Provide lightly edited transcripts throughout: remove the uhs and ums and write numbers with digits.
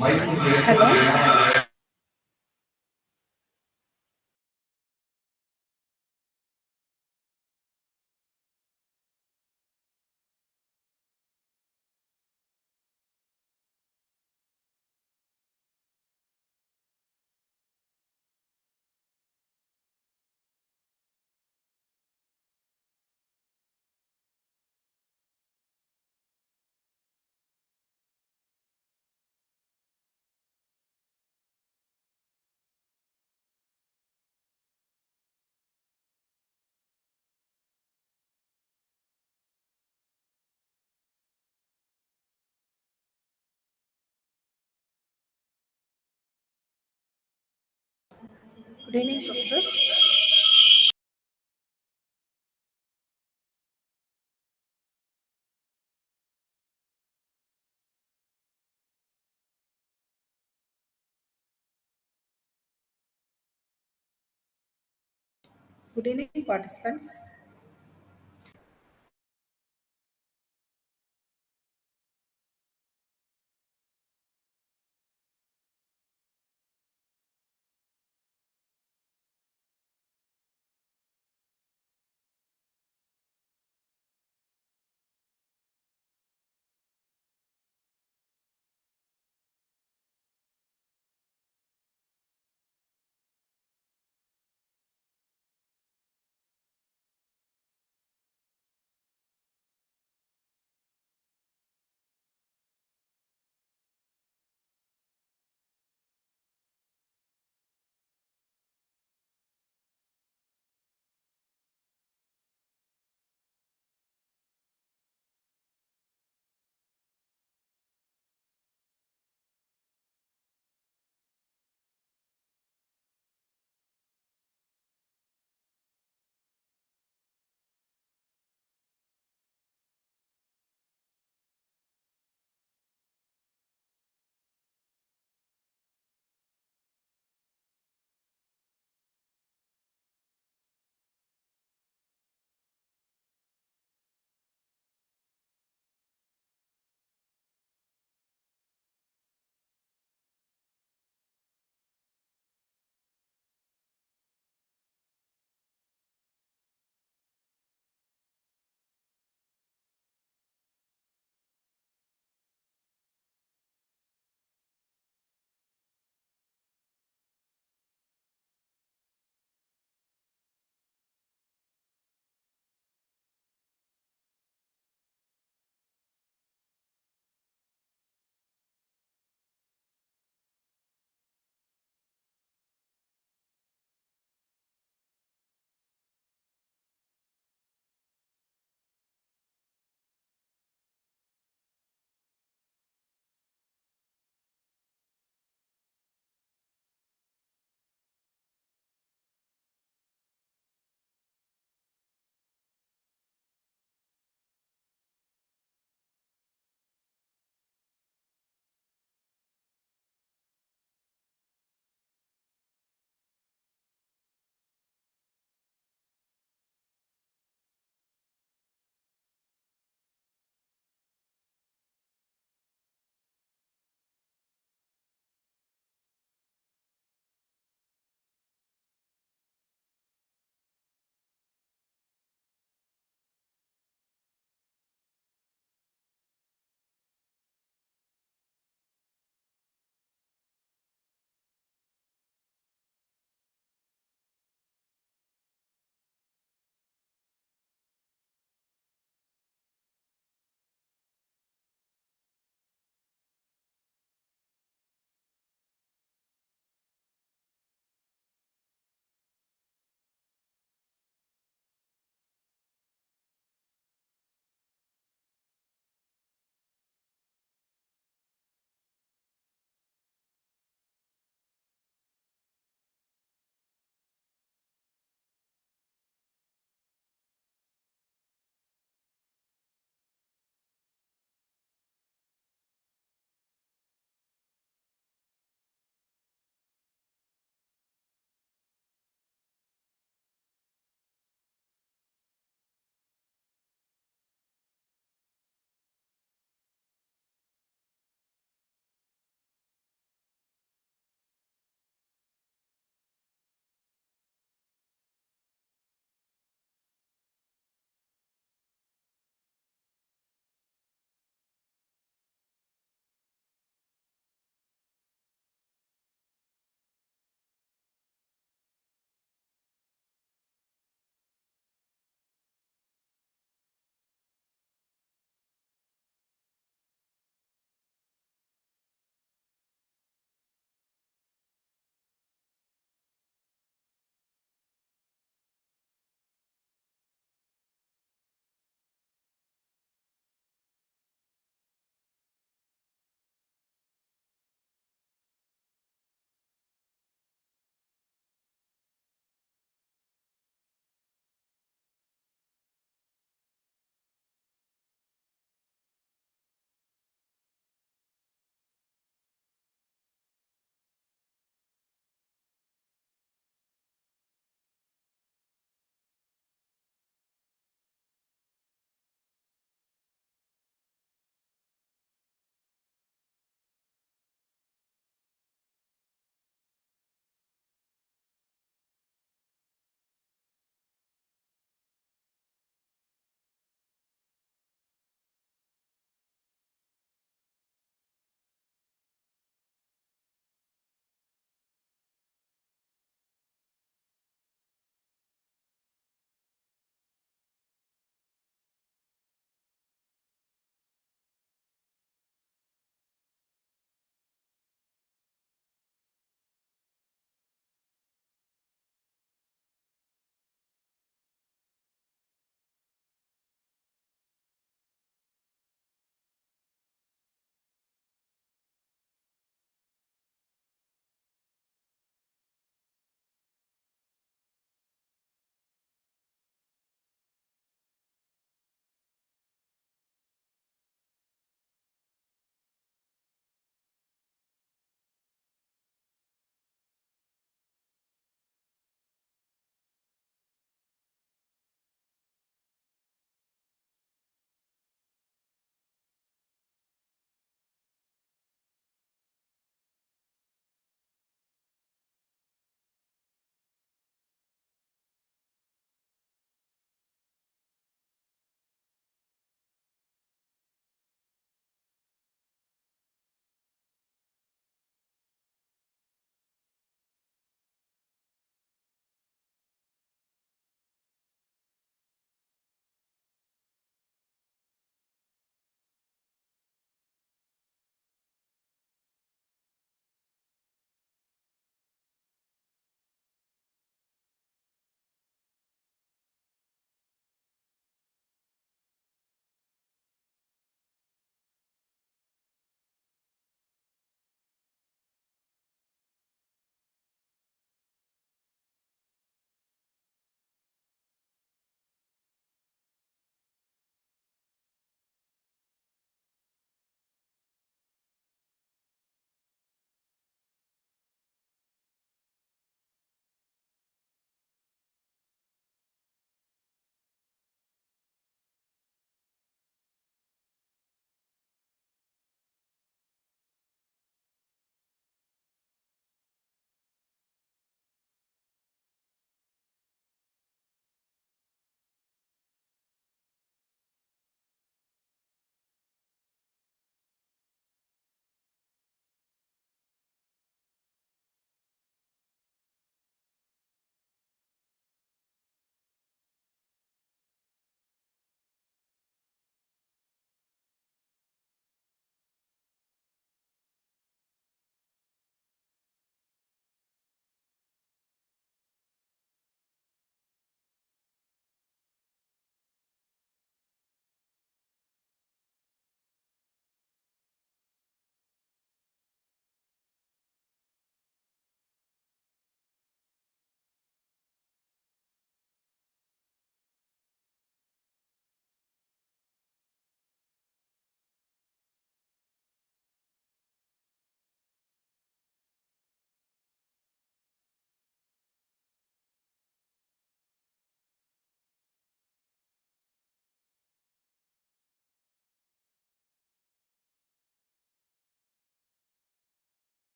Hello. Good evening, professors. Good evening, participants.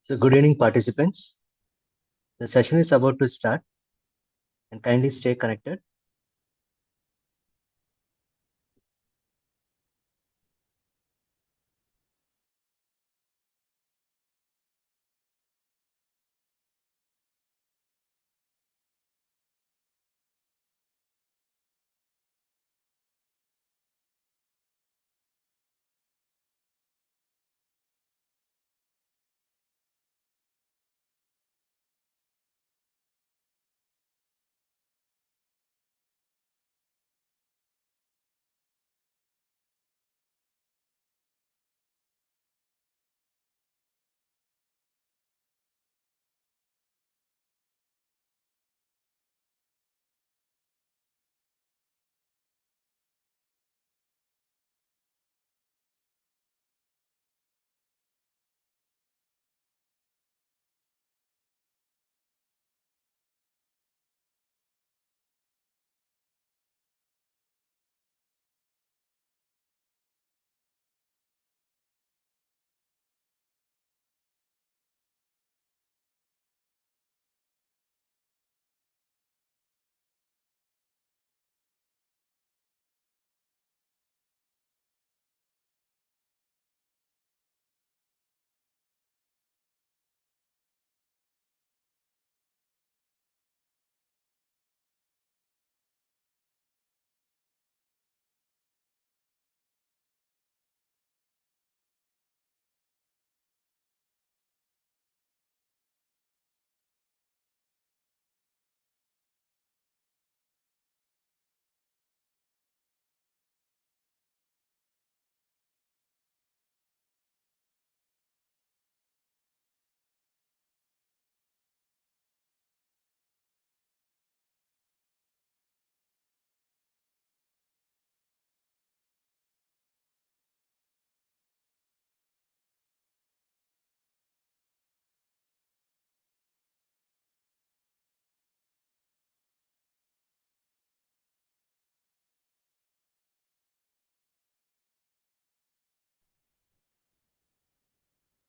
So good evening, participants. The session is about to start and kindly stay connected.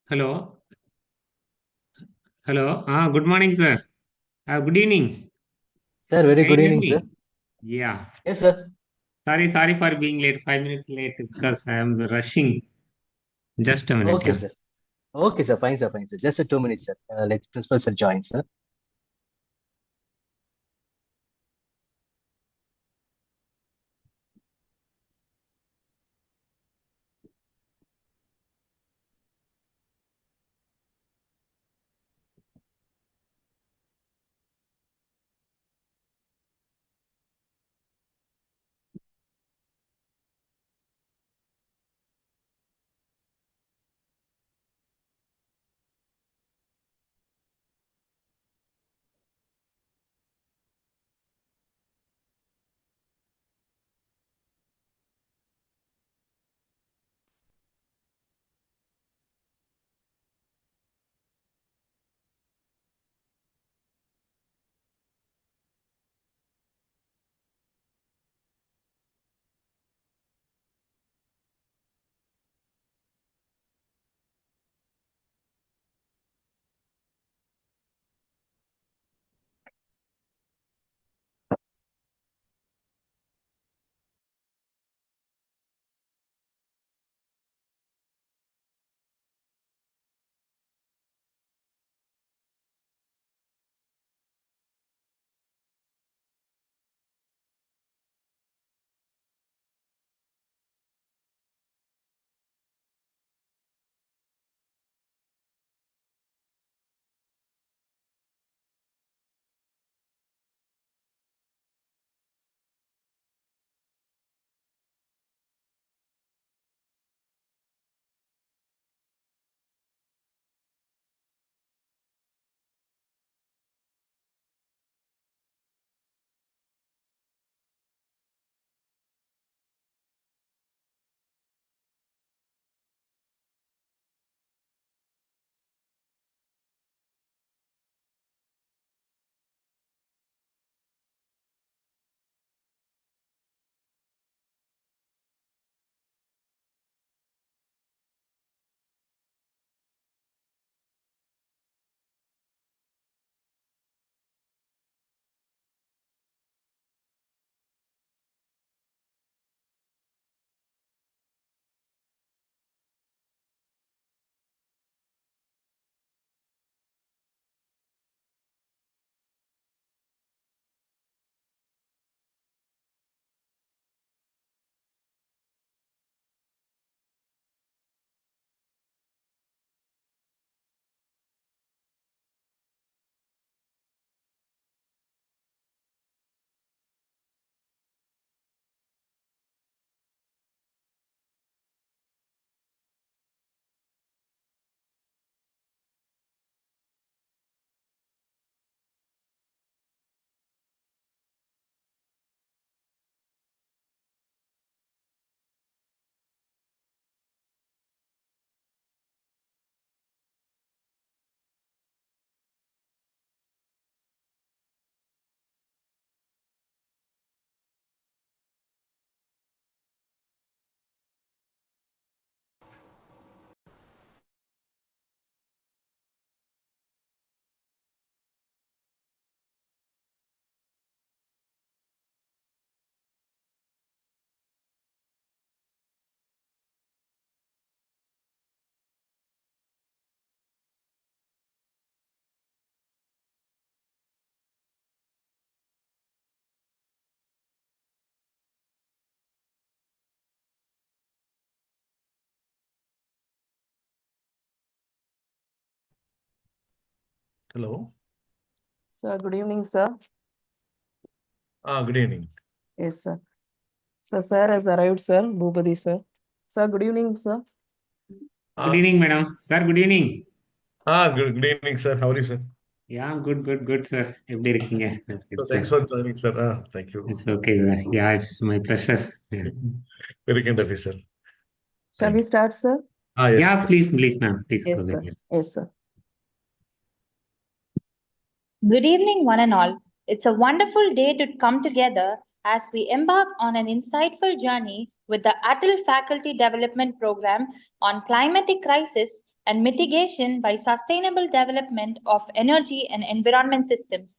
Hello. Hello. Good morning, sir. Good evening. Sir, very Can you good hear evening, sir. me? Yeah. Yes, sir. Sorry for being late, 5 minutes late because I am rushing. Just a minute, Okay, yeah. sir. Okay, sir. Fine, sir. Fine, sir. Just a 2 minutes, sir. Let principal sir join, sir. Hello. Sir, good evening, sir. Good evening. Yes, sir. Sir has arrived, sir. Bhupati, sir. Sir, good evening, sir. Good evening, madam. Sir, good evening. Good evening, sir. How are you, sir? Yeah, good, sir. எப்படி இருக்கீங்க? So thanks for joining, sir. Thank you. It's okay, sir. Yeah, it's my pleasure. Very kind of you, sir. Shall we start, sir? Yes. Yeah, please, ma'am. Please Yes, go sir. ahead. Yes, sir. Good evening, one and all. It's a wonderful day to come together as we embark on an insightful journey with the Atal Faculty Development Program on climatic crisis and mitigation by sustainable development of energy and environment systems.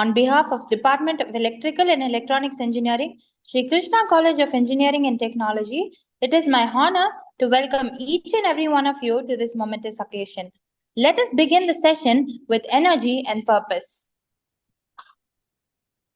On behalf of Department of Electrical and Electronics Engineering, Sri Krishna College of Engineering and Technology, it is my honor to welcome each and every one of you to this momentous occasion. Let us begin the session with energy and purpose.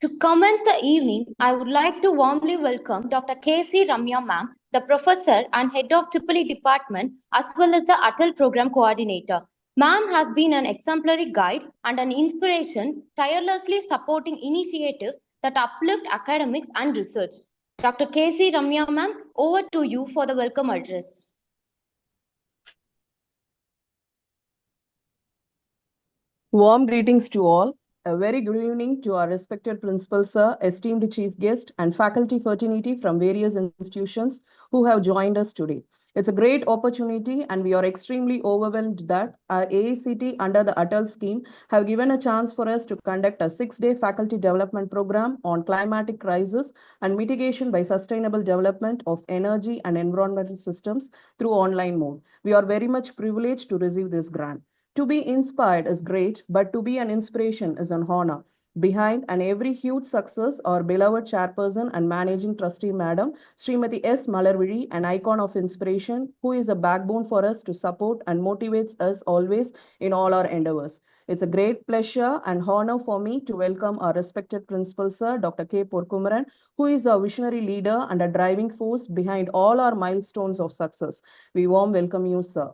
To commence the evening, I would like to warmly welcome Dr. K.C. Ramya Ma'am, the Professor and Head of EEE Department, as well as the Atal Program Coordinator. Ma'am has been an exemplary guide and an inspiration, tirelessly supporting initiatives that uplift academics and research. Dr. K.C. Ramya Ma'am, over to you for the welcome address. Warm greetings to all. A very good evening to our respected principal, sir, esteemed chief guest, and faculty fraternity from various institutions who have joined us today. It's a great opportunity, and we are extremely overwhelmed that our AICT under the Atal scheme have given a chance for us to conduct a 6-day faculty development program on climatic crisis and mitigation by sustainable development of energy and environmental systems through online mode. We are very much privileged to receive this grant. To be inspired is great, but to be an inspiration is an honor. Behind and every huge success, our beloved chairperson and managing trustee, Madam Srimati S. Malarvidi, an icon of inspiration, who is a backbone for us to support and motivates us always in all our endeavors. It's a great pleasure and honor for me to welcome our respected principal, sir, Dr. K. Porkumaran, who is a visionary leader and a driving force behind all our milestones of success. We warm welcome you, sir.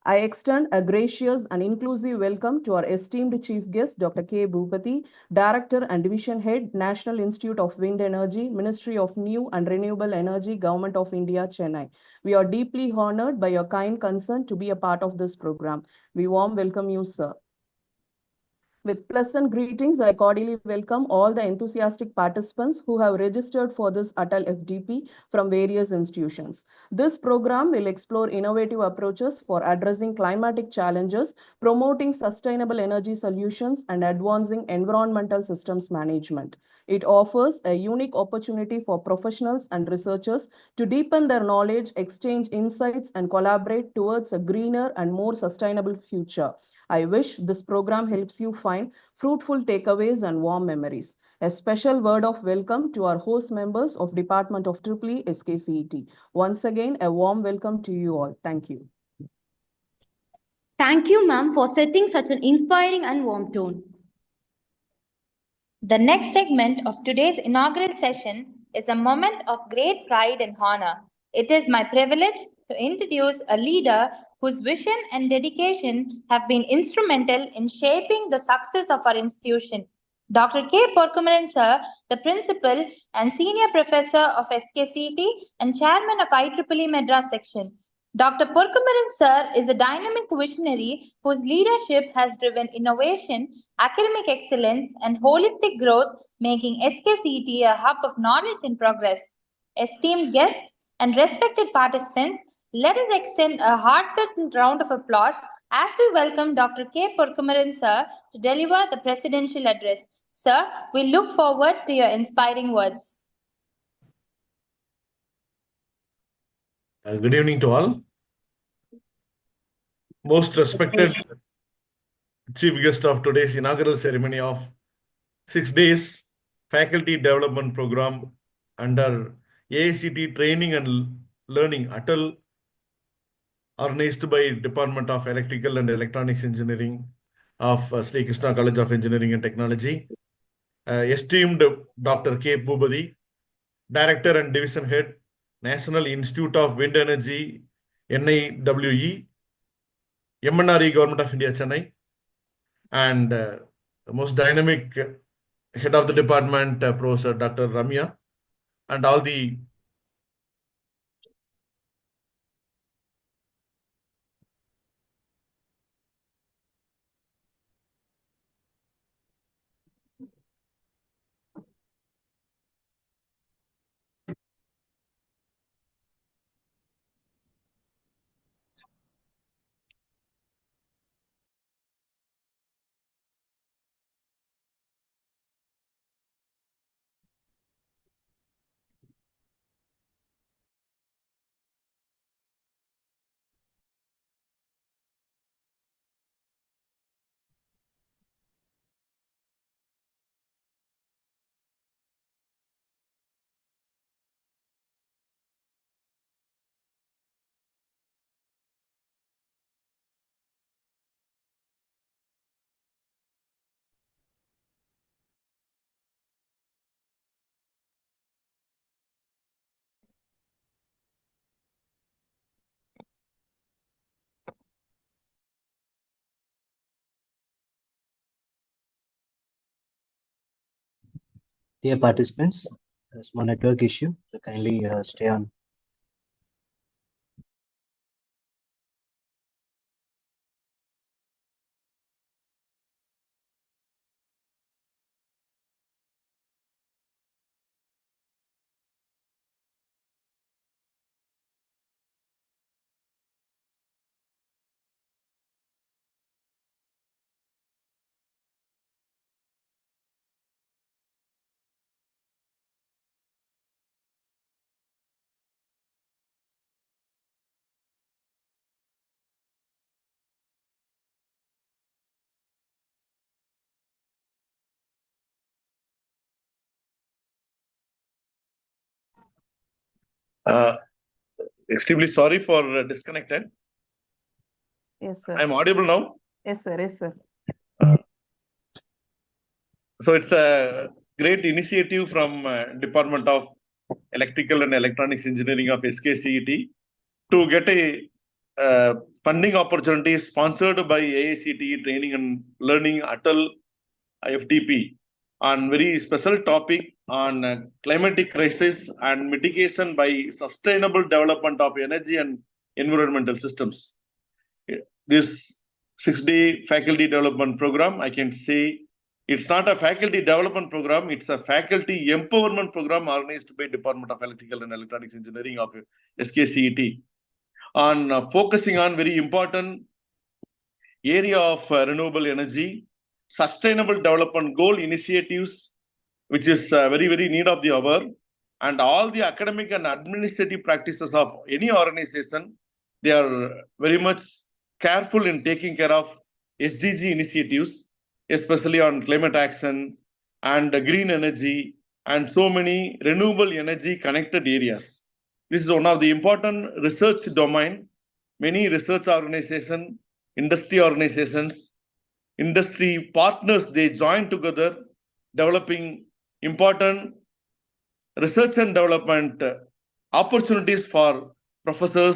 I extend a gracious and inclusive welcome to our esteemed chief guest, Dr. K. Bhupati, Director and Division Head, National Institute of Wind Energy, Ministry of New and Renewable Energy, Government of India, Chennai. We are deeply honored by your kind consent to be a part of this program. We warm welcome you, sir. With pleasant greetings, I cordially welcome all the enthusiastic participants who have registered for this Atal FDP from various institutions. This program will explore innovative approaches for addressing climatic challenges, promoting sustainable energy solutions, and advancing environmental systems management. It offers a unique opportunity for professionals and researchers to deepen their knowledge, exchange insights, and collaborate towards a greener and more sustainable future. I wish this program helps you find fruitful takeaways and warm memories. A special word of welcome to our host members of Department of EEE SKCET. Once again, a warm welcome to you all. Thank you. Thank you, ma'am, for setting such an inspiring and warm tone. The next segment of today's inaugural session is a moment of great pride and honor. It is my privilege to introduce a leader whose vision and dedication have been instrumental in shaping the success of our institution. Dr. K. Porkumaran sir, the Principal and Senior Professor of SKCET and Chairman of IEEE Madras Section. Dr. Porkumaran sir is a dynamic visionary whose leadership has driven innovation, academic excellence, and holistic growth, making SKCET a hub of knowledge and progress. Esteemed guests and respected participants, let us extend a heartfelt round of applause as we welcome Dr. K. Porkumaran sir to deliver the presidential address. Sir, we look forward to your inspiring words. Good evening to all. Most respected chief guest of today's inaugural ceremony of 6 days faculty development program under AICT Training and Learning Atal, organized by Department of Electrical and Electronics Engineering of Sri Krishna College of Engineering and Technology. Esteemed Dr. K. Bhupati, Director and Division Head, National Institute of Wind Energy, NIWE, MNRE, Government of India, Chennai. and the most dynamic head of the department, Professor Dr. Ramya, and all the Dear participants, a small network issue, so kindly stay on. extremely sorry for disconnected. Yes, sir. I'm audible now. Yes, sir. Yes, sir. So it's a great initiative from Department of Electrical and Electronics Engineering of SKCET to get a funding opportunity sponsored by AICTE Training and Learning Atal FDP on very special topic on climatic crisis and mitigation by sustainable development of energy and environmental systems. This 6-day faculty development program, I can say it's not a faculty development program, it's a faculty empowerment program organized by Department of Electrical and Electronics Engineering of SKCET on focusing on very important area of renewable energy, sustainable development goal initiatives, which is very, very need of the hour, and all the academic and administrative practices of any organization, they are very much careful in taking care of SDG initiatives, especially on climate action and green energy and so many renewable energy connected areas. This is one of the important research domain. Many research organizations, industry organizations, industry partners, they join together developing important research and development opportunities for professors,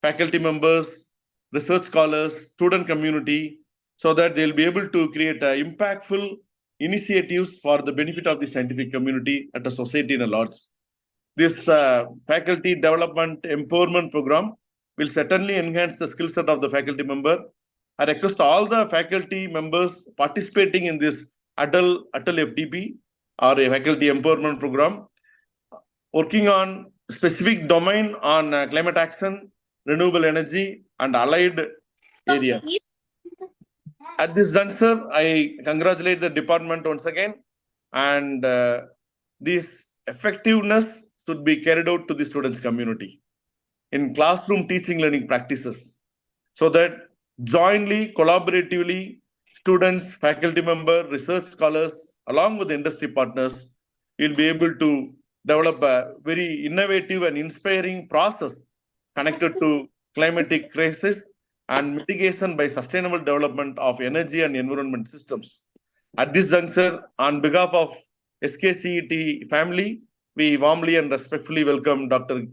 faculty members, research scholars, student community, so that they'll be able to create impactful initiatives for the benefit of the scientific community and the society in a large. This faculty development empowerment program will certainly enhance the skill set of the faculty member. I request all the faculty members participating in this Atal FDP or a faculty empowerment program, working on specific domain on climate action, renewable energy, and allied areas. At this juncture, I congratulate the department once again, and this effectiveness should be carried out to the students' community in classroom teaching learning practices, so that jointly, collaboratively, students, faculty members, research scholars, along with industry partners, will be able to develop a very innovative and inspiring process connected to climatic crisis and mitigation by sustainable development of energy and environment systems. At this juncture, on behalf of SKCET family, we warmly and respectfully welcome Dr.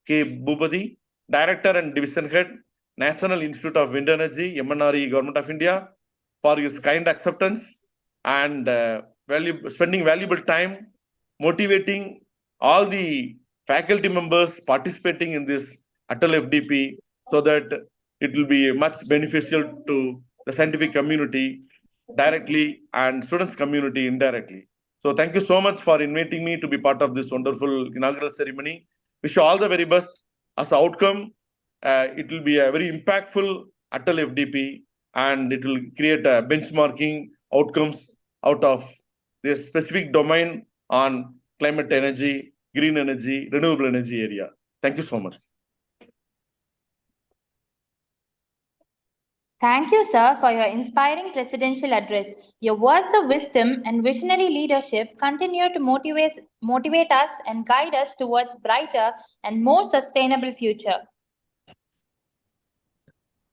K. Bhupati, Director and Division Head, National Institute of Wind Energy, MNRE, Government of India, for his kind acceptance and spending valuable time motivating all the faculty members participating in this Atal FDP so that it will be much beneficial to the scientific community directly and students community indirectly. So thank you so much for inviting me to be part of this wonderful inaugural ceremony. Wish you all the very best. As an outcome, it will be a very impactful Atal FDP and it will create a benchmarking outcomes out of this specific domain on climate energy, green energy, renewable energy area. Thank you so much. Thank you, sir, for your inspiring presidential address. Your words of wisdom and visionary leadership continue to motivate us and guide us towards brighter and more sustainable future.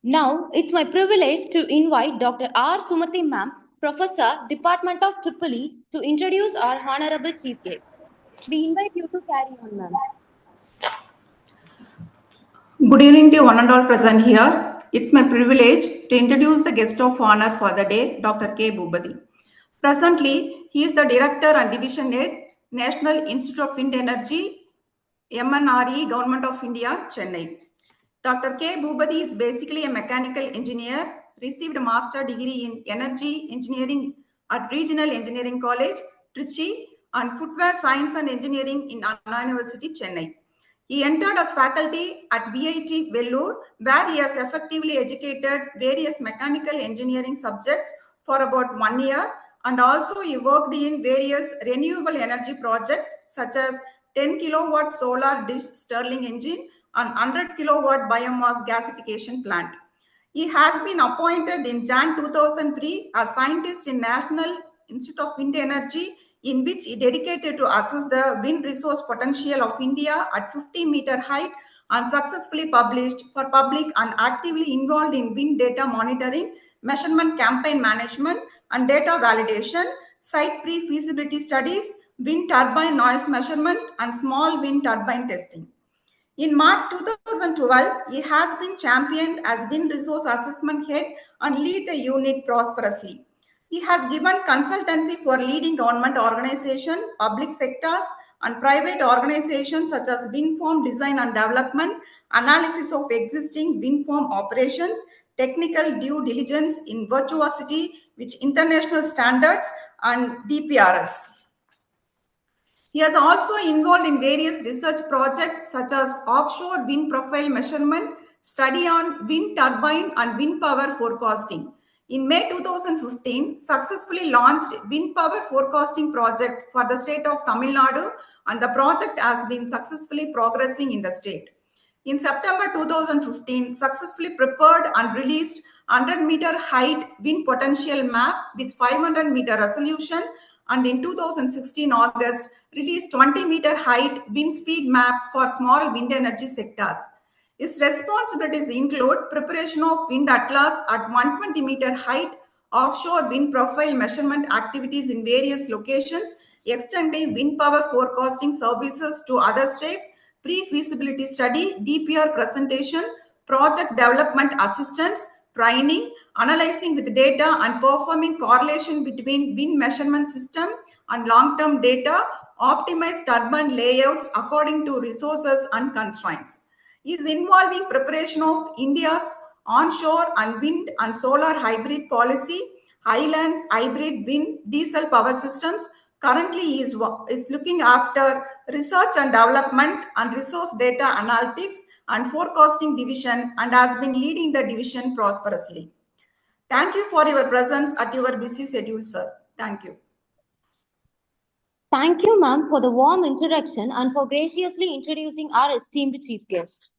Now, it's my privilege to invite Dr. R. Sumati Ma'am, Professor, Department of EEE, to introduce our Honorable Chief Guest. We invite you to carry on, ma'am. Good evening to one and all present here. It's my privilege to introduce the guest of honor for the day, Dr. K. Bhubadi. Presently, he is the Director and Division Head, National Institute of Wind Energy, MNRE, Government of India, Chennai. Dr. K. Bhubadi is basically a mechanical engineer, received a master degree in energy engineering at Regional Engineering College, Trichy, and footwear science and engineering in Anna University, Chennai. He entered as faculty at BIT Vellore, where he has effectively educated various mechanical engineering subjects for about 1 year, and also he worked in various renewable energy projects such as 10 kilowatt solar dish Stirling engine and 100 kilowatt biomass gasification plant. He has been appointed in Jan 2003 as scientist in National Institute of Wind Energy, in which he dedicated to assess the wind resource potential of India at 50-meter height, and successfully published for public and actively involved in wind data monitoring, measurement campaign management and data validation, site pre-feasibility studies, wind turbine noise measurement and small wind turbine testing. In March 2012, he has been championed as Wind Resource Assessment Head and lead the unit prosperously. He has given consultancy for leading government organizations, public sectors, and private organizations such as wind farm design and development, analysis of existing wind farm operations, technical due diligence in virtuosity with international standards, and DPRS. He has also involved in various research projects such as offshore wind profile measurement, study on wind turbine and wind power forecasting. In May 2015, successfully launched wind power forecasting project for the state of Tamil Nadu, and the project has been successfully progressing in the state. In September 2015, successfully prepared and released 100-meter height wind potential map with 500-meter resolution, and in 2016 August, released 20-meter height wind speed map for small wind energy sectors. His responsibilities include preparation of wind atlas at 120-meter height, offshore wind profile measurement activities in various locations, extending wind power forecasting services to other states, pre-feasibility study, DPR presentation, project development assistance, training, analyzing with data and performing correlation between wind measurement system and long-term data, optimize turbine layouts according to resources and constraints. Is involving preparation of India's onshore and wind and solar hybrid policy, highlands hybrid wind diesel power systems. Currently is looking after research and development and resource data analytics and forecasting division, and has been leading the division prosperously. Thank you for your presence at your busy schedule, sir. Thank you. Thank you, ma'am, for the warm introduction and for graciously introducing our esteemed chief guest.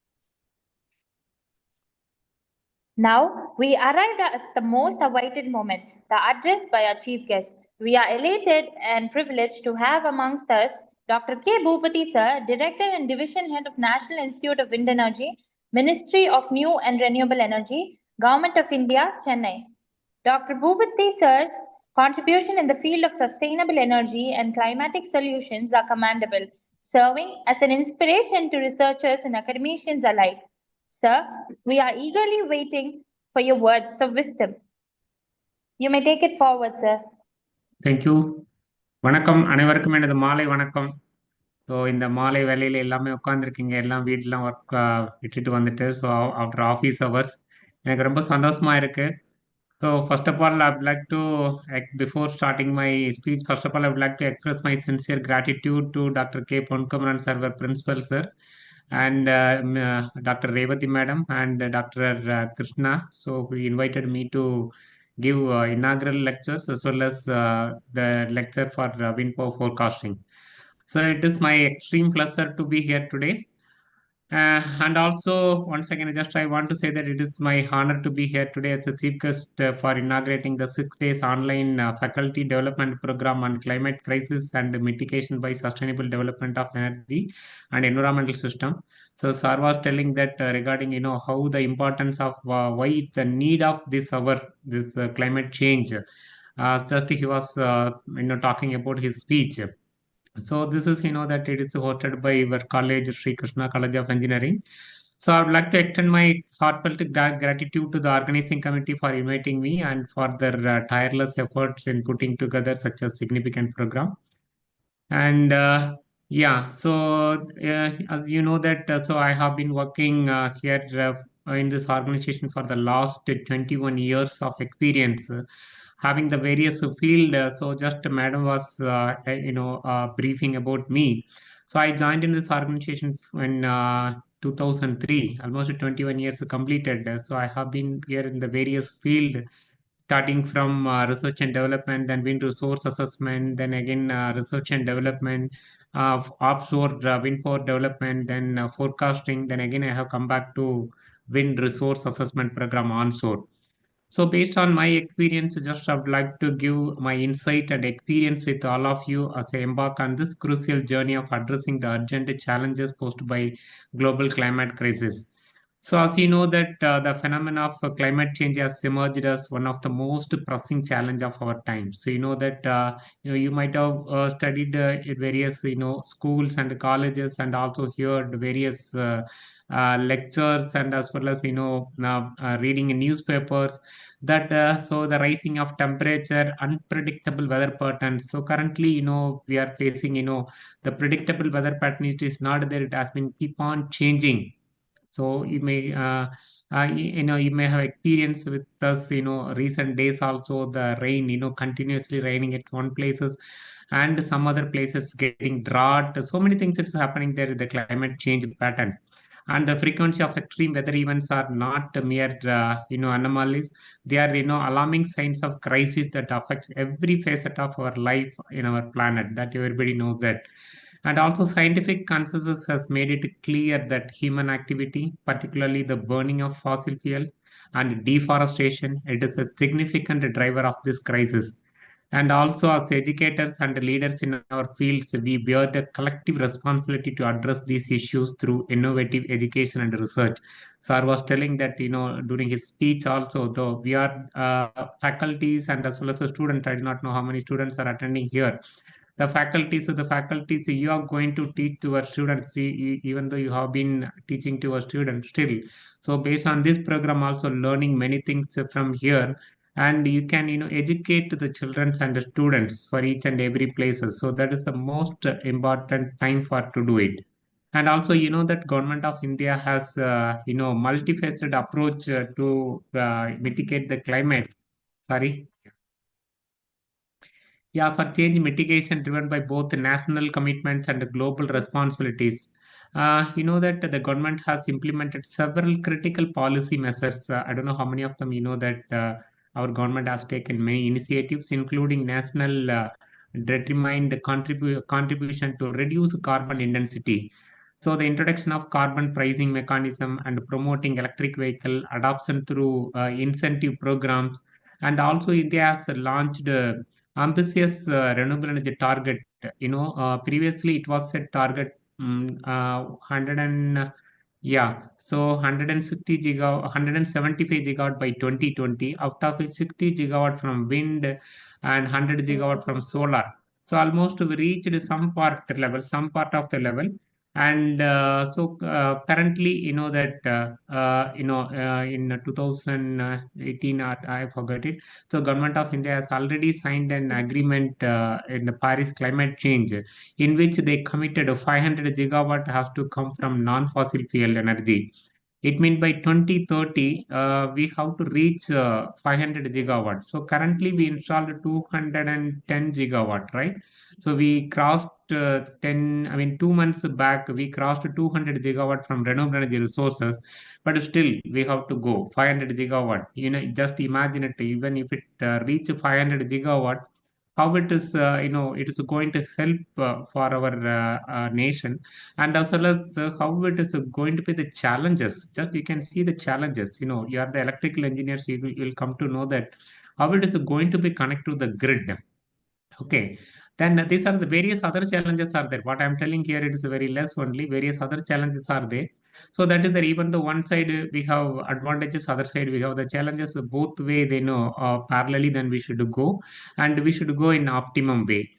Now, we arrived at the most awaited moment, the address by our chief guest. We are elated and privileged to have amongst us Dr. K. Bhubadi Sir, Director and Division Head of National Institute of Wind Energy, Ministry of New and Renewable Energy, Government of India, Chennai. Dr. Bhubadi Sir's contribution in the field of sustainable energy and climatic solutions are commendable, serving as an inspiration to researchers and academicians alike. Sir, we are eagerly waiting for your words of wisdom. You may take it forward, sir. Thank you. வணக்கம் அனைவருக்கும் எனது மாலை வணக்கம். So இந்த மாலை வேலையில் எல்லாமே உட்காந்துருக்கீங்க, எல்லாம் வீட்டிலாம் ஒர்க் விட்டுட்டு வந்துட்டு, ஸோ ஆஃப்டர் ஆஃபீஸ் ஹவர்ஸ் எனக்கு ரொம்ப சந்தோஷமா இருக்கு. So first of all, I would like to, before starting my speech, first of all, I would like to express my sincere gratitude to Dr. K. Ponkumaran sir, our principal sir, and Dr. Revati madam, and Dr. Krishna. So he invited me to give inaugural lectures as well as the lecture for wind power forecasting. So it is my extreme pleasure to be here today. And also, once again, I want to say that it is my honor to be here today as a chief guest for inaugurating the 6 days online faculty development program on climate crisis and mitigation by sustainable development of energy and environmental system. So, sir was telling that regarding how the importance of why the need of this climate change. Just he was talking about his speech. So this is, that it is hosted by our college, Sri Krishna College of Engineering. So I would like to extend my heartfelt gratitude to the organizing committee for inviting me and for their tireless efforts in putting together such a significant program. And so as you know that, so I have been working here in this organization for the last 21 years of experience. Having the various field, so just madam was briefing about me. So I joined in this organization in 2003, almost 21 years completed. So I have been here in the various field, starting from research and development, then wind resource assessment, then again research and development of offshore wind power development, then forecasting, then again I have come back to wind resource assessment program onshore. So based on my experience, just I would like to give my insight and experience with all of you as I embark on this crucial journey of addressing the urgent challenges posed by global climate crisis. So as you know that the phenomenon of climate change has emerged as one of the most pressing challenge of our time. So you know that you might have studied in various schools and colleges and also heard various lectures and as well as reading in newspapers that so the rising of temperature, unpredictable weather patterns. So currently we are facing the predictable weather pattern, it is not there, it has been keep on changing. So you may you may have experienced with us recent days also the rain continuously raining at one places and some other places getting drought. So many things it's happening there, the climate change pattern. And the frequency of extreme weather events are not mere anomalies. They are alarming signs of crisis that affects every facet of our life in our planet, that everybody knows that. And also, scientific consensus has made it clear that human activity, particularly the burning of fossil fuels and deforestation, it is a significant driver of this crisis. And also, as educators and leaders in our fields, we bear the collective responsibility to address these issues through innovative education and research. Sir was telling that, during his speech also, though we are faculties and as well as the students, I do not know how many students are attending here. The faculties you are going to teach to our students, even though you have been teaching to our students still. So based on this program, also learning many things from here, and you can educate the children and the students for each and every places. So that is the most important time for to do it. And also that government of India has multifaceted approach to mitigate the climate. Sorry. Yeah, for change mitigation driven by both the national commitments and the global responsibilities. That the government has implemented several critical policy measures. I don't know how many of them that our government has taken many initiatives, including national determined contribution to reduce carbon intensity. So the introduction of carbon pricing mechanism and promoting electric vehicle adoption through incentive programs. And also India has launched ambitious renewable energy target. Previously it was set target 100 and so 160 gigawatt, 175 gigawatt by 2020. Out of it, 60 gigawatt from wind and 100 gigawatt from solar. So almost we reached some part of the level. And so currently, that in 2018, or I forgot it. So government of India has already signed an agreement in the Paris climate change, in which they committed 500 gigawatt has to come from non-fossil fuel energy. It means by 2030, we have to reach 500 gigawatt. So currently we installed 210 gigawatt, right? So we crossed 2 months back, we crossed 200 gigawatt from renewable energy resources, but still we have to go 500 gigawatt. Just imagine it, even if it reach 500 gigawatt, how it is, it is going to help for our nation, and as well as how it is going to be the challenges. Just you can see the challenges. You are the electrical engineers, you will come to know that how it is going to be connected to the grid. Okay, then these are the various other challenges are there. What I'm telling here, it is very less only. Various other challenges are there. So that is that even the one side we have advantages, other side we have the challenges. Both way they know parallelly. Then we should go, and we should go in optimum way.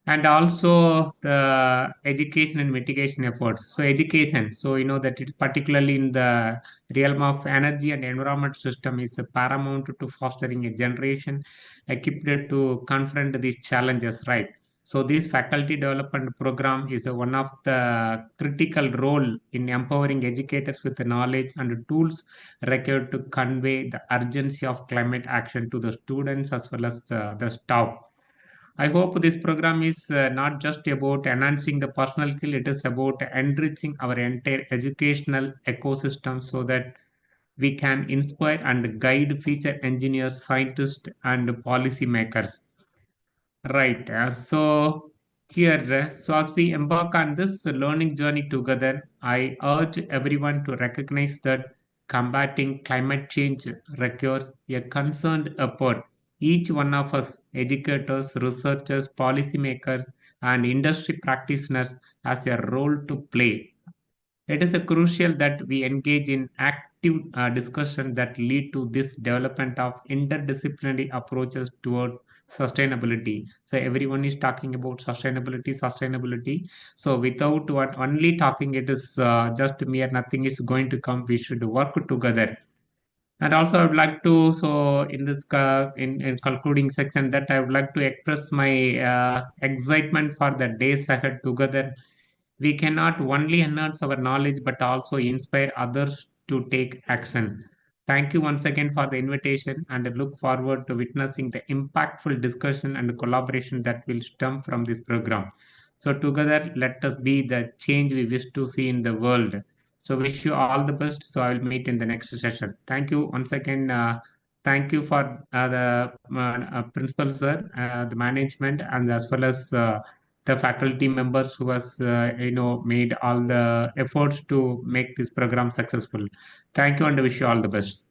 And also the education and mitigation efforts. So education. So that it particularly in the realm of energy and environment system is paramount to fostering a generation equipped to confront these challenges, right? So this faculty development program is one of the critical role in empowering educators with the knowledge and tools required to convey the urgency of climate action to the students as well as the staff. I hope this program is not just about enhancing the personal skill, it is about enriching our entire educational ecosystem so that we can inspire and guide future engineers, scientists, and policymakers. Right. So as we embark on this learning journey together, I urge everyone to recognize that combating climate change requires a concerned effort. Each one of us, educators, researchers, policymakers, and industry practitioners, has a role to play. It is crucial that we engage in active discussion that lead to this development of interdisciplinary approaches toward sustainability. So everyone is talking about sustainability. So without only talking, it is just mere nothing is going to come. We should work together. And also, I would like to, so in this in concluding section, that I would like to express my excitement for the days ahead together. We cannot only enhance our knowledge but also inspire others to take action. Thank you once again for the invitation, and I look forward to witnessing the impactful discussion and collaboration that will stem from this program. So together, let us be the change we wish to see in the world. So wish you all the best. So I will meet in the next session. Thank you once again. Thank you for the principal sir, the management, and as well as the faculty members who has made all the efforts to make this program successful. Thank you, and I wish you all the best.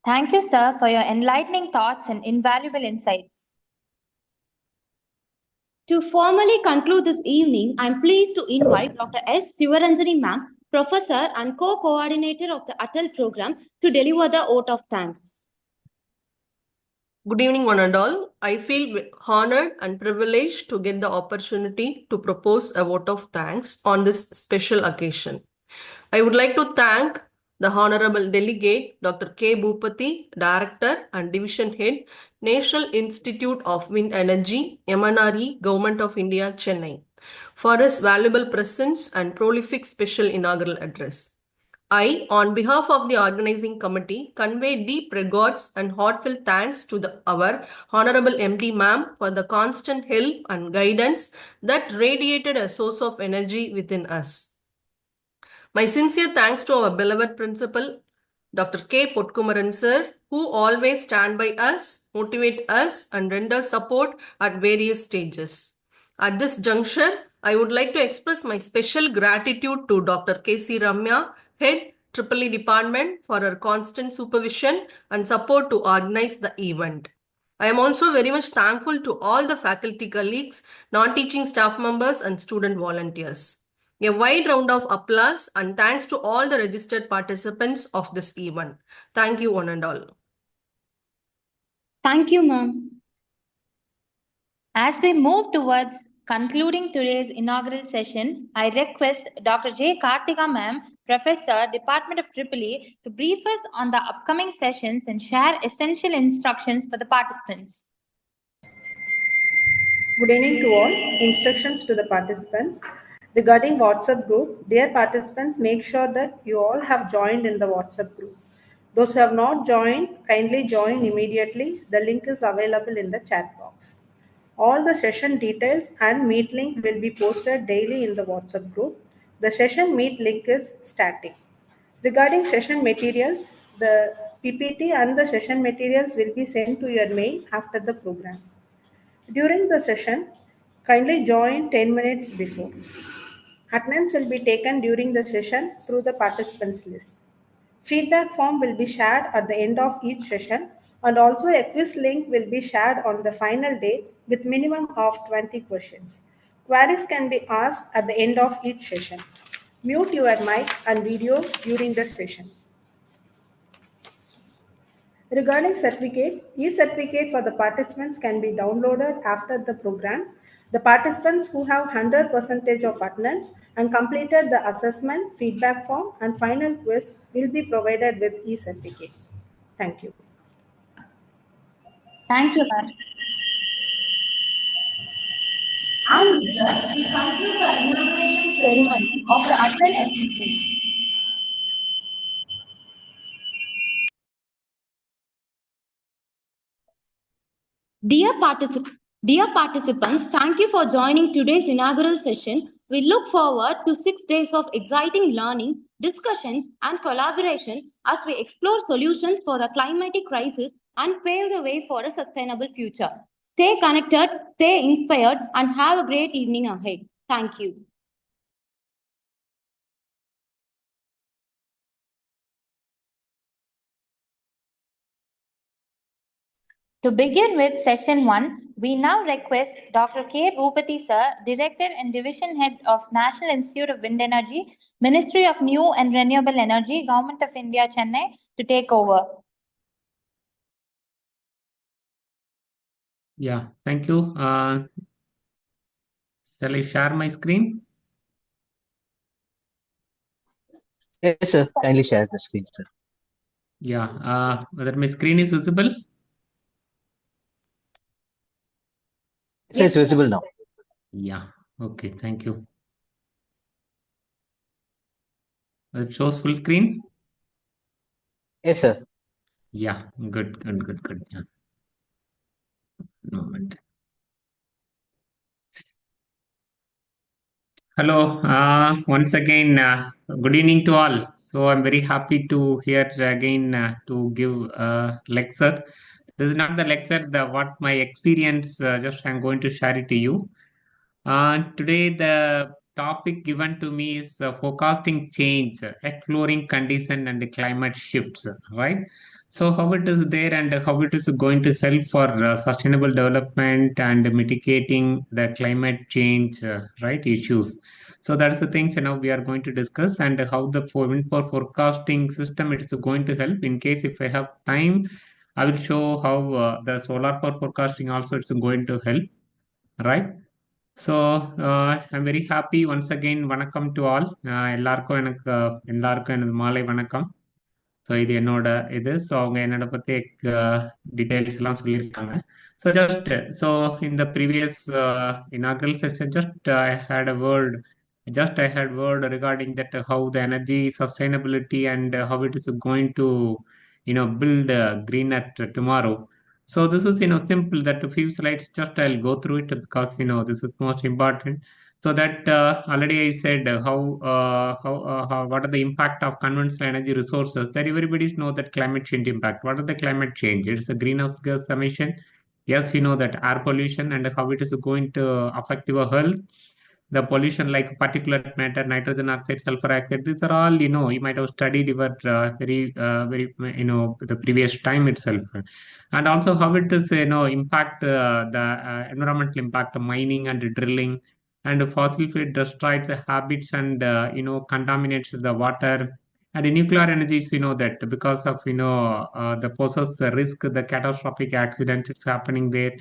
Thank you, sir, for your enlightening thoughts and invaluable insights. To formally conclude this evening, I'm pleased to invite Dr. S. Sivaranjani ma'am, Professor and Co-Coordinator of the Atal program, to deliver the vote of thanks. Good evening, one and all. I feel honored and privileged to get the opportunity to propose a vote of thanks on this special occasion. I would like to thank the Honorable Delegate Dr. K. Bhupati, Director and Division Head, National Institute of Wind Energy, MNRE, Government of India, Chennai, for his valuable presence and prolific special inaugural address. I, on behalf of the organizing committee, convey deep regards and heartfelt thanks to our Honorable MD Ma'am for the constant help and guidance that radiated a source of energy within us. My sincere thanks to our beloved principal, Dr. K. Potkumaran sir, who always stand by us, motivate us, and render support at various stages. At this juncture, I would like to express my special gratitude to Dr. K.C. Ramya, Head EEE Department, for her constant supervision and support to organize the event. I am also very much thankful to all the faculty colleagues, non-teaching staff members, and student volunteers. A wide round of applause and thanks to all the registered participants of this event. Thank you, one and all. Thank you, ma'am. As we move towards Concluding today's inaugural session, I request Dr. J. Kartika Ma'am, Professor, Department of EEE, to brief us on the upcoming sessions and share essential instructions for the participants. Good evening to all. Instructions to the participants. Regarding WhatsApp group, dear participants, make sure that you all have joined in the WhatsApp group. Those who have not joined, kindly join immediately. The link is available in the chat box. All the session details and meet link will be posted daily in the WhatsApp group. The session meet link is static. Regarding session materials, the PPT and the session materials will be sent to your mail after the program. During the session, kindly join 10 minutes before. Attendance will be taken during the session through the participants list. Feedback form will be shared at the end of each session, and also a quiz link will be shared on the final day with minimum of 20 questions. Queries can be asked at the end of each session. Mute your mic and video during the session. Regarding certificate, e-certificate for the participants can be downloaded after the program. The participants who have 100% of attendance and completed the assessment, feedback form, and final quiz will be provided with e-certificate. Thank you. Thank you, ma'am. And with that, we conclude the inauguration ceremony of the Atal FDP. Dear participants, thank you for joining today's inaugural session. We look forward to 6 days of exciting learning, discussions, and collaboration as we explore solutions for the climatic crisis and pave the way for a sustainable future. Stay connected, stay inspired, and have a great evening ahead. Thank you. To begin with session 1, we now request Dr. K. Bhupati Sir, Director and Division Head of National Institute of Wind Energy, Ministry of New and Renewable Energy, Government of India, Chennai, to take over. Yeah, thank you. Shall I share my screen? Yes, sir. Kindly share the screen, sir. Yeah, whether my screen is visible? Yes, it's visible now. Yeah, okay, thank you. It shows full screen? Yes, sir. Yeah, good. Yeah. Moment. Hello, once again, good evening to all. So I'm very happy to here again to give a lecture. This is not the lecture, what my experience, just I'm going to share it to you. Today, the topic given to me is forecasting change, exploring condition and climate shifts, right? So how it is there and how it is going to help for sustainable development and mitigating the climate change, right, issues. So that's the things we are going to discuss, and how the wind for forecasting system it is going to help. In case if I have time, I will show how the solar power forecasting also it's going to help, right? So I'm very happy once again. வணக்கம் to all. எல்லாருக்கும் எனது மாலை வணக்கம். So இது என்னோட இது. So அவங்க என்னோட பற்றி டீட்டெயில்ஸ் எல்லாம் சொல்லியிருக்காங்க. ஸோ ஜஸ்ட் ஸோ இந்த previous inaugural session I had word regarding that how the energy sustainability and how it is going to build greener tomorrow. So this is simple that a few slides just I'll go through it because this is most important. So that already I said how what are the impact of conventional energy resources, that everybody know that climate change impact. What are the climate change? It's a greenhouse gas emission. Yes, we know that air pollution and how it is going to affect your health. The pollution like particulate matter, nitrogen oxide, sulfur oxide, these are all you might have studied your very the previous time itself. And also how it is impact the environmental impact of mining and drilling, and fossil fuel destroys the habits and contaminates the water. And in nuclear energies that because of the poses the risk, the catastrophic accident it's happening there.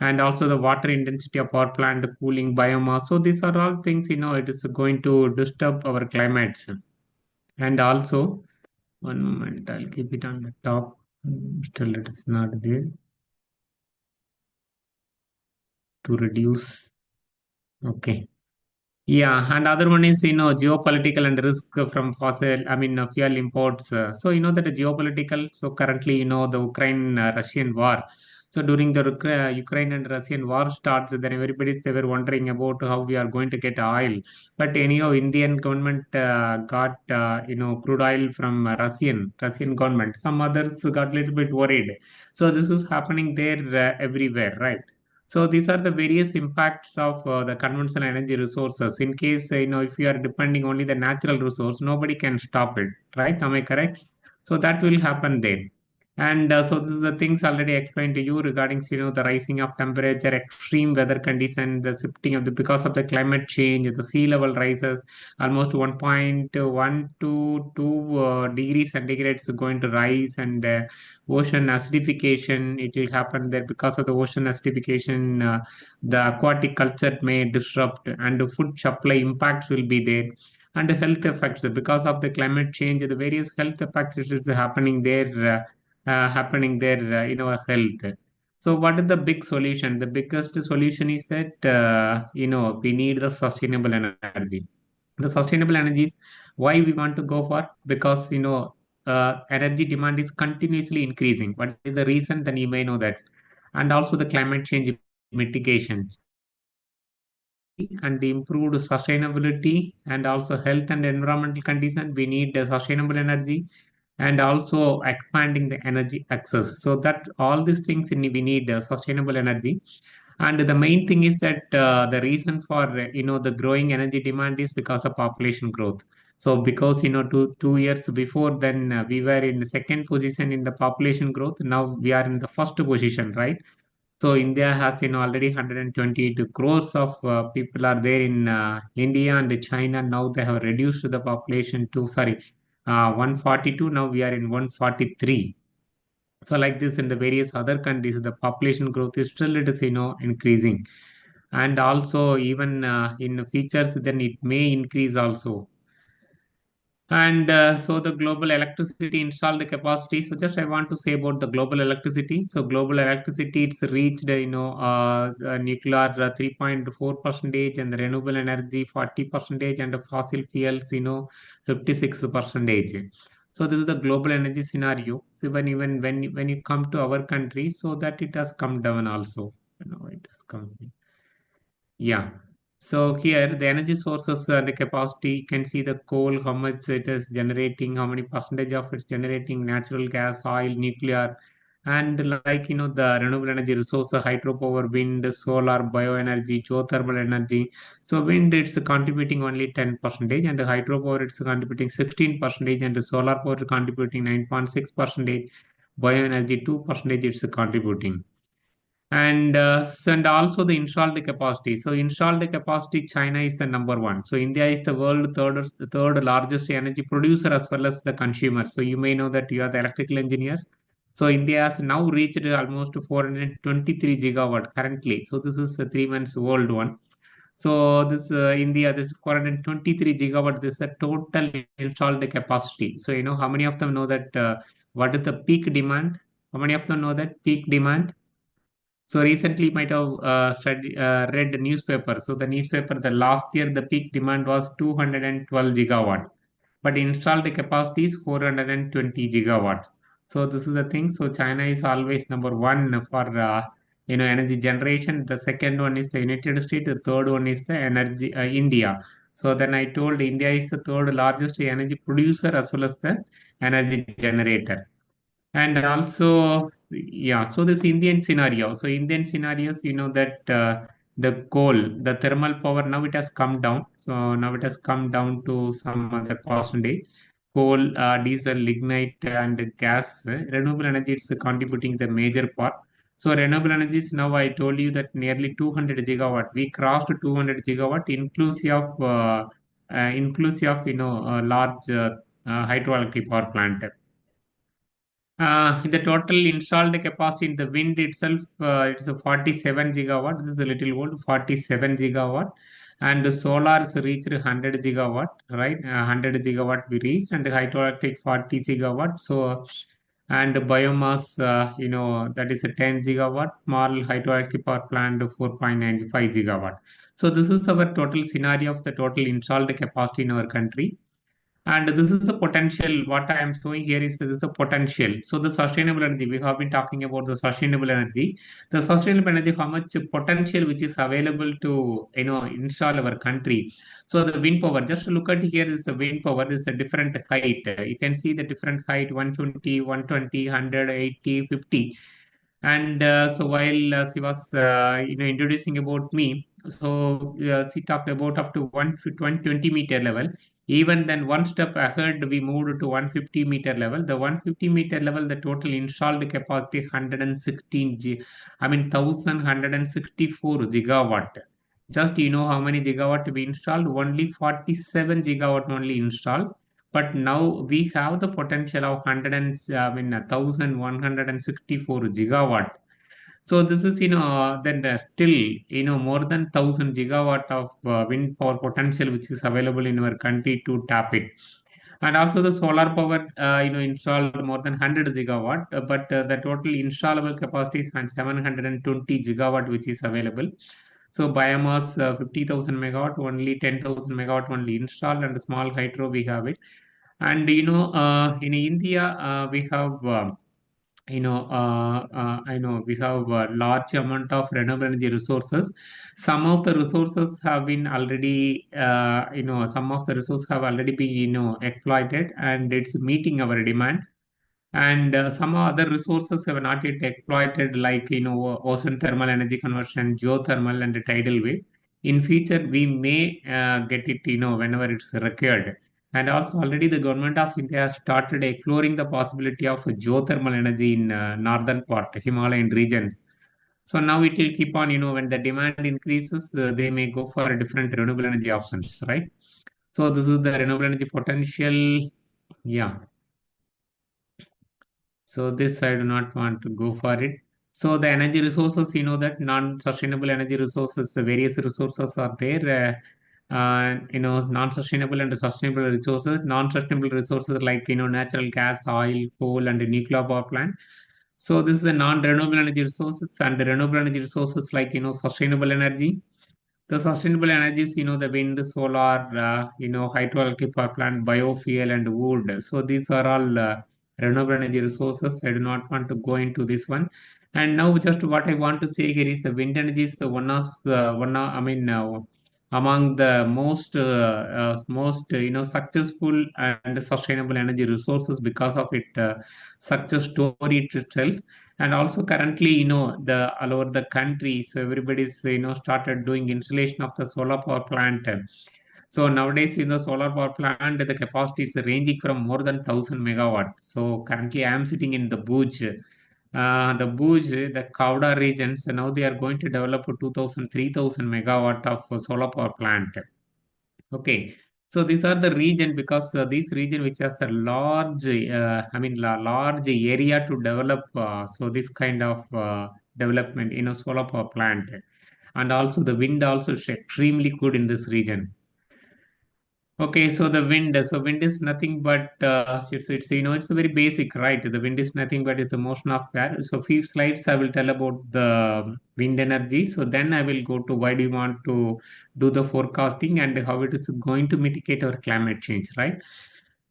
and also the water intensity of power plant, cooling, biomass. So these are all things, it is going to disturb our climates. And also, one moment, I'll keep it on the top. Still, it is not there. To reduce. Okay. Yeah, and other one is geopolitical and risk from fuel imports. So that geopolitical. So currently the Ukraine Russian war. So during the Ukraine and Russian war starts, then they were wondering about how we are going to get oil. But anyhow, Indian government got crude oil from Russian government. Some others got a little bit worried. So this is happening there everywhere, right? So these are the various impacts of the conventional energy resources. In case, if you are depending only the natural resource, nobody can stop it, right? Am I correct? So that will happen then. And so this is the things already explained to you regarding, the rising of temperature, extreme weather condition, the shifting of because of the climate change, the sea level rises almost 1.1 to 2 degrees centigrade is going to rise, and ocean acidification, it will happen there because of the ocean acidification. The aquatic culture may disrupt, and the food supply impacts will be there, and the health effects because of the climate change, the various health effects which is happening there in our health. So what is the big solution? The biggest solution is that we need the sustainable energy. The sustainable energies, why we want to go for? Because energy demand is continuously increasing. What is the reason? Then you may know that. And also the climate change mitigation. So to improve the energy and the improved sustainability and also health and environmental condition, we need the sustainable energy, and also expanding the energy access. So that all these things we need sustainable energy. And the main thing is that the reason for the growing energy demand is because of population growth. So because 2 years before, then we were in the second position in the population growth. Now we are in the first position, right? So India has already 128 crores of people are there in India and China. Now they have reduced the population to 142. Now we are in 143. So like this in the various other countries, the population growth is still it is increasing, and also even in features, then it may increase also. And so the global electricity installed capacity. So just I want to say about the global electricity. So global electricity, it's reached, nuclear 3.4 percentage, and the renewable energy 40 percentage, and the fossil fuels, 56 percentage. So this is the global energy scenario. So even when you come to our country, so that it has come down also. It has come. Yeah. So here the energy sources and the capacity, you can see the coal, how much it is generating, how many percentage of it's generating, natural gas, oil, nuclear, and like the renewable energy resources, hydropower, wind, solar, bioenergy, geothermal energy. So wind it's contributing only 10 percentage, and hydropower it's contributing 16 percentage, and solar power contributing 9.6 percentage, bioenergy 2 percentage it's contributing. And and also the installed capacity. So installed capacity, China is the number one. So India is the world third largest energy producer as well as the consumer. So you may know that you are the electrical engineers. So India has now reached almost 423 gigawatt currently. So this is a 3 months old one. So this India, this 423 gigawatt. This is the total installed capacity. So how many of them know that what is the peak demand? How many of them know that peak demand? So recently, you might have read the newspaper. So the newspaper, the last year, the peak demand was 212 gigawatt, but installed capacity is 420 gigawatt. So this is the thing. So China is always number one for energy generation. The second one is the United States. The third one is the energy India. So then I told India is the third largest energy producer as well as the energy generator. And also, yeah, so this Indian scenario. So Indian scenarios, that the coal, the thermal power, now it has come down. So now it has come down to some other percentage. Coal, diesel, lignite, and gas, renewable energy, it's contributing the major part. So renewable energies, now I told you that nearly 200 gigawatt. We crossed 200 gigawatt, inclusive of, large hydroelectric power plant. The total installed capacity in the wind itself, it's a 47 gigawatt. This is a little old, 47 gigawatt. And the solar is reached 100 gigawatt, right? 100 gigawatt we reached, and the hydroelectric 40 gigawatt. So, and the biomass, that is a 10 gigawatt. Small hydroelectric power plant 4.95 gigawatt. So this is our total scenario of the total installed capacity in our country. And this is the potential. What I am showing here is this is the potential. So the sustainable energy, we have been talking about the sustainable energy. The sustainable energy, how much potential which is available to install our country. So the wind power, just look at here, is the wind power is a different height. You can see the different height: 120, 120, 100, 80, 50. And so while she was introducing about me, so she talked about up to 120-meter level. Even then, one step ahead, we moved to 150-meter level. The 150-meter level, the total installed capacity 1164 gigawatt. Just how many gigawatt we installed? Only 47 gigawatt only installed. But now we have the potential of 1164 gigawatt. So this is then still more than 1,000 gigawatt of wind power potential which is available in our country to tap it. And also the solar power installed more than 100 gigawatt, but the total installable capacity is 720 gigawatt which is available. So biomass 50,000 megawatt, only 10,000 megawatt only installed, and small hydro we have it. And in India we have I know we have a large amount of renewable energy resources. Some of the resources have been already, some of the resources have already been, exploited, and it's meeting our demand. And some other resources have not yet exploited, like ocean thermal energy conversion, geothermal, and tidal wave. In future, we may get it, whenever it's required. And also, already the government of India has started exploring the possibility of geothermal energy in northern part, Himalayan regions. So now it will keep on, when the demand increases, they may go for different renewable energy options, right? So this is the renewable energy potential. Yeah. So this I do not want to go for it. So the energy resources, that non-sustainable energy resources, the various resources are there. Non-sustainable and sustainable resources. Non-sustainable resources like natural gas, oil, coal, and nuclear power plant. So this is a non-renewable energy resources, and the renewable energy resources like sustainable energy. The sustainable energies, the wind, solar, hydroelectric power plant, biofuel, and wood. So these are all renewable energy resources. I do not want to go into this one. And now, just what I want to say here is the wind energy is the among the most successful and sustainable energy resources because of its success story itself. And also currently the all over the country, so everybody's started doing installation of the solar power plant. So nowadays in the solar power plant, the capacity is ranging from more than 1,000 megawatt. So currently I am sitting in the Bhuj, the Kavda region. So now they are going to develop a 2,000 3,000 megawatt of solar power plant. Okay, so these are the region, because this region which has a large, large area to develop. So this kind of development, solar power plant, and also the wind also is extremely good in this region. Okay, so the wind. So wind is nothing but it's a very basic, right? The wind is nothing but it's the motion of air. So few slides I will tell about the wind energy. So then I will go to why do you want to do the forecasting and how it is going to mitigate our climate change, right?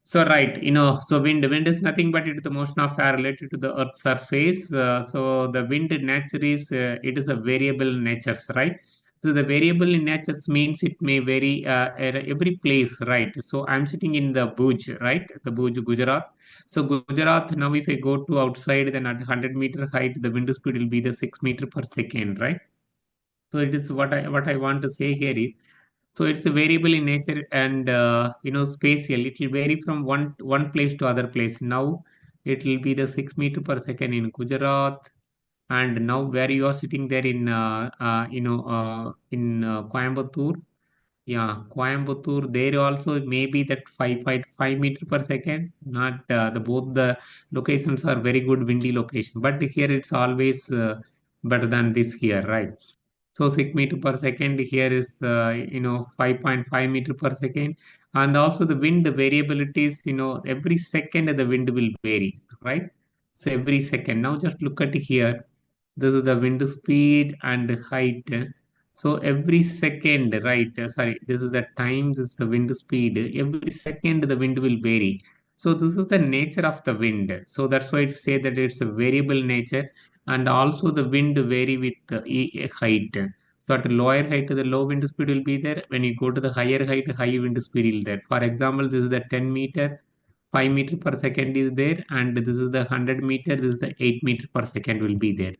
So right, so wind is nothing but it's the motion of air related to the Earth's surface. So the wind nature is it is a variable nature, right? So the variable in nature means it may vary at every place, right? So I'm sitting in the Bhuj, right? The Bhuj, Gujarat. So Gujarat, now if I go to outside, then at 100-meter height, the wind speed will be the 6 meter per second, right? So it is what I want to say here is, so it's a variable in nature and spatial. It will vary from one place to other place. Now it will be the 6 meter per second in Gujarat, and now where you are sitting there in Coimbatore, Yeah, Coimbatore, there also maybe that 5.5 meter per second. Not the both the locations are very good windy location, but here it's always better than this here, right? So 6 meter per second here is 5.5 meter per second, and also the wind variabilities. Every second the wind will vary, right? So every second. Now just look at here. This is the wind speed and height. So every second, right? Sorry, this is the time, this is the wind speed. Every second the wind will vary. So this is the nature of the wind. So that's why it say that it's a variable nature, and also the wind vary with the height. So at lower height, the low wind speed will be there. When you go to the higher height, high wind speed will there. For example, this is the 10 meter, 5 meter per second is there, and this is the 100 meter, this is the 8 meter per second will be there.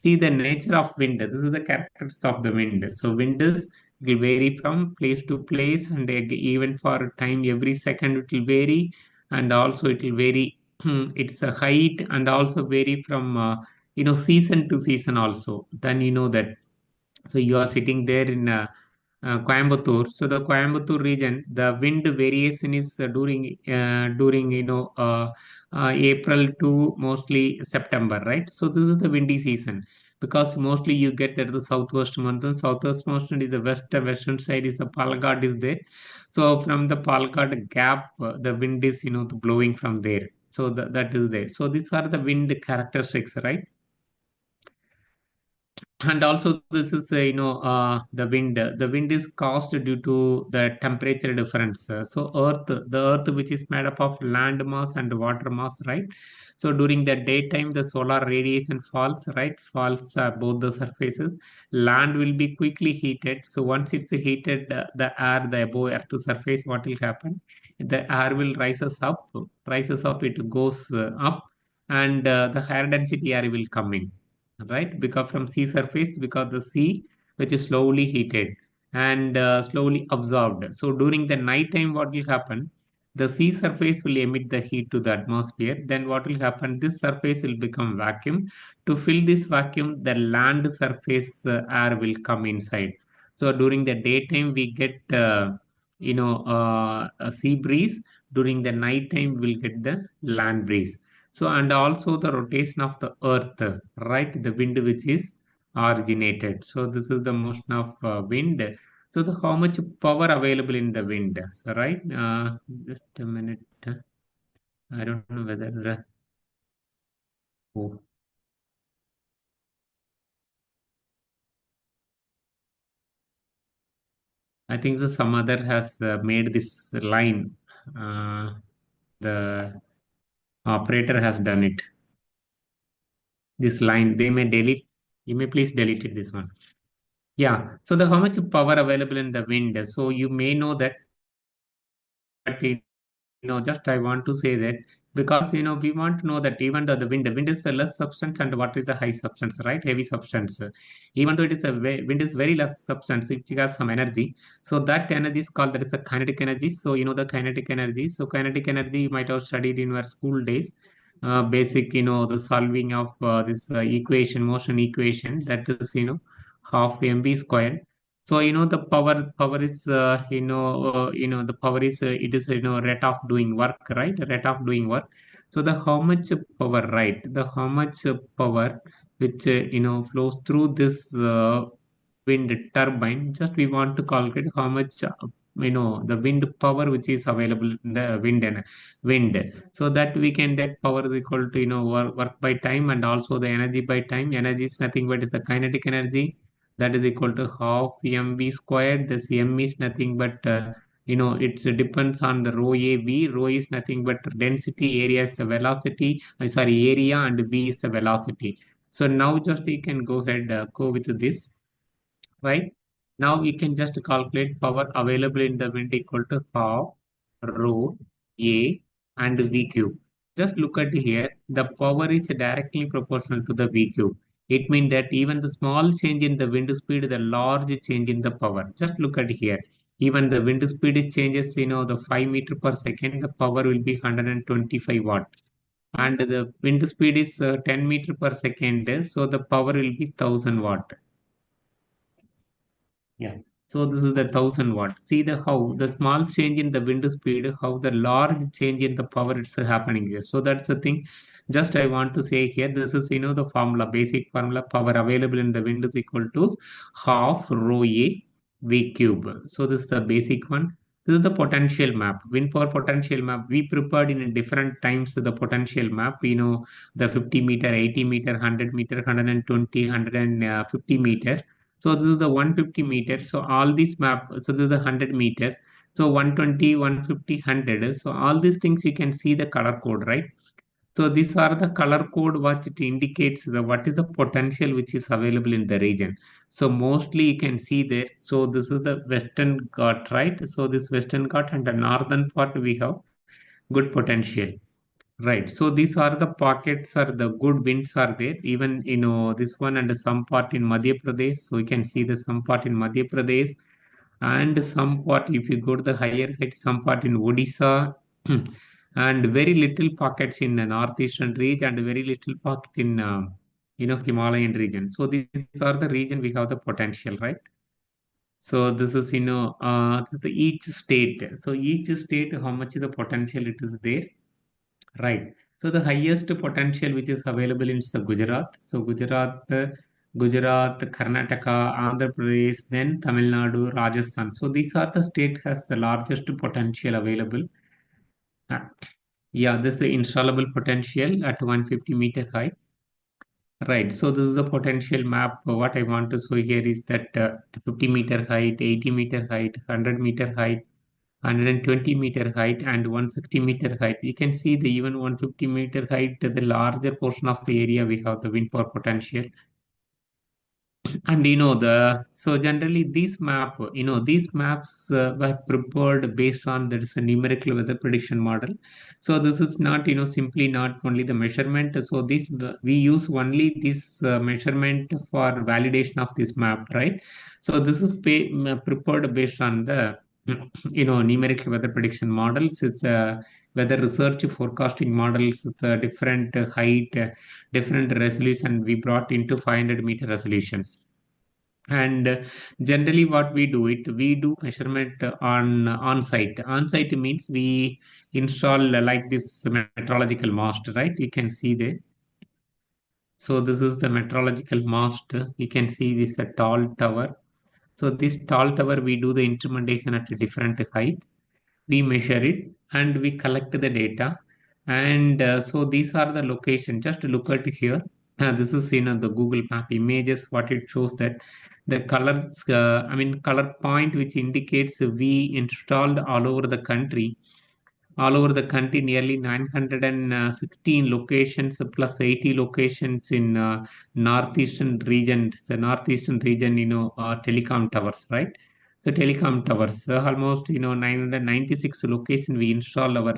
See the nature of wind. This is the characteristics of the wind. So wind is will vary from place to place, and even for time, every second it will vary, and also it will vary. It's a height, and also vary from season to season also. Then you know that. So you are sitting there in Coimbatore. So the Coimbatore region, the wind variation is during April to mostly September, right? So this is the windy season, because mostly you get that the southwest monsoon. Southwest monsoon is the western side is the Palakkad is there. So from the Palakkad gap, the wind is blowing from there. So that is there. So these are the wind characteristics, right? And also this is the wind is caused due to the temperature difference. So the earth which is made up of land mass and water mass, right? So during the daytime the solar radiation falls both the surfaces. Land will be quickly heated. So once it's heated, the above earth surface, what will happen? The air will rises up, it goes up, and the higher density air will come in, right? Because from sea surface, because the sea which is slowly heated and slowly absorbed. So during the night time, what will happen? The sea surface will emit the heat to the atmosphere. Then what will happen? This surface will become vacuum. To fill this vacuum, the land surface air will come inside. So during the daytime, we get a sea breeze. During the night time, we'll get the land breeze. So, and also the rotation of the earth, right? The wind which is originated. So this is the motion of wind. So the how much power available in the wind? So, right? Just a minute. I don't know whether. Oh, I think so. Some other has made this line. The operator has done it. This line, they may delete. You may please delete it. This one. Yeah. So the how much power available in the wind? So you may know that, but just I want to say that, because we want to know that even though the wind is the less substance, and what is the high substance, right? Heavy substance. Even though it is wind is very less substance, it has some energy. So that energy is called, that is a kinetic energy. So the kinetic energy. So kinetic energy you might have studied in your school days. Basic, the solving of this equation, motion equation, that is half mv squared. So the power is the power is it is rate of doing work, right? Rate of doing work. So the how much power, right? The how much power which flows through this wind turbine. Just we want to calculate how much the wind power which is available in the wind. So that we can, that power is equal to work by time, and also the energy by time. Energy is nothing but is the kinetic energy, that is equal to half mv squared. This m is nothing but it depends on the rho a v. Rho is nothing but density, area is the velocity, sorry, area, and v is the velocity. So now just you can go ahead, go with this, right? Now we can just calculate power available in the wind equal to half rho a and vq. Just look at here, the power is directly proportional to the vq. It means that even the small change in the wind speed, the large change in the power. Just look at here. Even the wind speed changes, the 5 meter per second, the power will be 125 watt. And the wind speed is 10 meter per second, so the power will be 1000 watt. Yeah. So this is the 1000 watt. See how the small change in the wind speed, how the large change in the power it's happening here. So that's the thing. Just I want to say here, this is the formula, basic formula. Power available in the wind is equal to half rho A V cube. So this is the basic one. This is the potential map, wind power potential map. We prepared in different times the potential map. The 50 meter, 80 meter, 100 meter, 120, 150 meter. So this is the 150 meters. So all these map, so this is the 100 meter. So 120, 150, 100. So all these things you can see the color code, right? So these are the color code what it indicates what is the potential which is available in the region. So mostly you can see there. So this is the Western Ghat, right? So this Western Ghat and the northern part we have good potential. Right. So these are the pockets or the good winds are there. Even this one and some part in Madhya Pradesh. So you can see the some part in Madhya Pradesh and some part if you go to the higher height, some part in Odisha and very little pockets in the northeastern region and very little pocket in Himalayan region. So these are the region we have the potential, right? So this is this is the each state. So each state how much is the potential it is there. Right. So the highest potential which is available in Gujarat. So Gujarat, Karnataka, Andhra Pradesh, then Tamil Nadu, Rajasthan. So these are the state has the largest potential available. Yeah, this is the installable potential at 150 meter height. Right. So this is the potential map. What I want to show here is that 50 meter height, 80 meter height, 100 meter height, 120 meter height and 160 meter height. You can see the even 150 meter height, the larger portion of the area we have the wind power potential. And so generally these maps were prepared based on that is a numerical weather prediction model. So this is not simply not only the measurement. So this we use only this measurement for validation of this map, right? So this is prepared based on the numerical weather prediction models. It's a weather research forecasting models with a different height, different resolution. We brought into 500 meter resolutions. And generally what we do measurement on site. On site means we install like this meteorological mast, right? You can see there. So this is the meteorological mast. You can see this a tall tower. So this tall tower we do the instrumentation at a different height. We measure it and we collect the data. And so these are the location. Just look at here. This is the Google Map images. What it shows that the color, color point which indicates we installed all over the country. All over the country, nearly 916 locations plus 80 locations in northeastern region. The northeastern region, telecom towers, right? So telecom towers, almost 996 locations we install our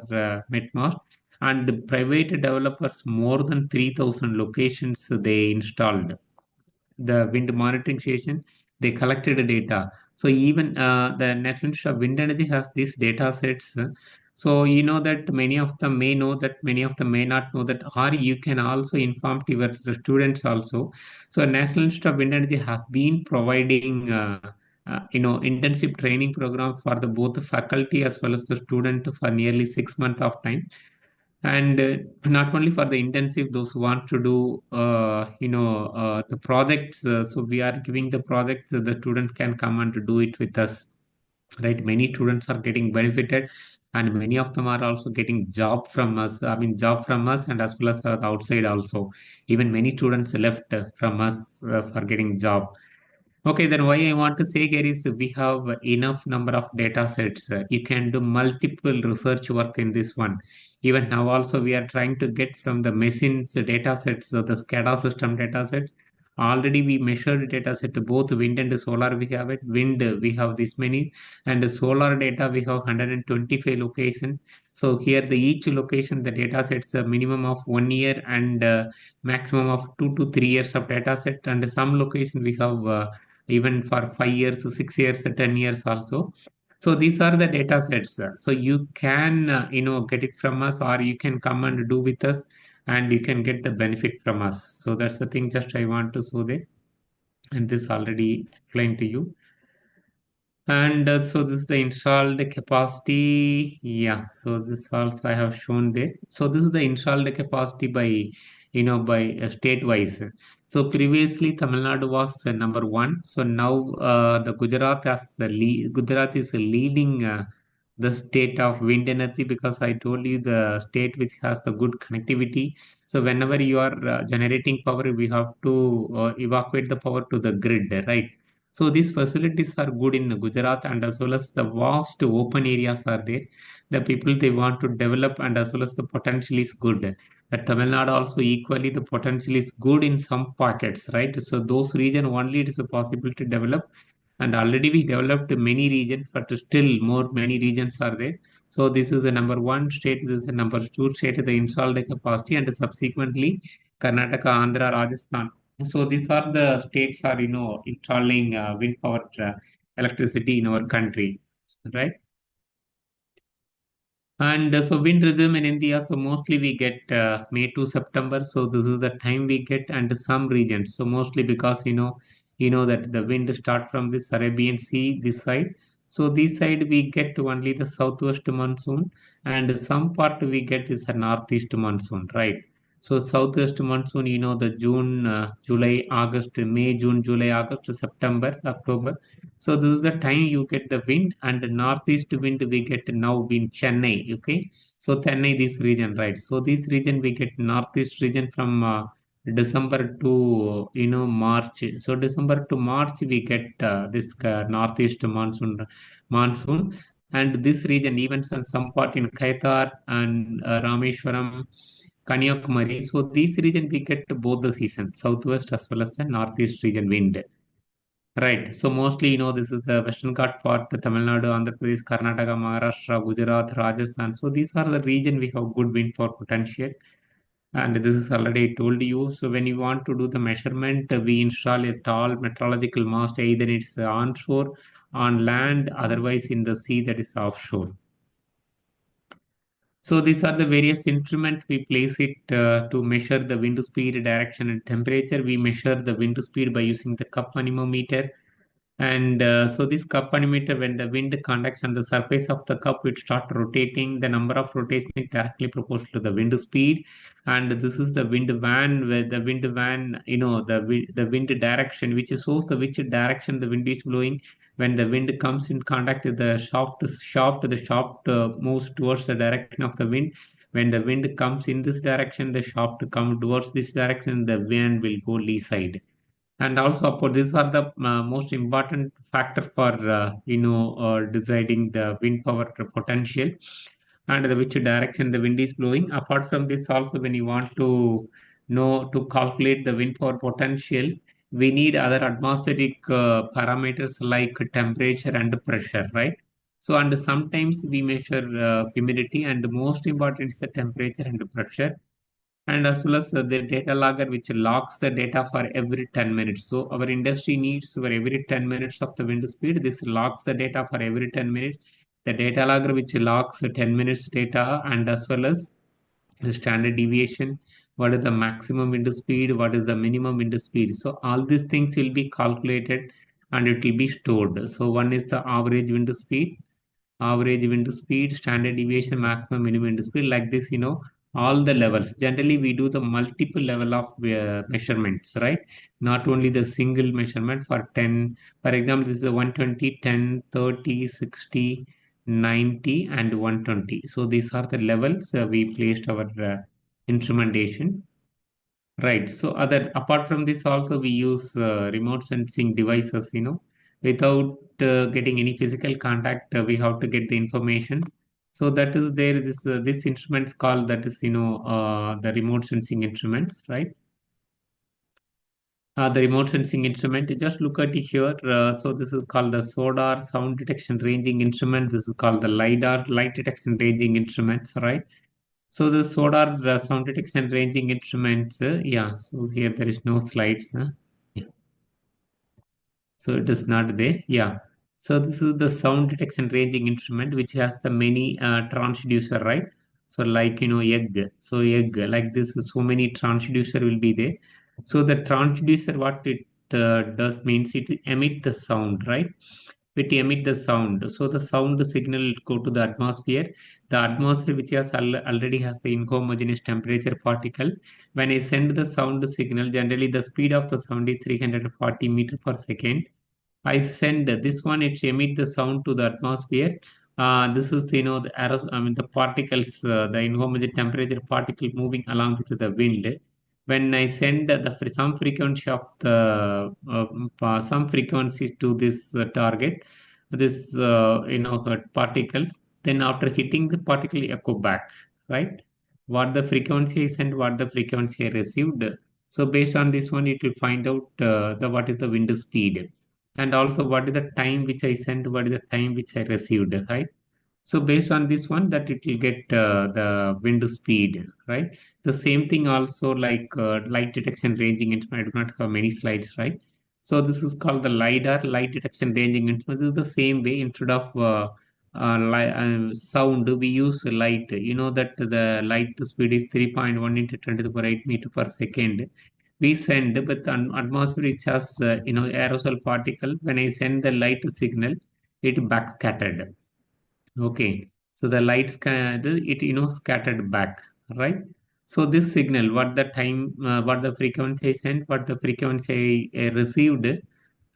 MetMast, and private developers more than 3,000 locations they installed the wind monitoring station. They collected the data. So even the National Institute of Wind Energy has these data sets. So that many of them may know that, many of them may not know that, or you can also inform to your students also. So National Institute of Wind Energy has been providing intensive training program for the both the faculty as well as the student for nearly 6 months of time. And not only for the intensive, those who want to do the projects. So we are giving the project, the student can come and do it with us, right? Many students are getting benefited and many of them are also getting job from us. Job from us and as well as outside also. Even many students left from us for getting job. Okay, then why I want to say here is we have enough number of data sets. You can do multiple research work in this one. Even now also we are trying to get from the machines data sets, so the SCADA system data sets. Already we measured data set, both wind and solar we have it. Wind we have this many, and solar data we have 125 locations. So here the each location the data sets a minimum of 1 year and maximum of 2 to 3 years of data set, and some location we have even for 5 years, 6 years, 10 years also. So these are the data sets. So you can, get it from us, or you can come and do with us and you can get the benefit from us. So that's the thing just I want to show there. And this already explained to you. And so this is the installed capacity. Yeah, so this also I have shown there. So this is the installed capacity by, by state wise. So previously Tamil Nadu was number one. So now the Gujarat is leading the state of wind energy, because I told you the state which has the good connectivity. So whenever you are generating power, we have to evacuate the power to the grid, right? So these facilities are good in Gujarat, and as well as the vast open areas are there. The people they want to develop, and as well as the potential is good. But Tamil Nadu also equally the potential is good in some pockets, right? So those region only it is possible to develop, and already we developed many regions, but still many regions are there. So this is the number one state, this is the number two state, the installed capacity, and subsequently Karnataka, Andhra, Rajasthan. So these are the states are installing wind power electricity in our country, right? And so wind resume in India, so mostly we get May to September. So this is the time we get, and some regions. So mostly because that the wind start from this Arabian Sea this side. So this side we get only the southwest monsoon, and some part we get is a northeast monsoon, right? So southwest monsoon, the June, July, August, May, June, July, August, September, October. So this is the time you get the wind, and the northeast wind we get now in Chennai. Okay, so Chennai this region, right? So this region we get northeast region from December to March. So December to March we get this northeast monsoon, and this region even some part in Kaitar and Rameshwaram, Kanyakumari. So this region we get both the season, southwest as well as the northeast region wind. Right. So mostly, this is the Western Ghat part, Tamil Nadu, Andhra Pradesh, Karnataka, Maharashtra, Gujarat, Rajasthan. So these are the region we have good wind power potential. And this is already told you. So when you want to do the measurement, we install a tall meteorological mast, either it's onshore, on land, otherwise in the sea, that is offshore. So these are the various instruments we place it to measure the wind speed, direction, and temperature. We measure the wind speed by using the cup anemometer. And so this cup anemometer, when the wind conducts on the surface of the cup, it start rotating. The number of rotation is directly proportional to the wind speed. And this is the wind van, where the wind van, the wind direction, which shows the which direction the wind is blowing. When the wind comes in contact with the shaft moves towards the direction of the wind. When the wind comes in this direction, the shaft comes towards this direction, the van will go lee side. And also, of course, these are the most important factor for deciding the wind power potential, and which direction the wind is blowing. Apart from this, also when you want to know to calculate the wind power potential, we need other atmospheric parameters like temperature and pressure, right? So, and sometimes we measure humidity, and most important is the temperature and pressure, and as well as the data logger which logs the data for every 10 minutes. So our industry needs for every 10 minutes of the wind speed, this logs the data for every 10 minutes. The data logger which logs the 10 minutes data, and as well as the standard deviation, what is the maximum wind speed, what is the minimum wind speed. So all these things will be calculated and it will be stored. So one is the average wind speed, standard deviation, maximum, minimum wind speed, like this, all the levels. Generally, we do the multiple level of measurements, right? Not only the single measurement for 10. For example, this is a 120, 10, 30, 60, 90, and 120. So these are the levels we placed our instrumentation. Right. So apart from this, also we use remote sensing devices, without getting any physical contact, we have to get the information. So that is there. This instruments called, that is the remote sensing instruments, right? The remote sensing instrument. Just look at it here. So this is called the SODAR, sound detection ranging instrument. This is called the LiDAR, light detection ranging instruments, right? So the SODAR sound detection ranging instruments. Yeah. So here there is no slides. Yeah. So it is not there. Yeah. So this is the sound detection ranging instrument, which has the many transducer, right? So like egg. So egg like this, so many transducer will be there. So the transducer, what it does means it emit the sound, right? it emit the sound. So the sound signal will go to the atmosphere. The atmosphere, which has already has the inhomogeneous temperature particle. When I send the sound signal, generally the speed of the sound is 340 meter per second. I send this one, it emit the sound to the atmosphere. This is, the particles, the inhomogeneous temperature particle moving along with the wind. When I send some frequency of the some frequencies to this target, this particle, then after hitting the particle, echo back, right? What the frequency I sent, what the frequency I received. So based on this one, it will find out the what is the wind speed, and also what is the time which I sent, what is the time which I received, right? So based on this one, that it will get the wind speed, right? The same thing also like light detection ranging instrument. I do not have many slides, right? So this is called the LiDAR, light detection ranging instrument. This is the same way. Instead of sound, we use light. You know that the light speed is 3.1 into 10 to the power 8 meter per second. We send, but the atmosphere which has aerosol particle. When I send the light signal, it backscattered. Okay, so the light it scattered back, right? So this signal, what the time, what the frequency I sent, what the frequency I received,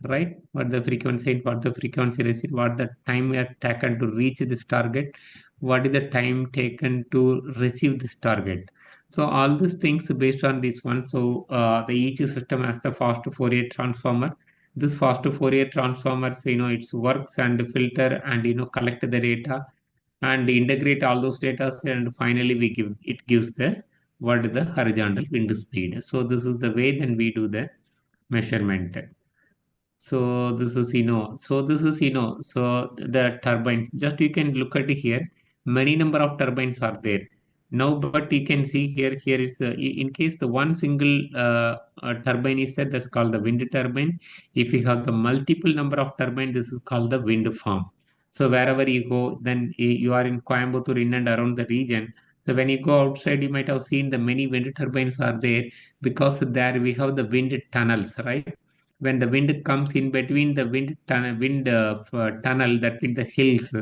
right? What the frequency, what the frequency received, what the time we have taken to reach this target, what is the time taken to receive this target. So all these things based on this one. So the each system has the fast Fourier transformer. This fast Fourier transformers, it works and filter and collect the data and integrate all those data, and finally it gives the what is the horizontal wind speed. So this is the way then we do the measurement. So this is so the turbine, just you can look at here, many number of turbines are there now, but you can see here is in case the one single turbine is there, that's called the wind turbine. If you have the multiple number of turbine, this is called the wind farm. So wherever you go, then you are in Coimbatore, in and around the region. So when you go outside, you might have seen the many wind turbines are there, because there we have the wind tunnels, right? When the wind comes in between the tunnel, that means the hills,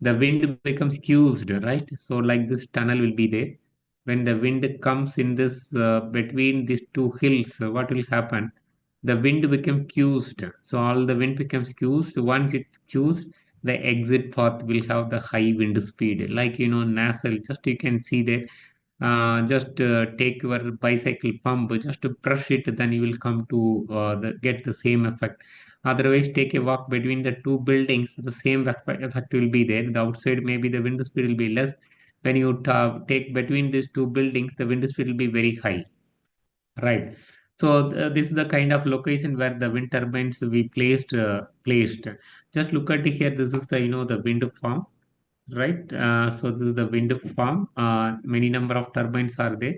the wind becomes fused, right? So like this tunnel will be there. When the wind comes in this between these two hills, what will happen? The wind becomes fused. So all the wind becomes fused. Once it's fused, the exit path will have the high wind speed. Like nasal, just you can see there. Just take your bicycle pump, just to brush it, then you will come to get the same effect. Otherwise, take a walk between the two buildings, the same effect will be there. The outside, maybe the wind speed will be less. When you take between these two buildings, the wind speed will be very high, right? So this is the kind of location where the wind turbines we placed. Just look at it here. This is the the wind farm, right? So this is the wind farm. Many number of turbines are there.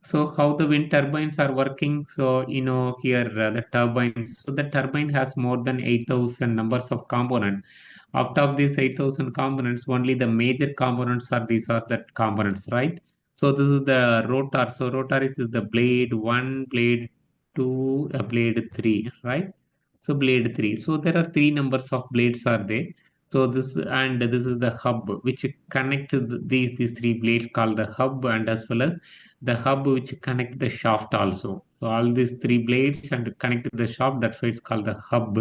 So how the wind turbines are working? So here the turbines. So the turbine has more than 8,000 numbers of components. Out of these 8,000 components, only the major components are these are the components, right? So this is the rotor. So rotor is the blade 1, blade 2, blade 3, right? So blade 3. So there are three numbers of blades are there. So this is the hub which connect these three blades called the hub, and as well as the hub which connect the shaft also. So all these three blades and connect the shaft, that's why it's called the hub.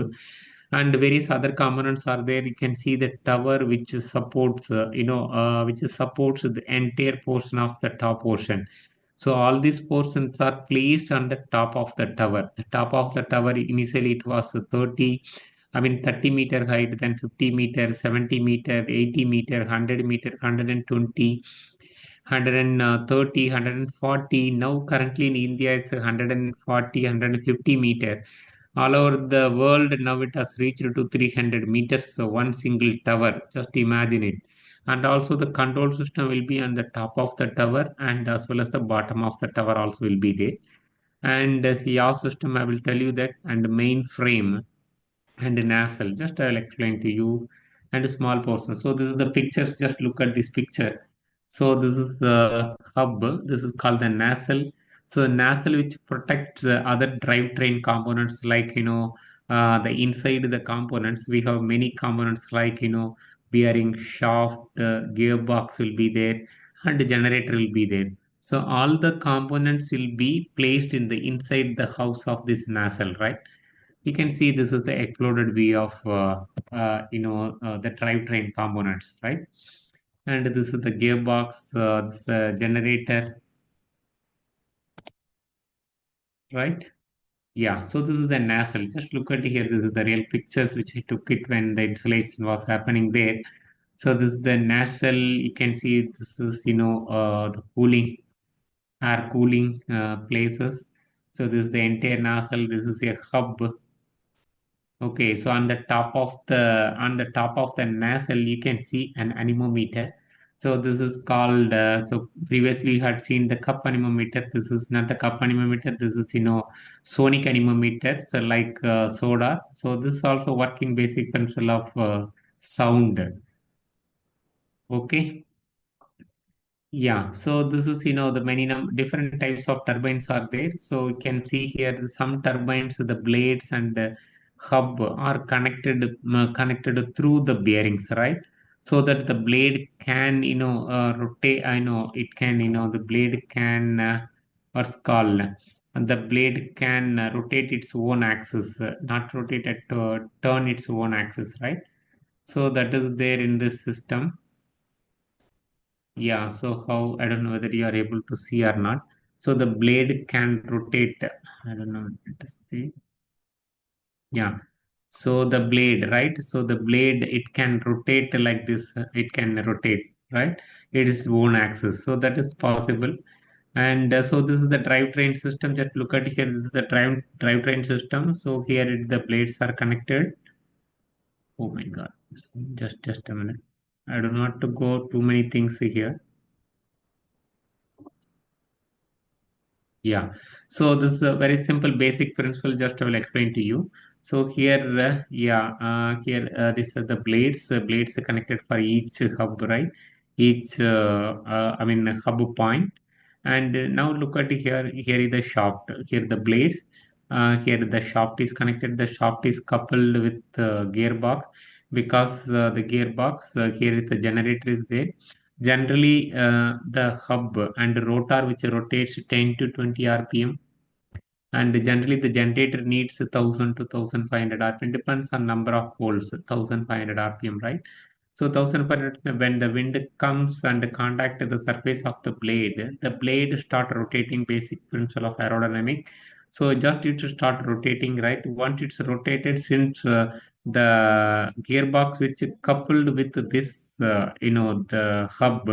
And various other components are there. You can see the tower which supports which supports the entire portion of the top portion. So all these portions are placed on the top of the tower. The top of the tower, initially it was 30 meter height, then 50 meter, 70 meter, 80 meter, 100 meter, 120, 130, 140. Now currently in India it's 140, 150 meter. All over the world now it has reached to 300 meters. So one single tower, just imagine it. And also the control system will be on the top of the tower, and as well as the bottom of the tower also will be there. And the yaw system, I will tell you that, and mainframe and nasal, just I'll explain to you, and a small portion. So this is the pictures, just look at this picture. So this is the hub, this is called the nasal. So nasal which protects other drivetrain components like the inside the components, we have many components like, bearing, shaft, gearbox will be there, and generator will be there. So all the components will be placed in the inside the house of this nacelle, right? You can see this is the exploded view of the drivetrain components, right? And this is the gearbox, this generator, right? Yeah, so this is the nacelle. Just look at here. This is the real pictures which I took it when the installation was happening there. So this is the nacelle. You can see this is the cooling, air cooling places. So this is the entire nacelle. This is a hub. Okay, so on the top of the nacelle, you can see an anemometer. So this is called. So previously you had seen the cup anemometer. This is not the cup anemometer. This is sonic anemometer. So like soda. So this is also working basic principle of sound. Okay. Yeah, so this is, the many different types of turbines are there. So you can see here some turbines, the blades and hub are connected through the bearings, right? So that the blade can, rotate. I know it can, the blade can, what's called, the blade can rotate its own axis, not rotate at turn its own axis, right? So that is there in this system. Yeah, so how, I don't know whether you are able to see or not. So the blade can rotate. I don't know. Let us see. Yeah. So the blade, right? So the blade, it can rotate like this. It can rotate, right? It is own axis. So that is possible. And so this is the drivetrain system. Just look at here. This is the drivetrain system. So here the blades are connected. Oh my God. Just a minute. I do not to go too many things here. Yeah, so this is a very simple basic principle. Just I will explain to you. So here, these are the blades. Blades are connected for each hub, right? Each, I mean, hub point. And now look at here. Here is the shaft. Here the blades. Here the shaft is connected. The shaft is coupled with gearbox because the gearbox. Here is the generator is there. Generally, the hub and rotor which rotates 10 to 20 rpm, and generally the generator needs 1000 to 1500 rpm, depends on number of volts, 1500 rpm, right? So 1500, when the wind comes and contact the surface of the blade start rotating, basic principle of aerodynamic. So just it start rotating, right? Once it's rotated, since the gearbox which coupled with this, the hub,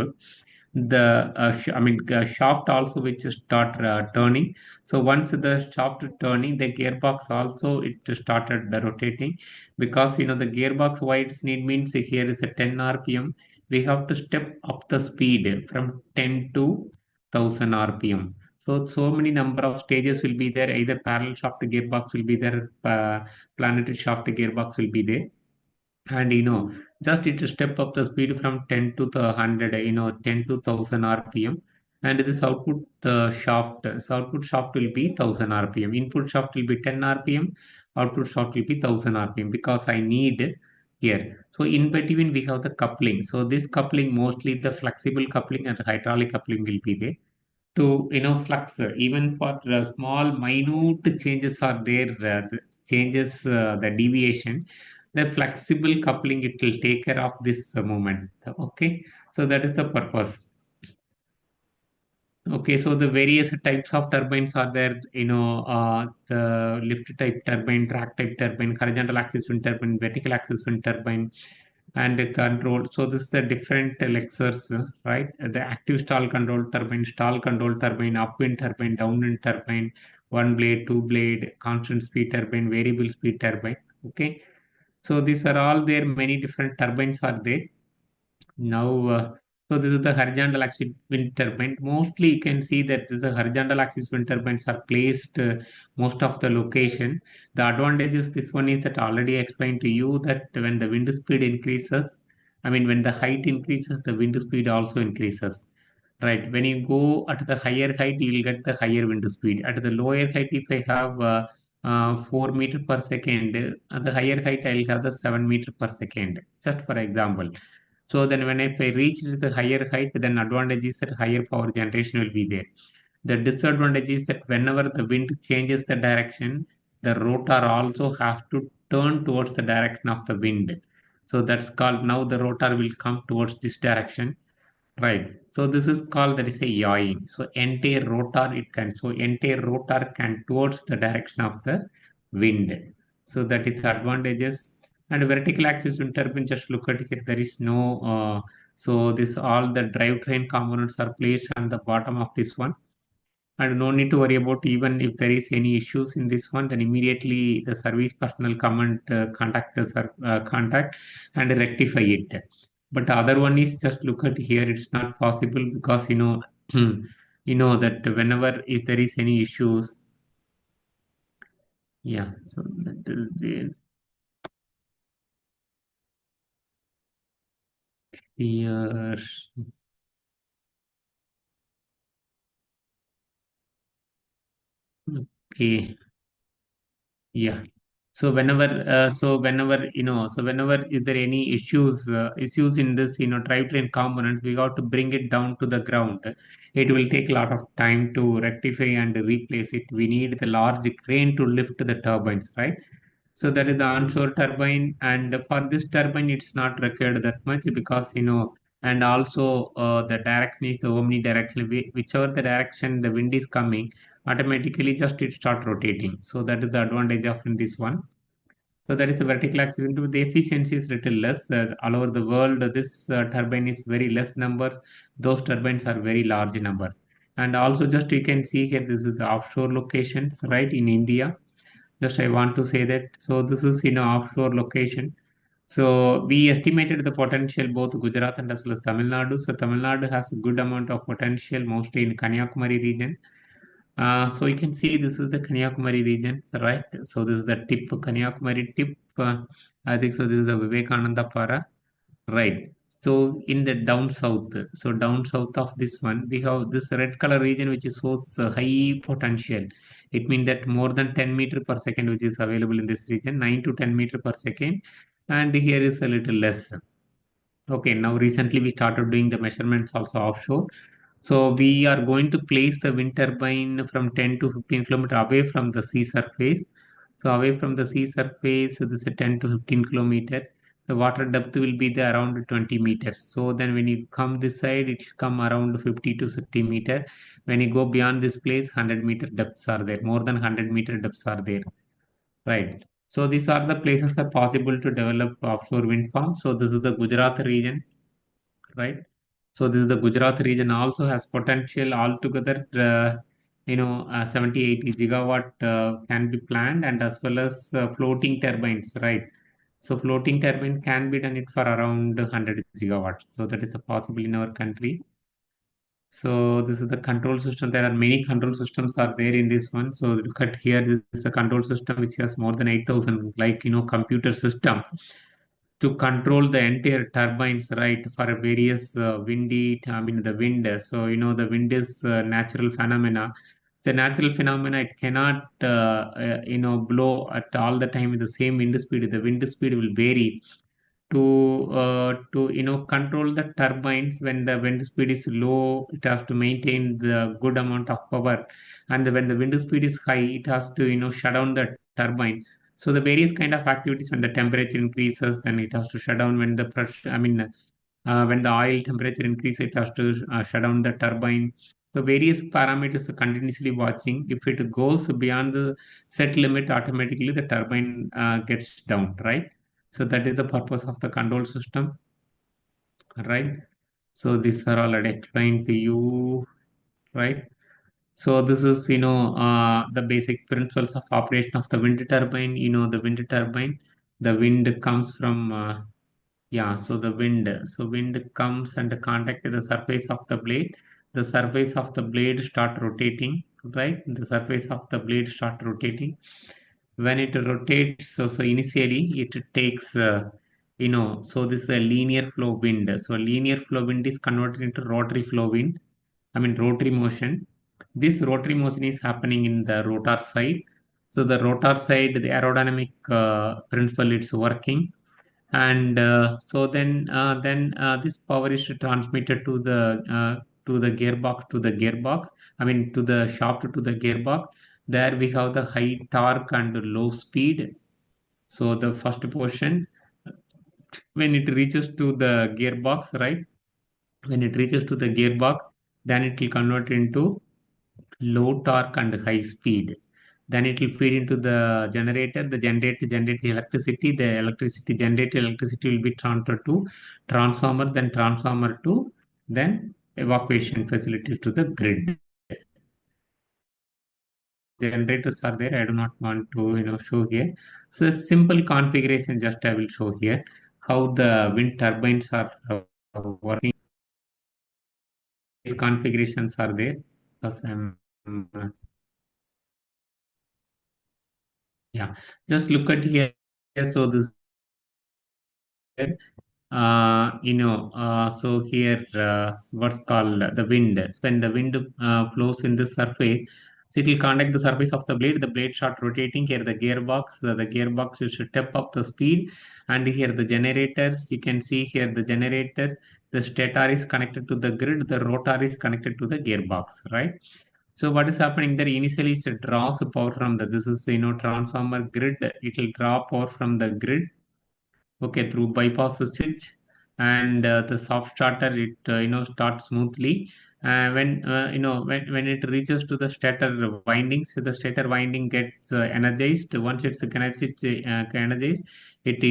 shaft also which start turning. So once the shaft turning, the gearbox also it started rotating, because the gearbox why it's need means here is a 10 rpm. We have to step up the speed from 10 to 1000 rpm. So many number of stages will be there. Either parallel shaft gearbox will be there, planetary shaft gearbox will be there. And just it step up the speed from 10 to the 100, 10 to 1000 rpm. And this output shaft, so output shaft will be 1000 rpm. Input shaft will be 10 rpm. Output shaft will be 1000 rpm, because I need here. So in between we have the coupling. So this coupling, mostly the flexible coupling and hydraulic coupling will be there to flux, even for small minute changes are there, the changes, the deviation, the flexible coupling, it will take care of this moment. Okay, so that is the purpose. Okay, so the various types of turbines are there, the lift type turbine, drag type turbine, horizontal axis wind turbine, vertical axis wind turbine, and the control. So this is the different lectures, right? The active stall control turbine, upwind turbine, downwind turbine, one blade, two blade, constant speed turbine, variable speed turbine. Okay, so these are all there. Many different turbines are there. Now, so this is the horizontal axis wind turbine. Mostly you can see that this is horizontal axis wind turbines are placed most of the location. The advantages, this one is that already explained to you, that when the wind speed increases, I mean when the height increases, the wind speed also increases. Right. When you go at the higher height, you will get the higher wind speed. At the lower height, if I have 4 meter per second. At the higher height, I'll have the 7 meter per second, just for example. So then when if I reach the higher height, then advantage is that higher power generation will be there. The disadvantage is that whenever the wind changes the direction, the rotor also have to turn towards the direction of the wind. So that's called, now the rotor will come towards this direction. Right. So this is called, that is a yawing. So entire rotor it can, so entire rotor can towards the direction of the wind. So that is the advantages. And vertical axis wind turbine, just look at here, there is no so this all the drivetrain components are placed on the bottom of this one. And no need to worry about, even if there is any issues in this one, then immediately the service personnel come and contact the contact and rectify it. But the other one is, just look at here, it's not possible because you know that whenever if there is any issues, yeah. So that is here. Okay. Yeah. So whenever whenever is there any issues in this drivetrain component, we got to bring it down to the ground. It will take a lot of time to rectify and replace it. We need the large crane to lift the turbines, right? So that is the onshore turbine, and for this turbine, it's not required that much because and also the direction is the omnidirectional. Whichever the direction the wind is coming, automatically just it start rotating. So that is the advantage of in this one. So that is a vertical axis wind. The efficiency is little less. All over the world, this turbine is very less number. Those turbines are very large numbers. And also just you can see here, this is the offshore locations, right, in India. Just I want to say that. So this is offshore location. So we estimated the potential both Gujarat and as well as Tamil Nadu. So Tamil Nadu has a good amount of potential, mostly in Kanyakumari region. So you can see this is the Kanyakumari region, right? So this is the tip, Kanyakumari tip. I think so. This is the Vivekananda Para, right? So in the down south, so down south of this one, we have this red color region which shows high potential. It means that more than 10 meter per second, which is available in this region, 9 to 10 meter per second, and here is a little less. Okay, now recently we started doing the measurements also offshore. So we are going to place the wind turbine from 10 to 15 kilometer away from the sea surface. So away from the sea surface, so this is 10 to 15 kilometer. The water depth will be there around 20 meters. So then when you come this side, it should come around 50 to 60 meter. When you go beyond this place, 100 meter depths are there. More than 100 meter depths are there. Right. So these are the places are possible to develop offshore wind farms. So this is the Gujarat region, right? So this is the Gujarat region also has potential altogether, 70, 80 gigawatt can be planned, and as well as floating turbines, right? So floating turbine can be done it for around 100 gigawatts. So that is possible in our country. So this is the control system. There are many control systems are there in this one. So look at here, this is a control system which has more than 8,000, like, computer system to control the entire turbines, right, for a various the wind. So, the wind is natural phenomena. The natural phenomena, it cannot, blow at all the time with the same wind speed. The wind speed will vary to control the turbines. When the wind speed is low, it has to maintain the good amount of power, and when the wind speed is high, it has to shut down the turbine. So the various kind of activities, when the temperature increases, then it has to shut down. When the pressure, when the oil temperature increases, it has to shut down the turbine. So various parameters are continuously watching. If it goes beyond the set limit, automatically the turbine gets down, right? So that is the purpose of the control system, right? So these are all explained to you, right? So this is, the basic principles of operation of the wind turbine. The wind turbine, the wind comes from, so wind comes and contact with the surface of the blade. The surface of the blade start rotating, right? The surface of the blade start rotating. When it rotates, so initially it takes, so this is a linear flow wind. So linear flow wind is converted into rotary flow wind. Rotary motion. This rotary motion is happening in the rotor side. So the rotor side, the aerodynamic principle, it's working. And so then this power is transmitted to the gearbox, I mean to the shaft to the gearbox. There we have the high torque and low speed. So the first portion, when it reaches to the gearbox, right? When it reaches to the gearbox, then it will convert into low torque and high speed. Then it will feed into the generator. The generator generate electricity. The electricity generated electricity will be transferred to transformer. Then transformer to then evacuation facilities to the grid. Generators are there. I do not want to show here. So simple configuration. Just I will show here how the wind turbines are working. These configurations are there. Because yeah, just look at here. So this so here what's called the wind. When the wind flows in the surface, so it will contact the surface of the blade. The blade start rotating. Here the gearbox you should step up the speed. And here the generators, you can see here the generator, the stator is connected to the grid, the rotor is connected to the gearbox, right? So what is happening there initially is it draws power from this is transformer grid. It will draw power from the grid, okay, through bypass switch. And the soft starter, it starts smoothly. When it reaches to the stator windings, the stator winding gets energized. Once it's energized, it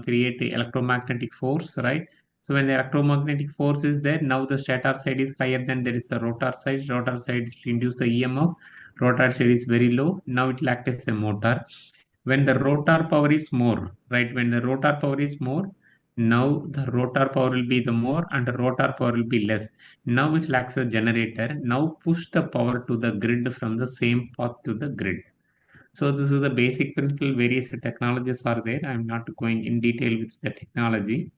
create electromagnetic force, right? So when the electromagnetic force is there, now the stator side is higher than there is the rotor side. Rotor side induce the EMF. Rotor side is very low. Now it will act as a motor. When the rotor power is more, right? When the rotor power is more, now the rotor power will be the more and the rotor power will be less. Now it lacks a generator. Now push the power to the grid from the same path to the grid. So this is the basic principle. Various technologies are there. I'm not going in detail with the technology.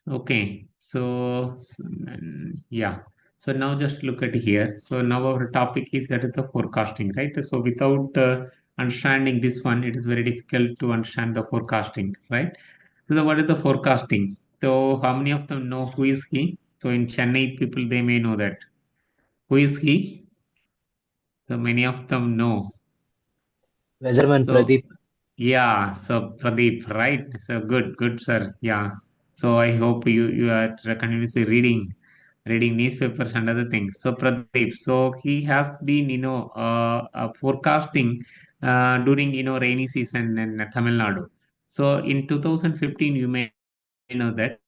Okay, yeah. So now just look at here. So now our topic is that is the forecasting, right? So without understanding this one, it is very difficult to understand the forecasting, right? So what is the forecasting? So how many of them know who is he? So in Chennai, people they may know that. Who is he? So many of them know. Weatherman So Pradeep. yeah, so Pradeep, right? So good, sir. Yeah. So I hope you are continuously reading newspapers and other things. So Pradeep, so he has been forecasting during rainy season in Tamil Nadu. So in 2015, you may know that.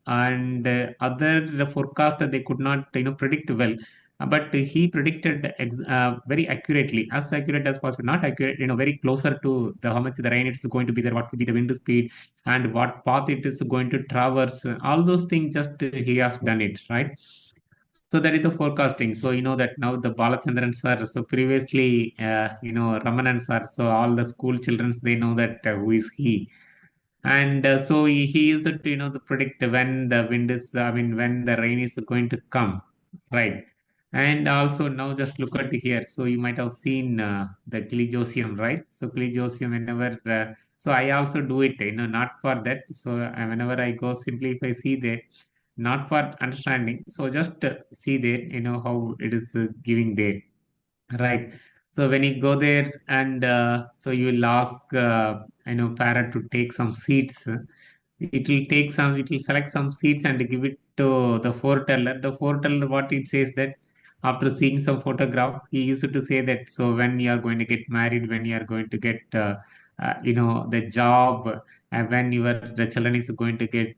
And other forecast they could not predict well. But he predicted very accurately, as accurate as possible, not accurate, very closer to the how much the rain is going to be there, what will be the wind speed, and what path it is going to traverse. All those things, just he has done it, right? So that is the forecasting. So that now the Balachandran sir, so previously Ramanan sir, so all the school children, they know that who is he. And so he used to to predict when the wind is, I mean, when the rain is going to come, right? And also now just look at here. So you might have seen the Josium, right? So Josium, whenever so I also do it, not for that. So whenever I go, simply if I see there, not for understanding, so just see there, how it is giving there. Right. So when you go there and so you will ask, parrot to take some seeds. It will select some seeds and give it to the foreteller. The foreteller, what it says that after seeing some photograph, he used to say that, so when you are going to get married, when you are going to get, the job, and when the children is going to get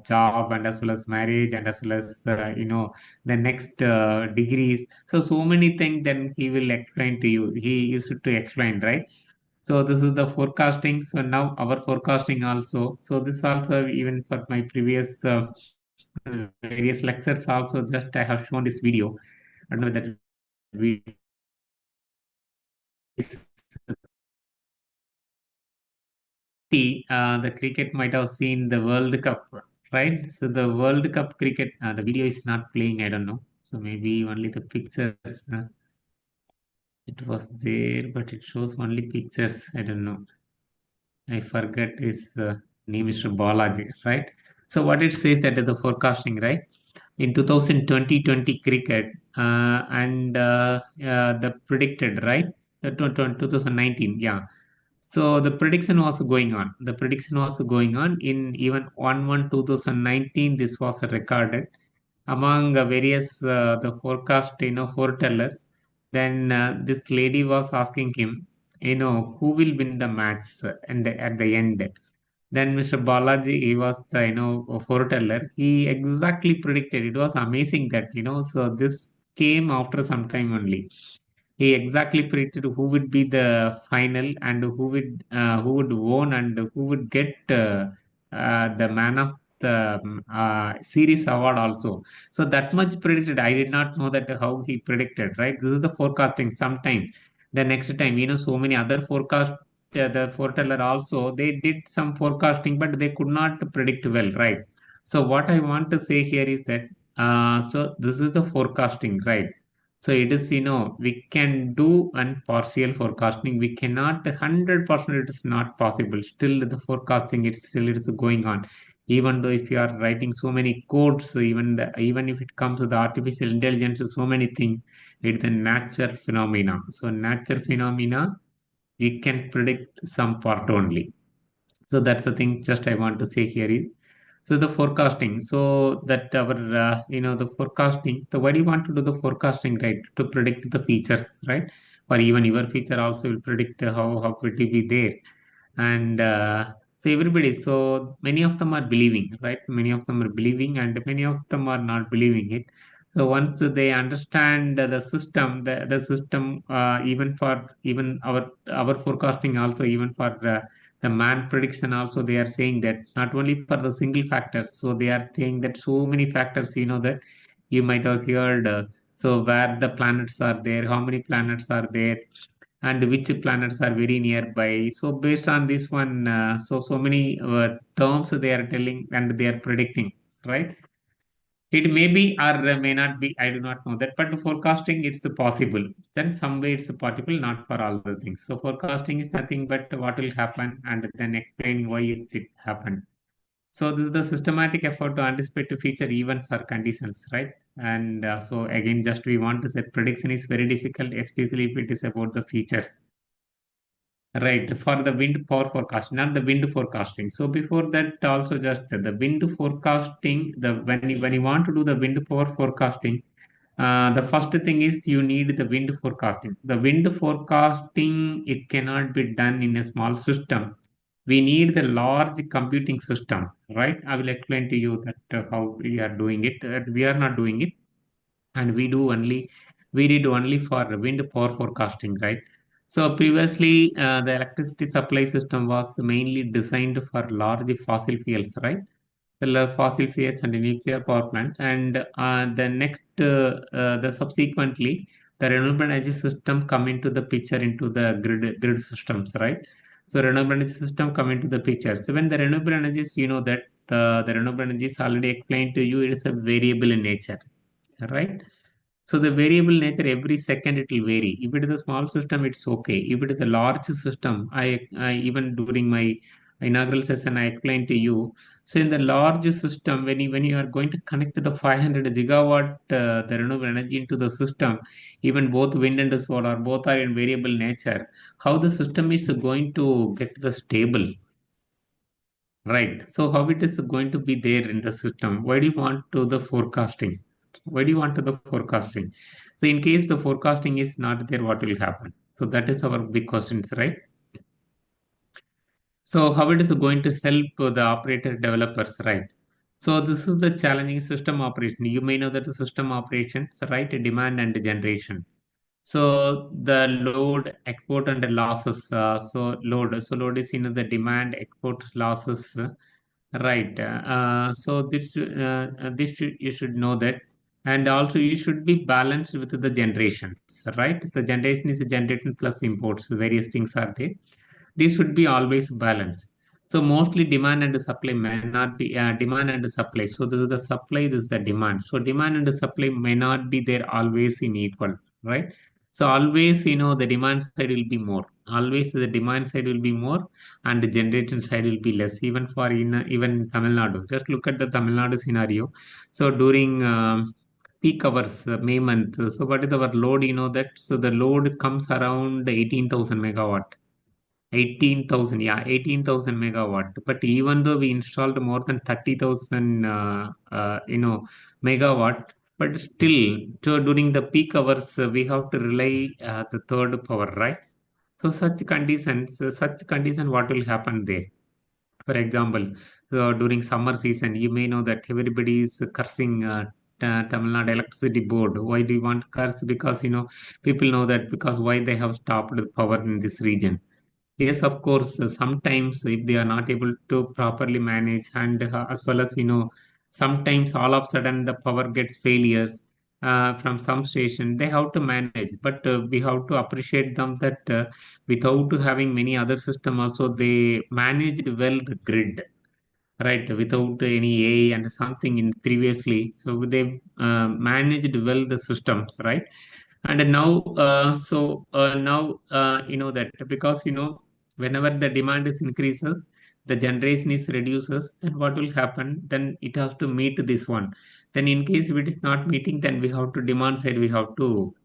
job, and as well as marriage, and as well as, the next degrees. So many things then he will explain to you. He used to explain, right? So this is the forecasting. So now our forecasting also. So this also, even for my previous various lectures also, just I have shown this video. I don't know that we the cricket might have seen the World Cup, right? So the World Cup cricket, the video is not playing. I don't know. So maybe only the pictures. It was there, but it shows only pictures. I don't know. I forget his name, Mr. Balaji, right? So what it says that the forecasting, right? In 2020 cricket and the predicted, right? The 2019, yeah. So the prediction was going on. The prediction was going on in even 1/1/2019. This was recorded among various the forecast, foretellers. Then this lady was asking him, who will win the match and at the end. Then Mr. Balaji, he was the a foreteller. He exactly predicted. It was amazing that So this came after some time only. He exactly predicted who would be the final and who would won and who would get the man of the series award also. So that much predicted. I did not know that how he predicted. Right. This is the forecasting. Sometime the next time, so many other forecast the foreteller also they did some forecasting, but they could not predict well, right? So what I want to say here is that so this is the forecasting, right? So it is, we can do an partial forecasting. We cannot 100%. It is not possible. Still, the forecasting it is going on. Even though if you are writing so many codes, even if it comes to the artificial intelligence, so many things, it's a natural phenomena. So natural phenomena, we can predict some part only. So that's the thing. Just I want to say here is so the forecasting. So that our the forecasting. So why do you want to do the forecasting, right? To predict the features, right? Or even your feature also will predict how it will be there. And so everybody, so many of them are believing, right? Many of them are believing and many of them are not believing it. So once they understand the system, the system, even for even our forecasting also, even for the man prediction also, they are saying that not only for the single factors. So they are saying that so many factors, that you might have heard. So where the planets are there, how many planets are there, and which planets are very nearby. So based on this one, so many terms they are telling and they are predicting, right? It may be or may not be. I do not know that, but forecasting it's possible. Then some way it's possible, not for all the things. So forecasting is nothing but what will happen and then explain why it happened. So this is the systematic effort to anticipate to future events or conditions, right? And so again, just we want to say prediction is very difficult, especially if it is about the features. Right, for the wind power forecast, not the wind forecasting. So before that, also just the wind forecasting. When you want to do the wind power forecasting, the first thing is you need the wind forecasting. The wind forecasting it cannot be done in a small system. We need the large computing system, right? I will explain to you that how we are doing it. We are not doing it, and we did only for wind power forecasting, right? So previously the electricity supply system was mainly designed for large fossil fuels, right? The fossil fuels and the nuclear power plant, and the subsequently the renewable energy system come into the picture into the grid systems, right? So renewable energy system come into the picture. So when the renewable energies, that the renewable energy is already explained to you, it is a variable in nature, right? So the variable nature every second it will vary. If it is a small system, it's okay. If it is a large system, I even during my inaugural session I explained to you. So in the large system, when you are going to connect the 500 gigawatt the renewable energy into the system, even both wind and solar both are in variable nature. How the system is going to get the stable? Right. So how it is going to be there in the system? Why do you want to the forecasting? Why do you want to the forecasting? So in case the forecasting is not there, what will happen? So that is our big questions, right? So how it is going to help the operator developers, right? So this is the challenging system operation. You may know that the system operations, right? Demand and generation. So the load, export and losses. So load is the demand, export losses. Right. So you should know that, and also you should be balanced with the generations, right? The generation is a generation plus imports. Various things are there. These should be always balanced. So mostly demand and supply may not be demand and supply. So this is the supply, this is the demand. So demand and supply may not be there always in equal, right? So always, the demand side will be more. Always the demand side will be more, and the generation side will be less. Even for even Tamil Nadu. Just look at the Tamil Nadu scenario. So during peak hours, May month. So what is our load? You know that. So the load comes around 18,000 megawatt. 18,000, yeah, 18,000 megawatt. But even though we installed more than 30,000, megawatt, but still, so during the peak hours, we have to rely the third power, right? So such condition, what will happen there? For example, during summer season, you may know that everybody is cursing Tamil Nadu electricity board. Why do you want to curse? Because people know that because why they have stopped the power in this region. Yes, of course. Sometimes if they are not able to properly manage, and as well as sometimes all of a sudden the power gets failures from some station, they have to manage. But we have to appreciate them that without having many other system, also they managed well the grid, right? Without any AI and something in previously, so they managed well the systems, right? And now that because whenever the demand is increases, the generation is reduces, then what will happen? Then it has to meet this one. Then in case if it is not meeting, then we have to demand side, we have to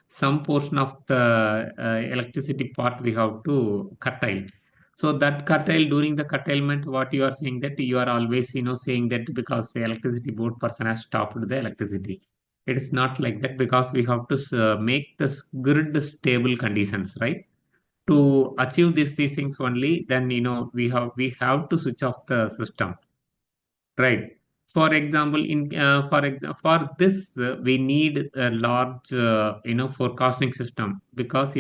some portion of the electricity part we have to curtail. So that curtail, during the curtailment, what you are saying, that you are always saying that because the electricity board person has stopped the electricity. It is not like that, because we have to make the grid stable conditions, right? To achieve these things only, then we have to switch off the system, right? For example, for this we need a large forecasting system, because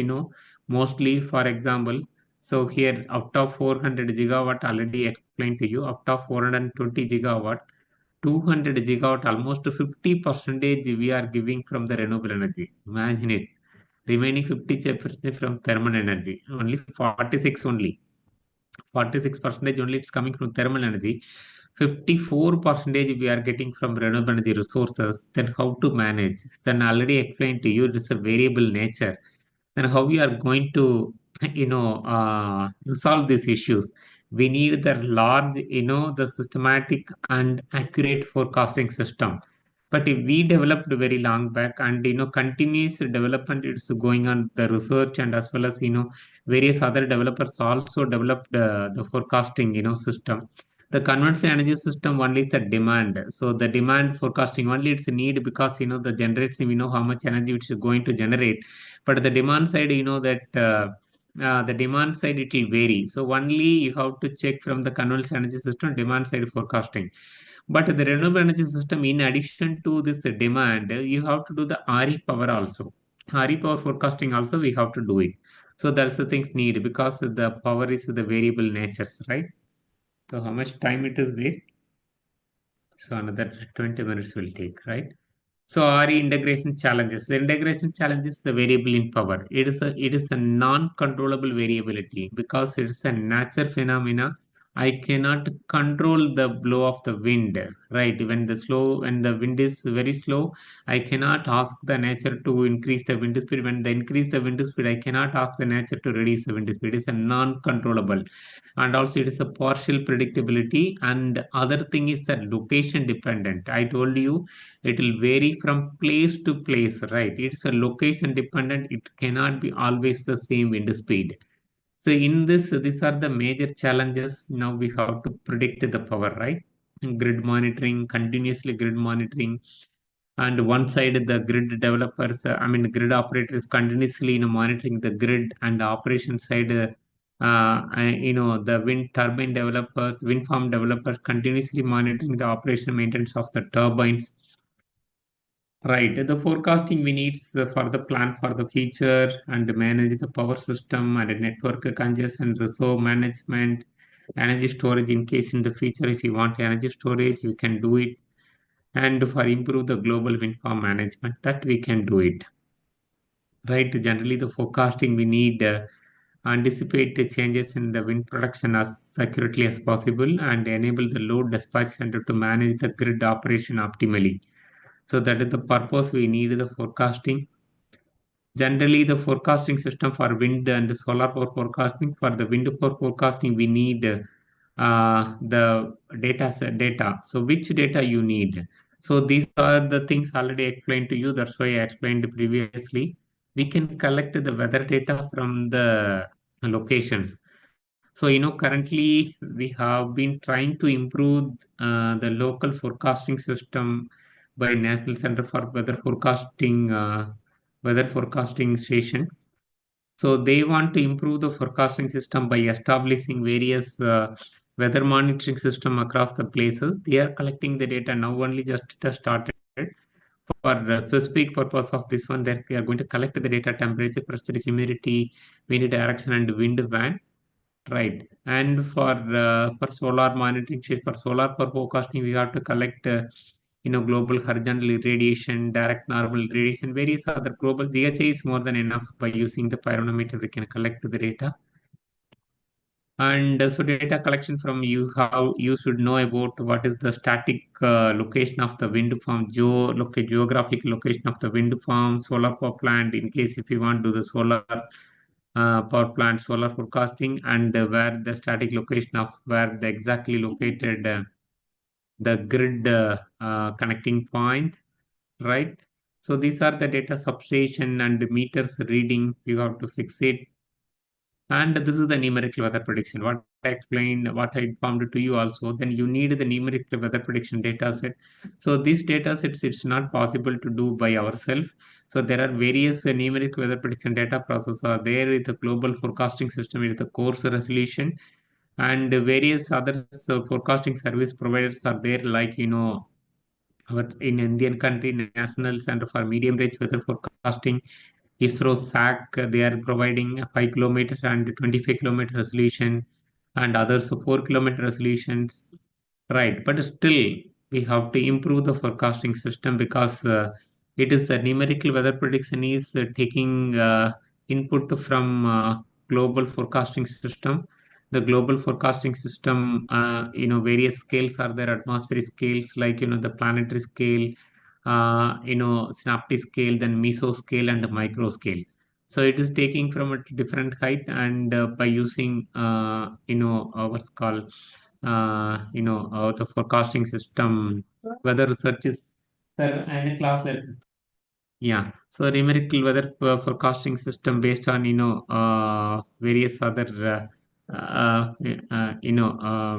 mostly, for example, so here out of 400 gigawatt, already explained to you, out of 420 gigawatt, 200 gigawatt, almost 50 percentage we are giving from the renewable energy. Imagine it. Remaining 50% from thermal energy. Only 46 only. 46 percentage only it's coming from thermal energy. 54 percentage we are getting from renewable energy resources. Then how to manage? Then already explained to you, it is a variable nature. Then how we are going to resolve these issues? We need the large, the systematic and accurate forecasting system. But if we developed very long back, and continuous development, it's going on the research, and as well as various other developers also developed the forecasting system. The conventional energy system only is the demand. So the demand forecasting only it's a need, because the generation, we know how much energy which is going to generate. But the demand side, the demand side, it will vary. So only you have to check from the conventional energy system demand side forecasting. But the renewable energy system, in addition to this demand, you have to do the RE power also. RE power forecasting also we have to do it. So that's the things need, because the power is the variable natures, right? So how much time it is there? So another 20 minutes will take, right? So RE integration challenges. The integration challenge is the variable in power. It is a non-controllable variability, because it's a natural phenomena. I cannot control the blow of the wind, right? When the wind is very slow, I cannot ask the nature to increase the wind speed. When they increase the wind speed, I cannot ask the nature to reduce the wind speed. It is a non-controllable. And also it is a partial predictability. And other thing is that location dependent. I told you it will vary from place to place, right? It's a location dependent. It cannot be always the same wind speed. So in this, these are the major challenges. Now we have to predict the power, right? Grid monitoring, continuously grid monitoring. And one side, the grid developers, grid operators continuously monitoring the grid, and the operation side, the wind turbine developers, wind farm developers continuously monitoring the operation maintenance of the turbines. Right. The forecasting we need for the plan for the future, and manage the power system and network congestion, reserve management, energy storage in case in the future, if you want energy storage, we can do it. And for improve the global wind farm management, that we can do it. Right. Generally, the forecasting we need anticipate the changes in the wind production as accurately as possible, and enable the load dispatch center to manage the grid operation optimally. So that is the purpose we need the forecasting. Generally, the forecasting system for wind and solar power forecasting. For the wind power forecasting, we need the data. So which data you need? So these are the things already explained to you. That's why I explained previously. We can collect the weather data from the locations. So, currently we have been trying to improve the local forecasting system by National Center for Weather Forecasting Station. So they want to improve the forecasting system by establishing various weather monitoring system across the places. They are collecting the data now only, just started. For the specific purpose of this one, they are going to collect the data: temperature, pressure, humidity, wind direction, and wind van. Right. And for solar monitoring, for solar for forecasting, we have to collect global horizontal irradiation, direct normal irradiation, various other global. GHI is more than enough. By using the pyranometer, we can collect the data. And so data collection from you, how you should know about what is the static location of the wind farm, geographic location of the wind farm, solar power plant, in case if you want to do the solar power plant, solar forecasting, and where the static location of where the exactly located the grid connecting point, right? So these are the data substation and meters reading. You have to fix it. And this is the numerical weather prediction. What I explained, what I informed to you also, then you need the numerical weather prediction data set. So these data sets, it's not possible to do by ourselves. So there are various numerical weather prediction data processes are there with the global forecasting system with the coarse resolution, and various other forecasting service providers are there, like, our in Indian country, National Center for Medium Range Weather Forecasting, ISRO SAC, they are providing a 5 kilometer and 25 kilometer resolution, and others 4 kilometer resolutions, right? But still, we have to improve the forecasting system, because it is a numerical weather prediction is taking input from global forecasting system. The global forecasting system, various scales are there: atmospheric scales, like, the planetary scale, synoptic scale, then mesoscale and micro scale. So it is taking from a different height, and by using what's called the forecasting system, weather research is sir and class. Yeah, so numerical weather forecasting system based on various other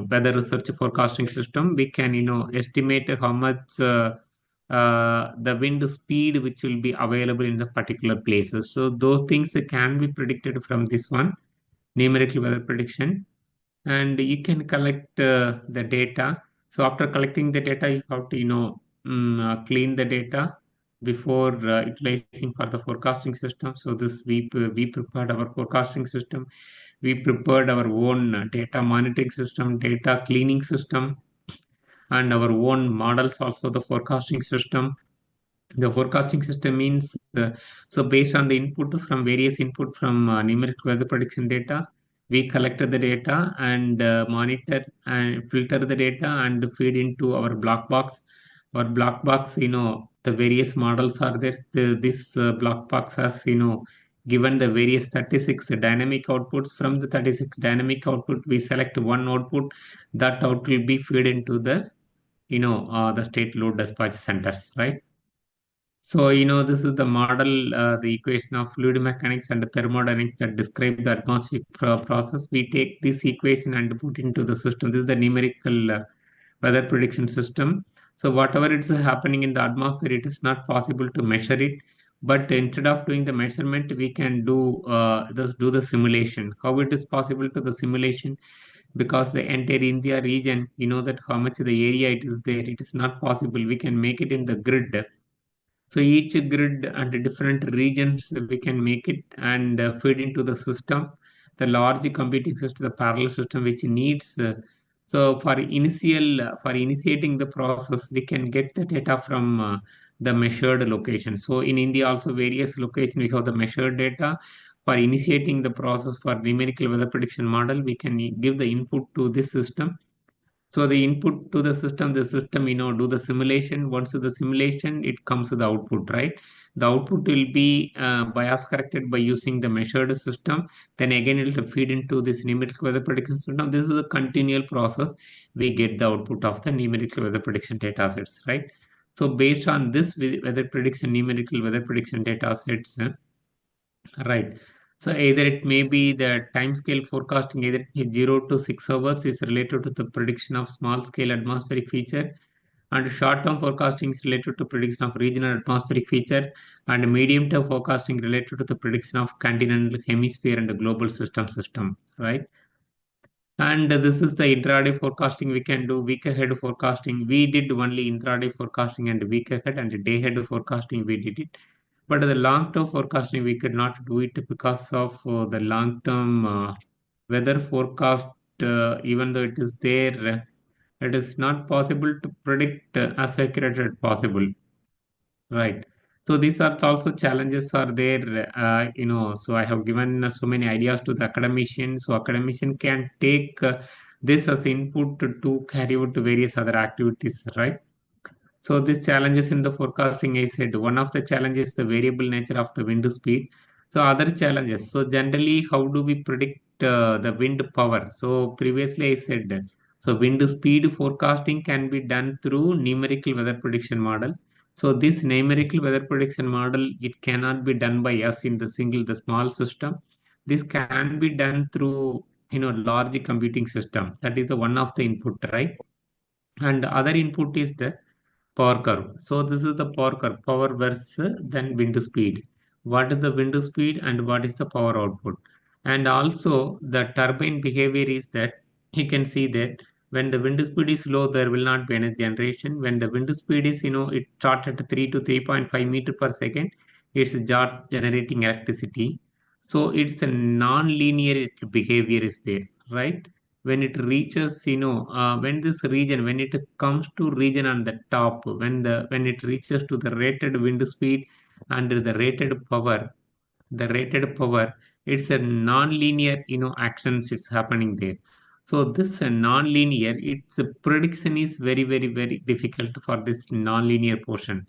weather research forecasting system. We can estimate how much the wind speed which will be available in the particular places. So those things can be predicted from this one numerical weather prediction, and you can collect the data. So after collecting the data, you have to clean the data before utilizing for the forecasting system. So this we prepared our forecasting system. We prepared our own data monitoring system, data cleaning system, and our own models, also the forecasting system. The forecasting system means so based on the input from various input from numerical weather prediction data, we collected the data and monitor and filter the data and feed into our black box. Our black box, the various models are there. This black box has given the various 36 dynamic outputs. From the 36 dynamic output, we select one output. That output will be fed into the the state load dispatch centers, right? So, this is the model, the equation of fluid mechanics and thermodynamics that describe the atmospheric process. We take this equation and put into the system. This is the numerical weather prediction system. So whatever it's happening in the atmosphere, it is not possible to measure it. But instead of doing the measurement, we can do the simulation. How it is possible to the simulation? Because the entire India region, that how much the area it is there, it is not possible. We can make it in the grid. So each grid and different regions, we can make it and feed into the system, the large computing system, the parallel system, which needs. So for initiating the process, we can get the data from the measured location. So in India also various locations we have the measured data. for initiating the process for numerical weather prediction model, we can give the input to this system. So the input to the system, do the simulation. Once the simulation, it comes to the output, right? The output will be bias corrected by using the measured system. Then again, it will feed into this numerical weather prediction system. This is a continual process. We get the output of the numerical weather prediction data sets, right? So based on this numerical weather prediction data sets, right. So either it may be the time scale forecasting, either 0 to 6 hours is related to the prediction of small scale atmospheric feature, and short term forecasting is related to prediction of regional atmospheric feature, and medium term forecasting related to the prediction of continental hemisphere and global systems, right? And this is the intraday forecasting we can do, week ahead forecasting. We did only intraday forecasting and week ahead, and day ahead forecasting we did it. But the long-term forecasting, we could not do it because of the long-term weather forecast. Even though it is there, it is not possible to predict as accurate as possible, right? So these are also challenges are there. So I have given so many ideas to the academician. So academician can take this as input to carry out various other activities, right? So these challenges in the forecasting, I said, one of the challenges is the variable nature of the wind speed. So other challenges. So generally, how do we predict the wind power? So previously I said, so wind speed forecasting can be done through numerical weather prediction model. So this numerical weather prediction model, it cannot be done by us in the small system. This can be done through, large computing system. That is the one of the input, right? And other input is the power curve. So this is the power curve, power versus then wind speed. What is the wind speed and what is the power output? And also the turbine behavior is that you can see that when the wind speed is low, there will not be energy generation. When the wind speed is, it starts at 3 to 3.5 meter per second, it's start generating electricity. So it's a non-linear behavior is there, right? When it reaches, when this region, when it comes to region on the top, when it reaches to the rated wind speed and the rated power, it's a non-linear, actions it's happening there. So this non-linear, its prediction is very, very, very difficult for this non-linear portion,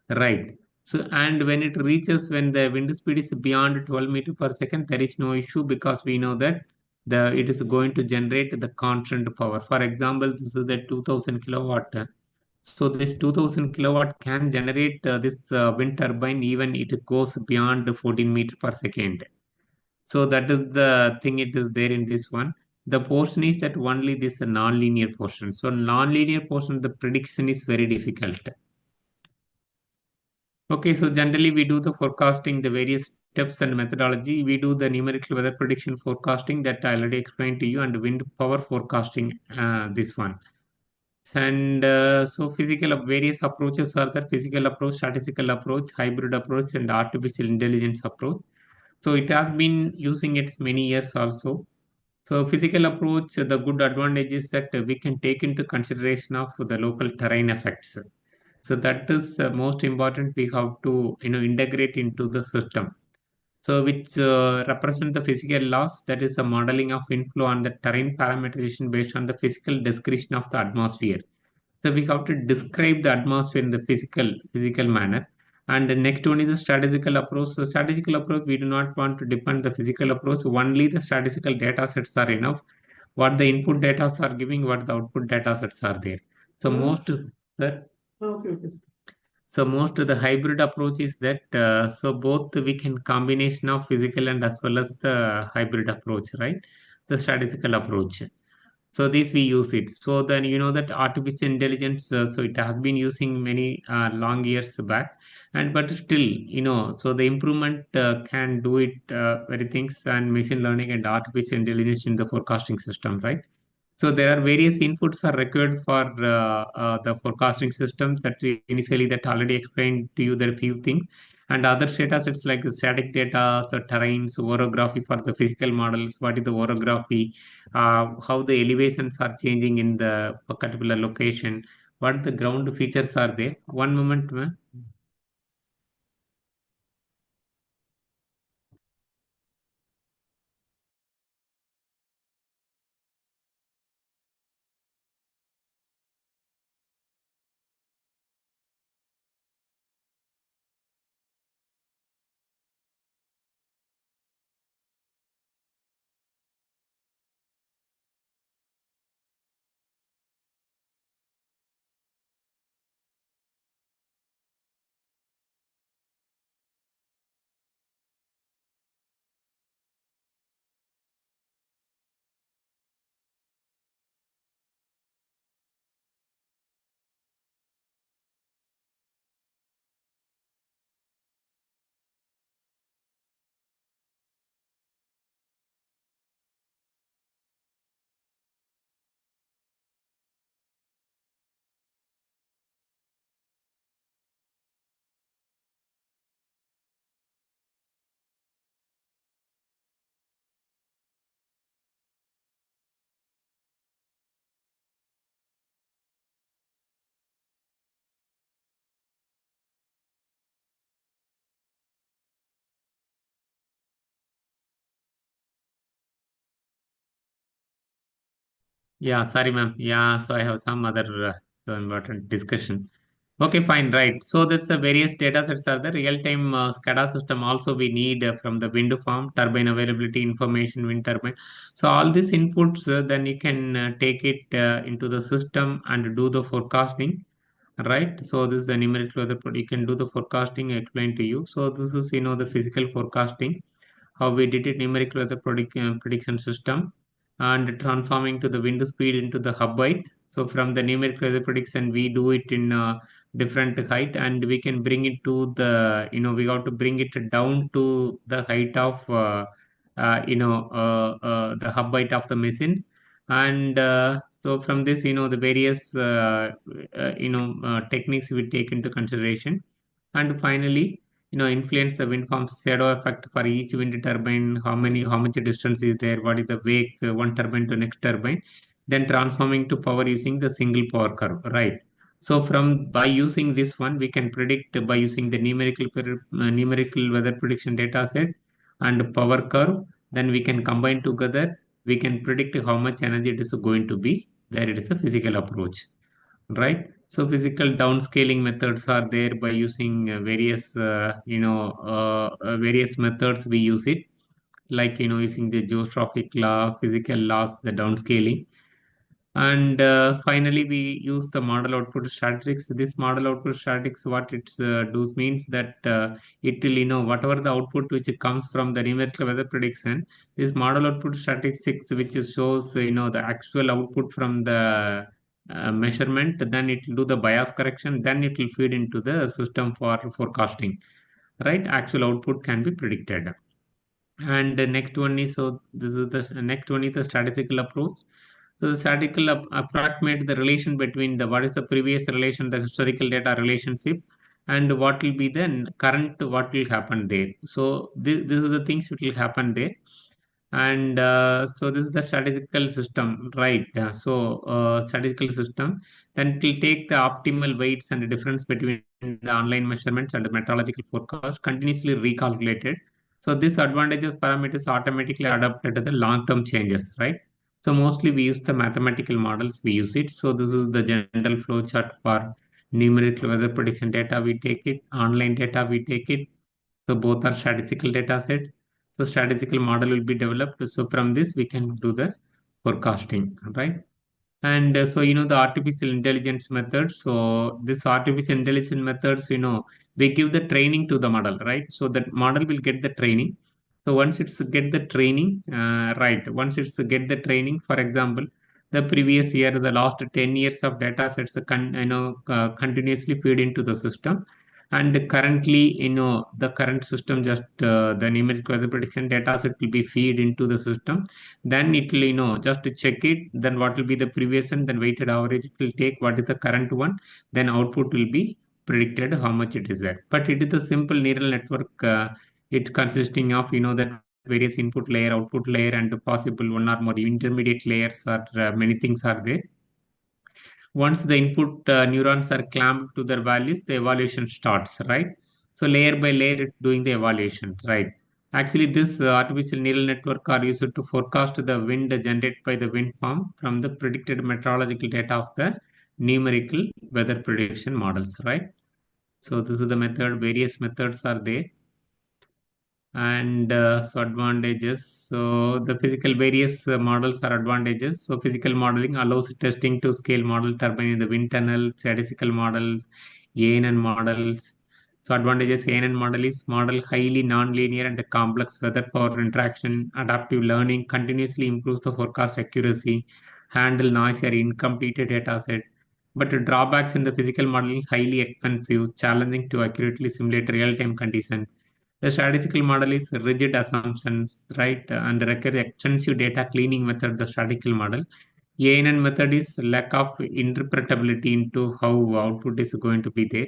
right? So, and when the wind speed is beyond 12 meter per second, there is no issue because we know that it is going to generate the constant power. For example, this is the 2000 kilowatt. So this 2000 kilowatt can generate this wind turbine even it goes beyond 14 meter per second. So that is the thing it is there in this one. The portion is that only this non-linear portion. So non-linear portion, the prediction is very difficult. Okay, so generally we do the forecasting, the various steps and methodology. We do the numerical weather prediction forecasting that I already explained to you, and wind power forecasting, this one. And so various approaches are there: physical approach, statistical approach, hybrid approach, and artificial intelligence approach. So it has been using it many years also. So physical approach, the good advantage is that we can take into consideration of the local terrain effects. So that is most important. We have to integrate into the system. So which represent the physical laws, that is the modeling of inflow on the terrain parameterization based on the physical description of the atmosphere. So we have to describe the atmosphere in the physical manner. And the next one is the statistical approach. So statistical approach, we do not want to depend the physical approach. Only the statistical data sets are enough. What the input data are giving, what the output data sets are there. So most of the hybrid approach is that so both we can combination of physical and as well as the hybrid approach, right? The statistical approach. So this we use it. So then that artificial intelligence, so it has been using many long years back, and but still so the improvement can do it very things, and machine learning and artificial intelligence in the forecasting system, right? So there are various inputs are required for the forecasting systems that initially that already explained to you there are few things, and other data sets like the static data, so terrains, orography for the physical models, what is the orography, how the elevations are changing in the particular location, what the ground features are there. One moment, ma'am. Yeah, sorry, ma'am. Yeah, so I have some other so important discussion. Okay, fine, right. So that's the various data sets are the real-time SCADA system. Also, we need from the wind farm, turbine availability information, wind turbine. So all these inputs, then you can take it into the system and do the forecasting, right? So this is the numerical weather. You can do the forecasting. I explained to you. So this is the physical forecasting, how we did it numerical weather prediction system, and transforming to the wind speed into the hub height. So from the numerical weather prediction, we do it in different height, and we can bring it to the, we got to bring it down to the height of, the hub height of the machines. And so from this, the various, techniques we take into consideration. And finally, influence the wind farm's shadow effect for each wind turbine, how much distance is there, what is the wake, one turbine to next turbine, then transforming to power using the single power curve, right? So by using this one, we can predict by using the numerical weather prediction data set and power curve. Then we can combine together. We can predict how much energy it is going to be. There it is a physical approach, right? So physical downscaling methods are there by using various methods we use it, like using the geostrophic law, physical laws, the downscaling. And finally, we use the model output statistics. This model output statistics, what it does means that it will, whatever the output which comes from the numerical weather prediction, this model output statistics, which shows, the actual output from the measurement, then it will do the bias correction, then it will feed into the system for forecasting, right? Actual output can be predicted. And the next one is, so this is the next one is the statistical approach. So the statistical approximate the relation between the what is the previous relation, the historical data relationship, and what will be the current, what will happen there. So this is the things which will happen there. And so this is the statistical system, right? Statistical system, then it will take the optimal weights and the difference between the online measurements and the meteorological forecast continuously recalculated. So this advantages parameters automatically adapted to the long-term changes, right? So mostly we use the mathematical models, we use it. So this is the general flow chart for numerical weather prediction data, we take it, online data, we take it. So both are statistical data sets. So statistical model will be developed. So from this, we can do the forecasting, right? And so, the artificial intelligence methods. So this artificial intelligence methods, we give the training to the model, right? So that model will get the training. So once it's get the training, right? Once it's get the training, for example, the previous year, the last 10 years of data sets, continuously feed into the system. And currently, the current system just the numerical weather prediction data set will be feed into the system. Then it will, just to check it, then what will be the previous one, then weighted average it will take, what is the current one, then output will be predicted how much it is at. But it is a simple neural network. It's consisting of, that various input layer, output layer, and possible one or more intermediate layers, or many things are there. Once the input neurons are clamped to their values, the evaluation starts, right? So layer by layer, it's doing the evaluation, right? Actually, this artificial neural network are used to forecast the wind generated by the wind farm from the predicted meteorological data of the numerical weather prediction models, right? So this is the method, various methods are there. And so advantages, so the physical various models are advantages. So physical modeling allows testing to scale model turbine in the wind tunnel, statistical model, ANN models. So advantages, ANN model is model highly non-linear and complex weather power interaction, adaptive learning, continuously improves the forecast accuracy, handle noise or incomplete data set. But the drawbacks in the physical modeling highly expensive, challenging to accurately simulate real-time conditions. The statistical model is rigid assumptions, right? And require extensive data cleaning method, the statistical model. ANN method is lack of interpretability into how output is going to be there.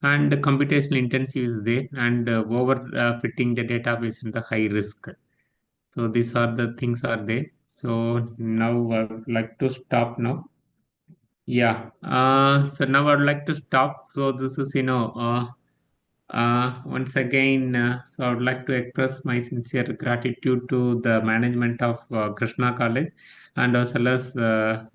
And the computational intensive is there, and over fitting the database in the high risk. So these are the things are there. So now I would like to stop now. Yeah. So now I'd like to stop. So this is, Once again, so I would like to express my sincere gratitude to the management of Krishna College and as well as the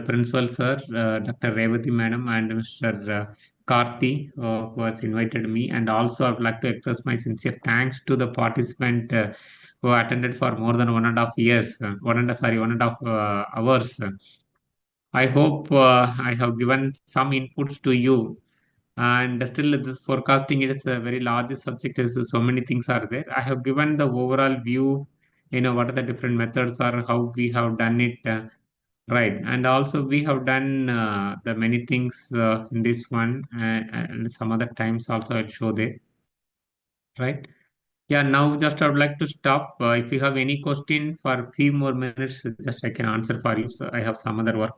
principal sir, Dr. Revati madam and Mr. Karti, who has invited me. And also I would like to express my sincere thanks to the participant who attended for more than 1.5 years, 1.5 hours. I hope I have given some inputs to you, and still this forecasting is a very large subject, so many things are there. I have given the overall view, what are the different methods or how we have done it, right? And also we have done the many things in this one, and some other times also I'll show there, right? Yeah, now just I would like to stop. If you have any question for a few more minutes, just I can answer for you. So I have some other work.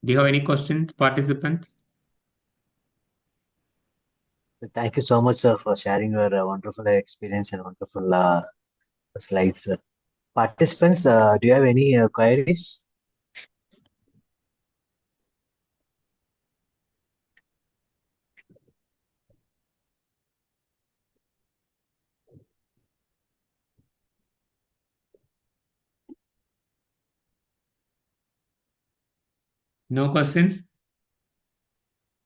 Do you have any questions, participants? Thank you so much, sir, for sharing your wonderful experience and wonderful slides. Participants, do you have any queries? No questions?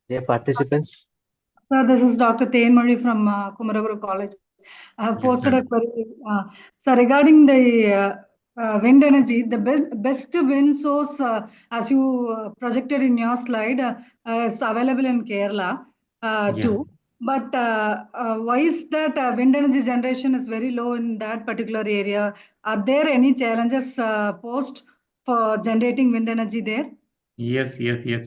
Dear participants, Sir, this is Dr. Thenmozhi from Kumaraguru College. I have Yes, posted a ma'am. query. So regarding the wind energy, the best wind source, as you projected in your slide, is available in Kerala Yeah. too. But why is that wind energy generation is very low in that particular area? Are there any challenges posed for generating wind energy there? Yes,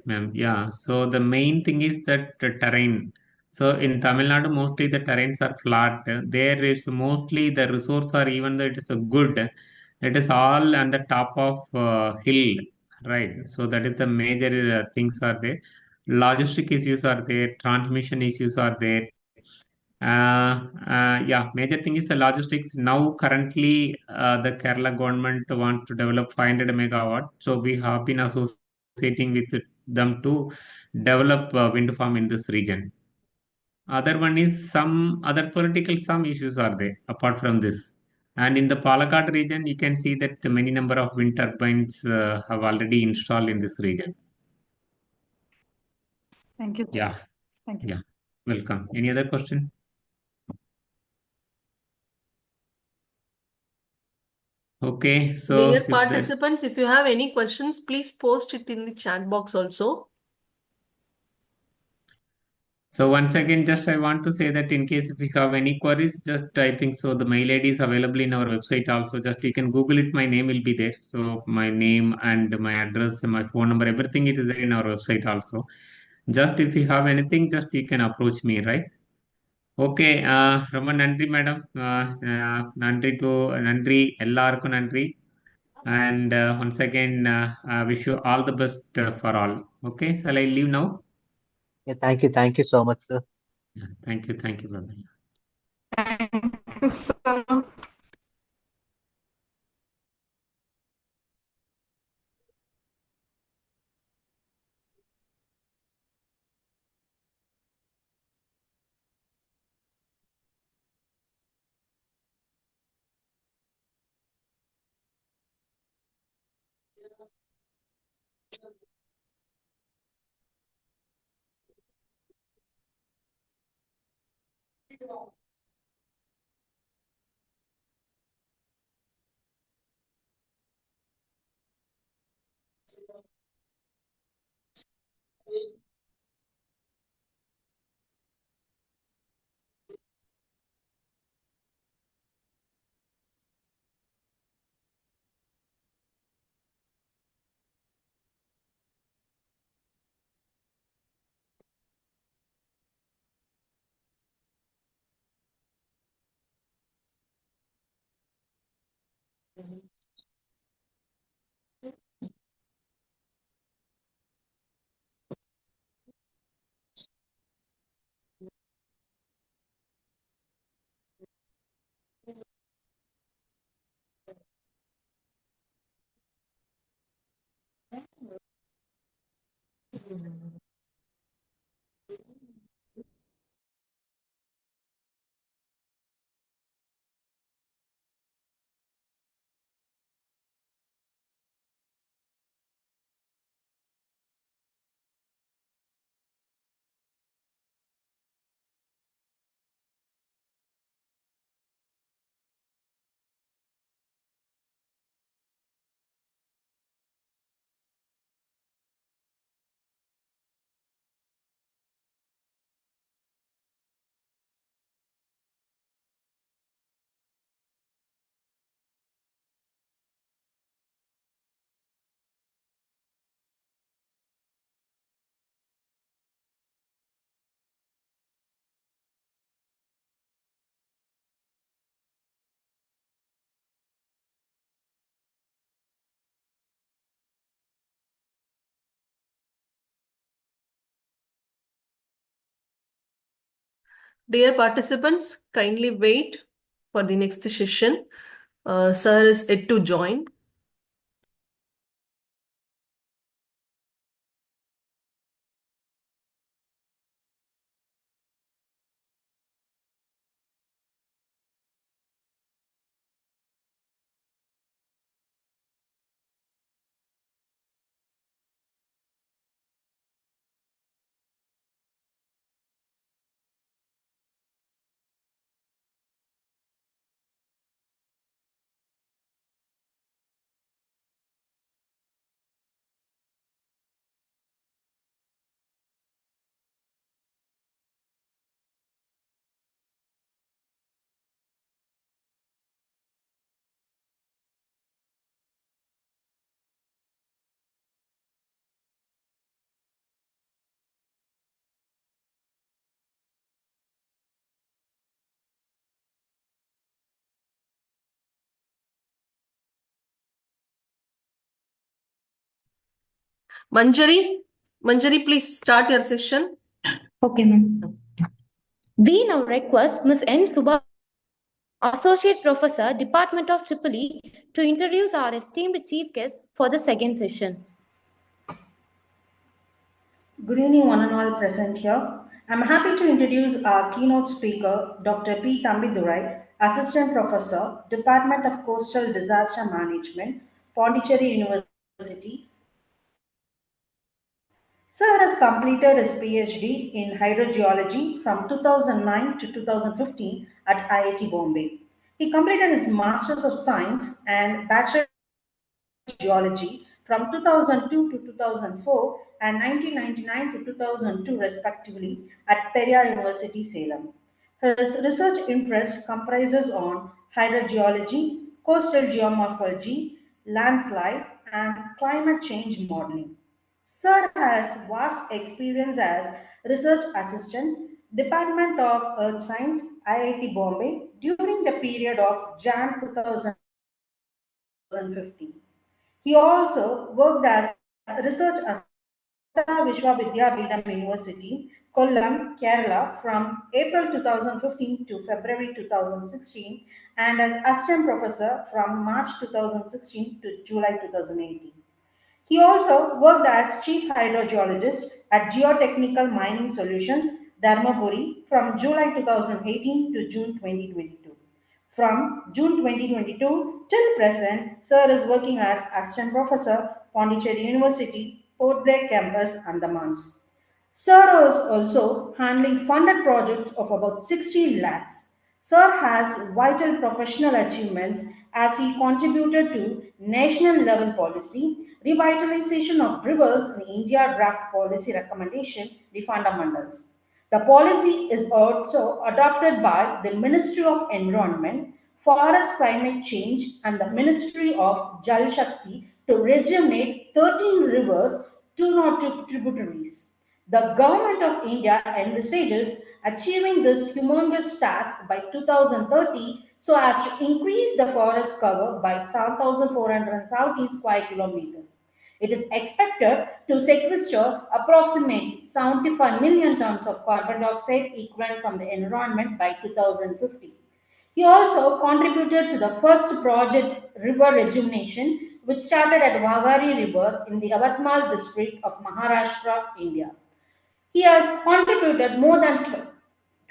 ma'am. Yeah. So the main thing is that the terrain. So in Tamil Nadu, mostly the terrains are flat. There is mostly the resource, or even though it is a good, it is all on the top of hill, right? So that is the major things are there. Logistic issues are there. Transmission issues are there. Yeah, major thing is the logistics. Now, currently, the Kerala government wants to develop 500 megawatt. So we have been associating with them to develop wind farm in this region. Other one is some other political some issues are there apart from this. And in the Palakkad region, you can see that many number of wind turbines have already installed in this region. Thank you, sir. Yeah, Thank you. yeah. Welcome. Any other question? Okay, so Dear if there- participants, if you have any questions, please post it in the chat box also. So once again, just I want to say that in case if you have any queries, just I think so the mail ID is available in our website also. Just you can Google it, my name will be there. So my name and my address and my phone number, everything it is there in our website also. Just if you have anything, just you can approach me, right? Okay, ரொம்ப நன்றி madam. நன்றி எல்லாருக்கும் நன்றி. And once again, wish you all the best for all. Okay, shall I leave now? yeah, thank you so much, sir. Yeah, thank you, brother. Thank you, sir. Dear participants, kindly wait for the next session. Sir is yet to join. Manjari, please start your session. Okay, ma'am. We now request Ms. N. Subha, Associate Professor, Department of EEE, to introduce our esteemed chief guest for the second session. Good evening, one and all present here. I'm happy to introduce our keynote speaker, Dr. P. Tambidurai, Assistant Professor, Department of Coastal Disaster Management, Pondicherry University. Sir has completed his PhD in hydrogeology from 2009 to 2015 at IIT Bombay. He completed his Masters of Science and Bachelor of Geology from 2002 to 2004 and 1999 to 2002 respectively at Periyar University, Salem. His research interest comprises on hydrogeology, coastal geomorphology, landslide, and climate change modeling. Sir has vast experience as research assistant, Department of Earth Science, IIT Bombay, during the period of Jan 2015. He also worked as research assistant at Vishwavidyapeetham University, Kollam, Kerala from April 2015 to February 2016 and as assistant professor from March 2016 to July 2018. He also worked as chief hydrogeologist at Geotechnical Mining Solutions, Dharmapuri from July 2018 to June 2022. From June 2022 till present, Sir is working as assistant professor, Pondicherry University, Port Blair campus, Andamans. Sir is also handling funded projects of about 60 lakhs. Sir has vital professional achievements as he contributed to national level policy, revitalization of rivers in India draft policy recommendation, the fundamentals. The policy is also adopted by the Ministry of Environment, Forest Climate Change and the Ministry of Jal Shakti to rejuvenate 13 rivers, 202 tributaries. The Government of India envisages achieving this humongous task by 2030 so as to increase the forest cover by 7,417 square kilometers. It is expected to sequester approximately 75 million tons of carbon dioxide equivalent from the environment by 2050. He also contributed to the first project river rejuvenation, which started at Wagari River in the Avatmal district of Maharashtra, India. He has contributed more than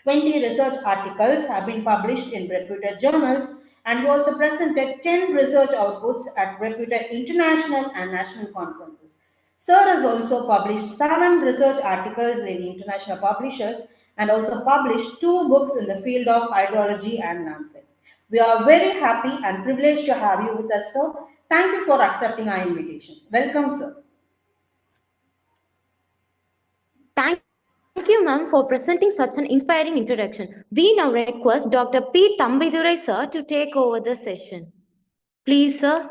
20 research articles have been published in reputed journals, and he also presented 10 research outputs at reputed international and national conferences. Sir has also published 7 research articles in international publishers and also published 2 books in the field of hydrology and Lancet. We are very happy and privileged to have you with us, sir. Thank you for accepting our invitation. Welcome, sir. Thank you, ma'am, for presenting such an inspiring introduction. We now request Dr. P. Tambidurai, sir, to take over the session. Please, sir.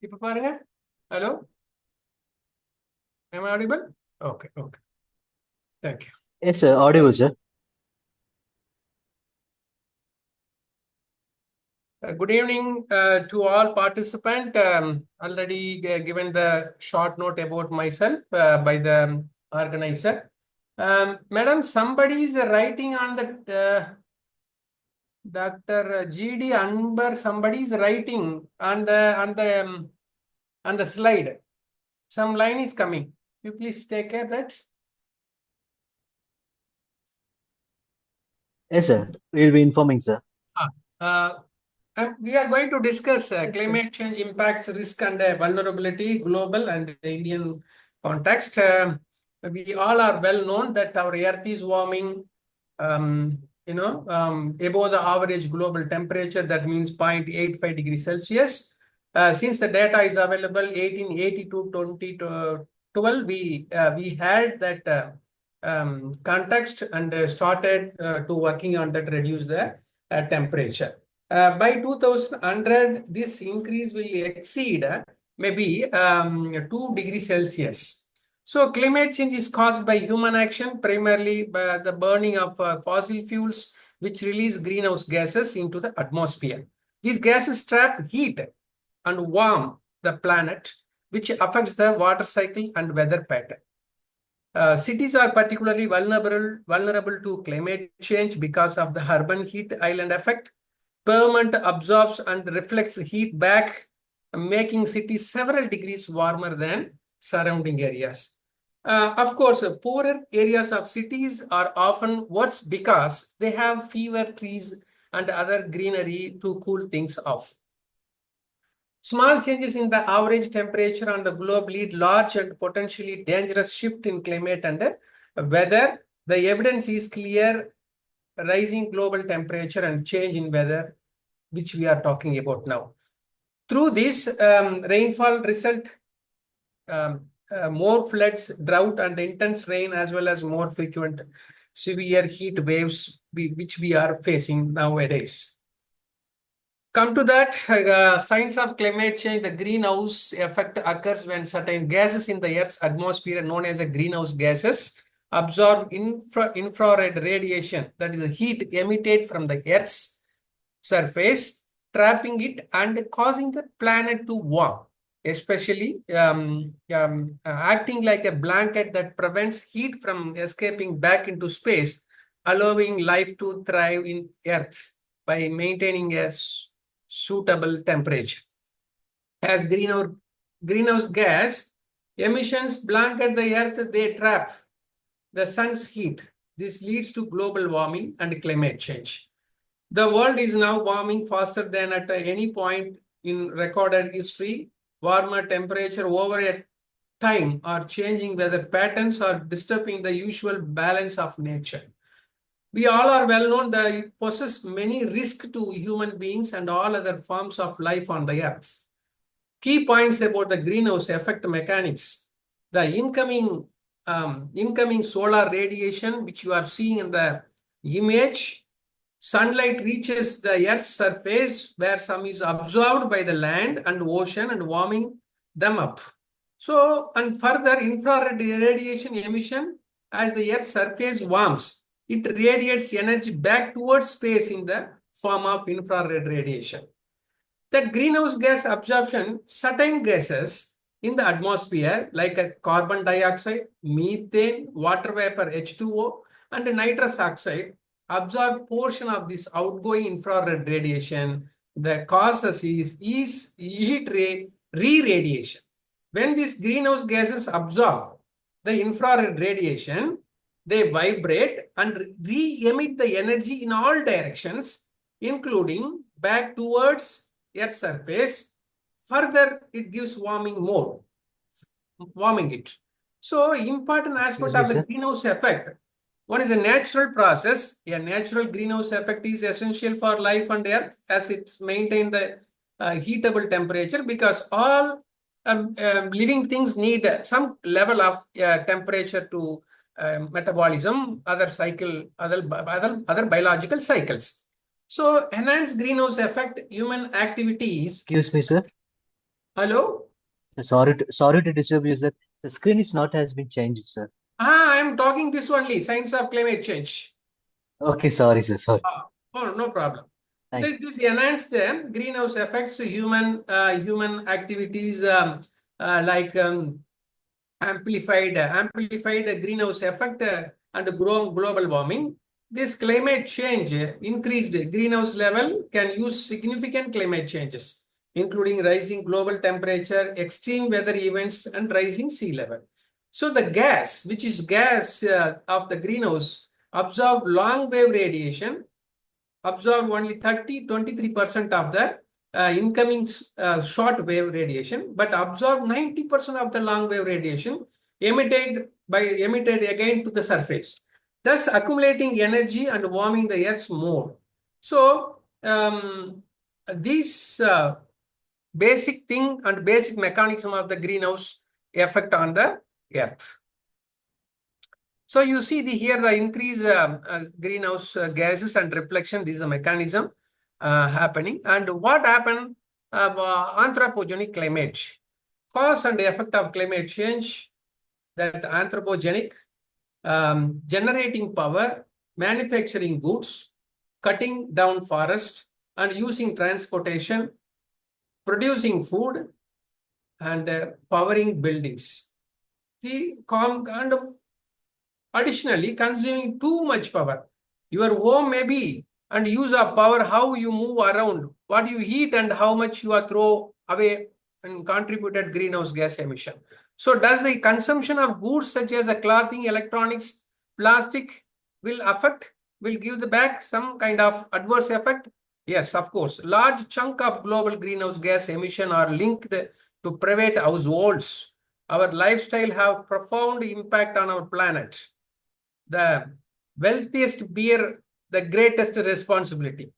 இப்ப பாருங்க. Hello? Am I audible? Okay. Thank you. Yes, sir. Audible, sir. Good evening to all participants. Already given the short note about myself by the organizer. Madam, somebody is writing on the Dr. G.D. Anbar. Somebody is writing on the slide. Some line is coming. You please take care of that. Yes, sir. We'll be informing, sir. We are going to discuss Yes, climate change impacts, risk and vulnerability, global and Indian context. We all are well known that our earth is warming, above the average global temperature. That means 0.85 degrees Celsius. Since the data is available 1880 to 2012, we had that context and started to working on that, reduce the temperature. By 2100, this increase will exceed maybe 2 degrees Celsius. So climate change is caused by human action, primarily by the burning of fossil fuels, which release greenhouse gases into the atmosphere. These gases trap heat and warm the planet, which affects the water cycle and weather pattern. Cities are particularly vulnerable to climate change because of the urban heat island effect. Pavement absorbs and reflects heat back, making cities several degrees warmer than surrounding areas. Of course, poorer areas of cities are often worse because they have fewer trees and other greenery to cool things off. Small changes in the average temperature on the globe lead large and potentially dangerous shift in climate and weather. The evidence is clear: rising global temperature and change in weather, which we are talking about now. Through this, rainfall result more floods, drought and intense rain, as well as more frequent severe heat waves, which we are facing nowadays. Come to that, signs of climate change. The greenhouse effect occurs when certain gases in the Earth's atmosphere, known as greenhouse gases, absorb infrared radiation, that is the heat emitted from the Earth's surface, trapping it and causing the planet to warm, especially acting like a blanket that prevents heat from escaping back into space, allowing life to thrive in Earth by maintaining a suitable temperature. As greenhouse gas emissions blanket the Earth, they trap the sun's heat. This leads to global warming and climate change. The world is now warming faster than at any point in recorded history. Warmer temperature over a time are changing weather patterns, or disturbing the usual balance of nature. We all are well known that it poses many risks to human beings and all other forms of life on the earth. Key points about the greenhouse effect mechanics: the incoming solar radiation, which you are seeing in the image. Sunlight reaches the Earth's surface, where some is absorbed by the land and ocean and warming them up. So, and further infrared radiation emission, as the Earth's surface warms, it radiates energy back towards space in the form of infrared radiation. That greenhouse gas absorption, certain gases in the atmosphere like carbon dioxide, methane, water vapor H2O, and nitrous oxide, absorb portion of this outgoing infrared radiation. The causes is heat re-radiation. When these greenhouse gases absorb the infrared radiation, they vibrate and re-emit the energy in all directions, including back towards Earth's surface. Further, it gives warming it. So, important aspect of the greenhouse effect. One is a natural process. A natural greenhouse effect is essential for life on Earth, as it maintains the heatable temperature, because all living things need some level of temperature to metabolism, other biological cycles. So, enhanced greenhouse effect, human activities. Excuse me, sir. Hello? Sorry to disturb you, sir. The screen is not has been changed, sir. I am talking this only, Science of Climate Change. Okay, sorry, sir. Sorry. Oh, no problem. Thank you. This enhanced greenhouse effects, human activities like amplified greenhouse effect and global warming. This climate change, increased greenhouse level, can use significant climate changes, including rising global temperature, extreme weather events, and rising sea level. So the gas, which is gas of the greenhouse, absorb long wave radiation, absorb only 23% of the incoming short wave radiation, but absorb 90% of the long wave radiation emitted again to the surface, thus accumulating energy and warming the earth more. So these basic thing and basic mechanism of the greenhouse effect on the earth. So you see here the increase greenhouse gases and reflection. This is a mechanism happening. And what happened? Anthropogenic climate, cause and effect of climate change. That anthropogenic, generating power, manufacturing goods, cutting down forest, and using transportation, producing food, and powering buildings. And additionally, consuming too much power. Your home may be and use of power, how you move around, what you eat, and how much you are throw away and contributed greenhouse gas emission. So does the consumption of goods such as clothing, electronics, plastic will give the back some kind of adverse effect? Yes, of course. Large chunk of global greenhouse gas emission are linked to private households. Our lifestyle have profound impact on our planet. The wealthiest bear the greatest responsibility.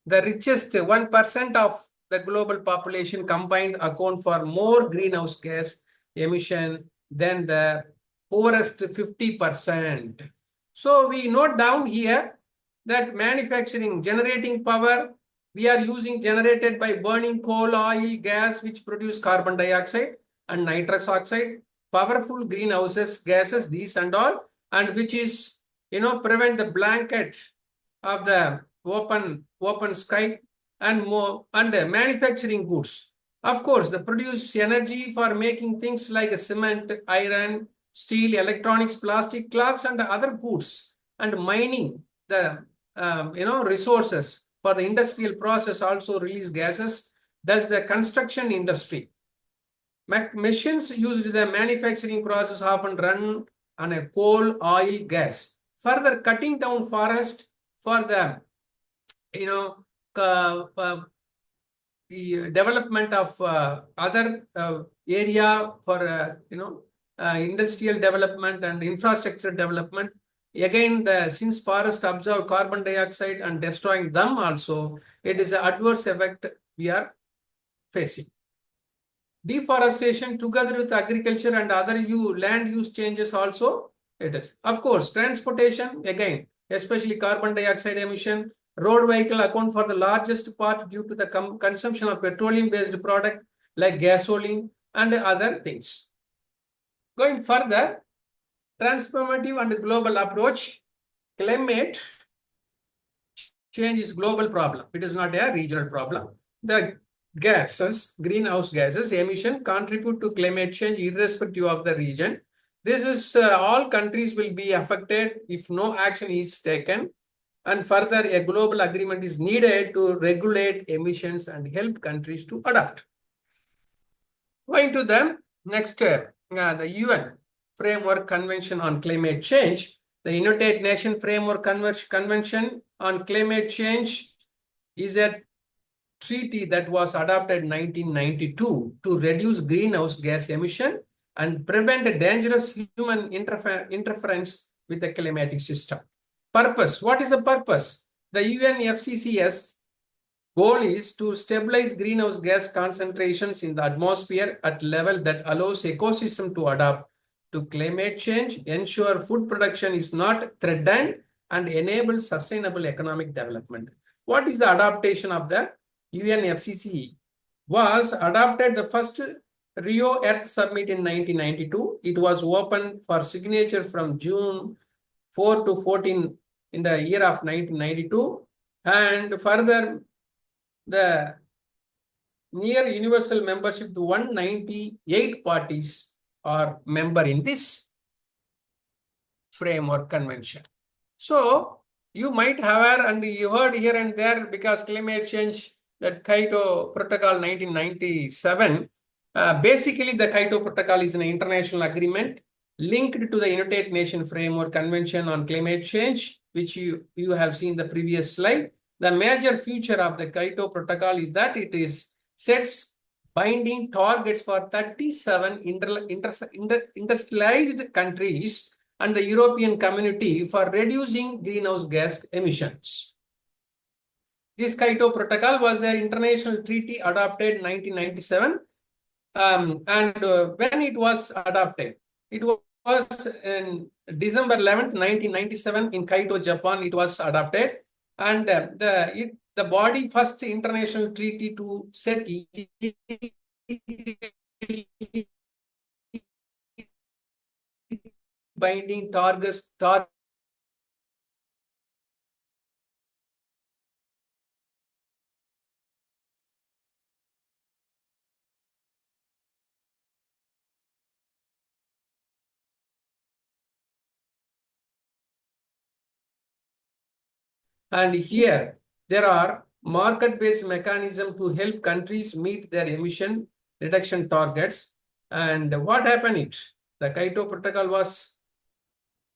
The richest 1% of the global population combined account for more greenhouse gas emission than the poorest 50%. So we note down here that manufacturing, generating power, we are using generated by burning coal, oil, gas, which produce carbon dioxide and nitrous oxide, powerful greenhouses gases, these and all, and which is, prevent the blanket of the open sky and more, and manufacturing goods. Of course, the produce energy for making things like cement, iron, steel, electronics, plastic, cloths, and other goods, and mining the resources for the industrial process also release gases. Thus, the construction industry. Machines used in the manufacturing process often run on a coal, oil, gas. Further, cutting down forest for the the development of other area for industrial development and infrastructure development. Again, since forests absorb carbon dioxide and destroying them also, it is an adverse effect we are facing. Deforestation together with agriculture and other land use changes also it is. Of course, transportation, again, especially carbon dioxide emission, road vehicle account for the largest part due to the consumption of petroleum-based product like gasoline and other things. Going further, transformative and global approach, climate change is global problem. It is not a regional problem. The gases, greenhouse gases emission contribute to climate change irrespective of the region. This is all countries will be affected if no action is taken. And further, a global agreement is needed to regulate emissions and help countries to adapt. Going to the next, the UN Framework Convention on Climate Change. The United Nations Framework Convention on Climate Change is a treaty that was adopted in 1992 to reduce greenhouse gas emission and prevent dangerous human interference with the climatic system. Purpose. What is the purpose? The UNFCCS goal is to stabilize greenhouse gas concentrations in the atmosphere at level that allows ecosystem to adapt to climate change, ensure food production is not threatened, and enable sustainable economic development. What is the adaptation of the UNFCCC was adopted the first Rio Earth Summit in 1992. It was open for signature from June 4 to 14 in the year of 1992. And further, the near universal membership to 198 parties are member in this framework convention. So you might have heard, and you heard here and there, because climate change, that Kyoto Protocol 1997, basically the Kyoto Protocol is an international agreement linked to the United Nations Framework Convention on Climate Change, which you have seen the previous slide. The major feature of the Kyoto Protocol is that it sets binding targets for 37 industrialized countries and the European community for reducing greenhouse gas emissions. This Kyoto Protocol was an international treaty adopted in 1997. When it was adopted, it was in December 11th, 1997 in Kyoto, Japan, it was adopted. And the body first international treaty to set binding targets. And here there are market-based mechanisms to help countries meet their emission reduction targets. And what happened? The Kyoto Protocol was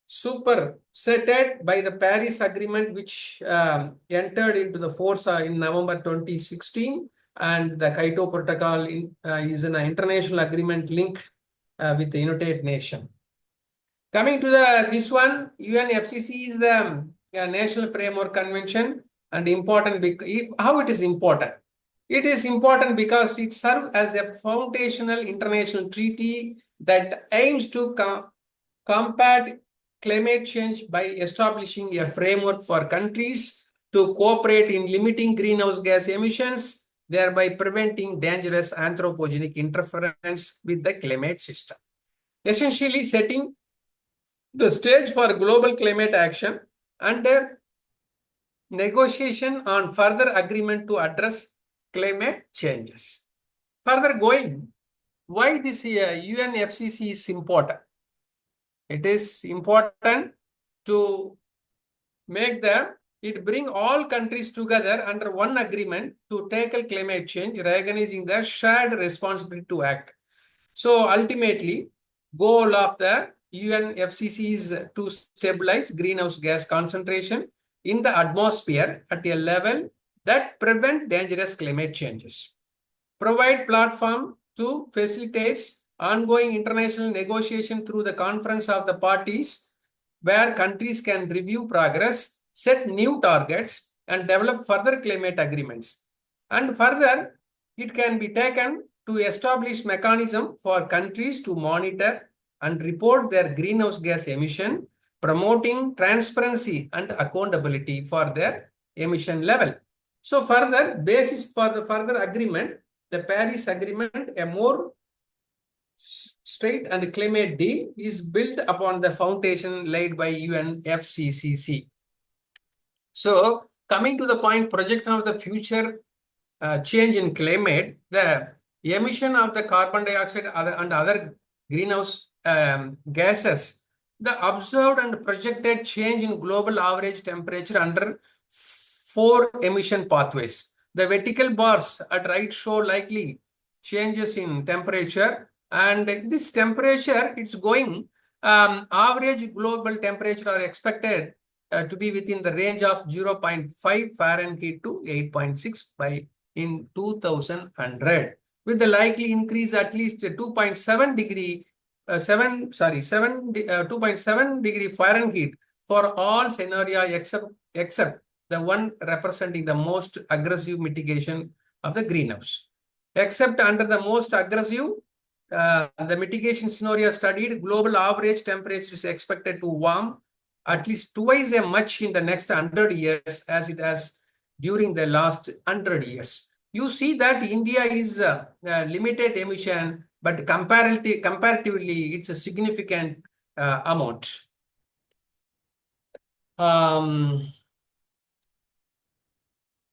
superseded by the Paris Agreement, which entered into the force in November 2016. And the Kyoto Protocol is an international agreement linked with the United Nations. Coming to this one, UNFCCC is the National Framework Convention, and important how it is important. It is important because it serves as a foundational international treaty that aims to combat climate change by establishing a framework for countries to cooperate in limiting greenhouse gas emissions, thereby preventing dangerous anthropogenic interference with the climate system. Essentially setting the stage for global climate action and negotiation on further agreement to address climate changes. Further going, why this UNFCCC is important? It is important to make it bring all countries together under one agreement to tackle climate change, recognizing the shared responsibility to act. So ultimately, goal of the UNFCCC is to stabilize greenhouse gas concentration in the atmosphere at a level that prevent dangerous climate changes. Provide platform to facilitate ongoing international negotiation through the conference of the parties, where countries can review progress, set new targets, and develop further climate agreements. And further, it can be taken to establish mechanism for countries to monitor and report their greenhouse gas emission, promoting transparency and accountability for their emission level. So further, basis for the further agreement, the Paris Agreement, a more straight and climate deal, is built upon the foundation laid by UNFCCC. So coming to the point, projection of the future change in climate, the emission of the carbon dioxide and other greenhouse gases, the observed and projected change in global average temperature under 4 emission pathways. The vertical bars at right show likely changes in temperature, and this temperature, it's going, average global temperature are expected to be within the range of 0.5 Fahrenheit to 8.6 by in 2100, with the likely increase at least 2.7 degree 2.7 degree Fahrenheit for all scenario except the one representing the most aggressive mitigation of the greenhouse. Except under the most aggressive, the mitigation scenario studied, global average temperature is expected to warm at least twice as much in the next 100 years as it has during the last 100 years. you see that India is limited emission, but comparatively, it's a significant amount.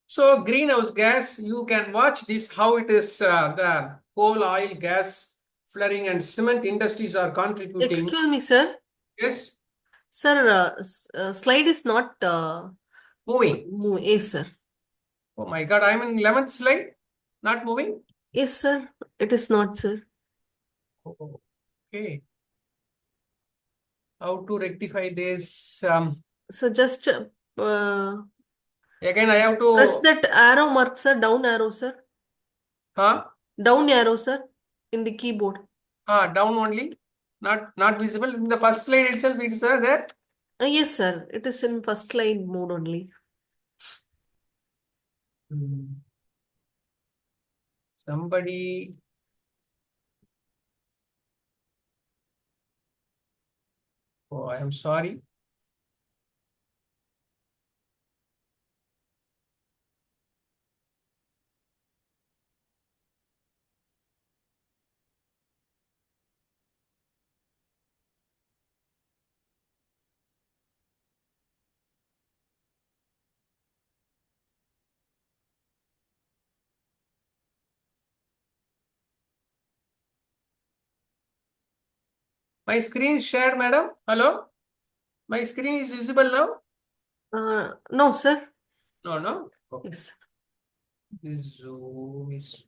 So greenhouse gas, you can watch this, how it is the coal, oil, gas, flaring and cement industries are contributing. Excuse me, sir. Yes. Sir, slide is not moving. Yes, sir. Oh my God, I'm in 11th slide, not moving. Yes, sir. It is not, sir. Oh, okay. How to rectify this? So just again, I have to press that arrow mark, sir. Down arrow, sir. Huh? Down arrow, sir, in the keyboard. Down only, not visible in the first slide itself. It's there. Yes, sir. It is in first slide mode only. Somebody. Oh, I am sorry. My screen is shared, madam. Hello? My screen is visible now? No, sir. No? Okay. Yes. This Zoom is...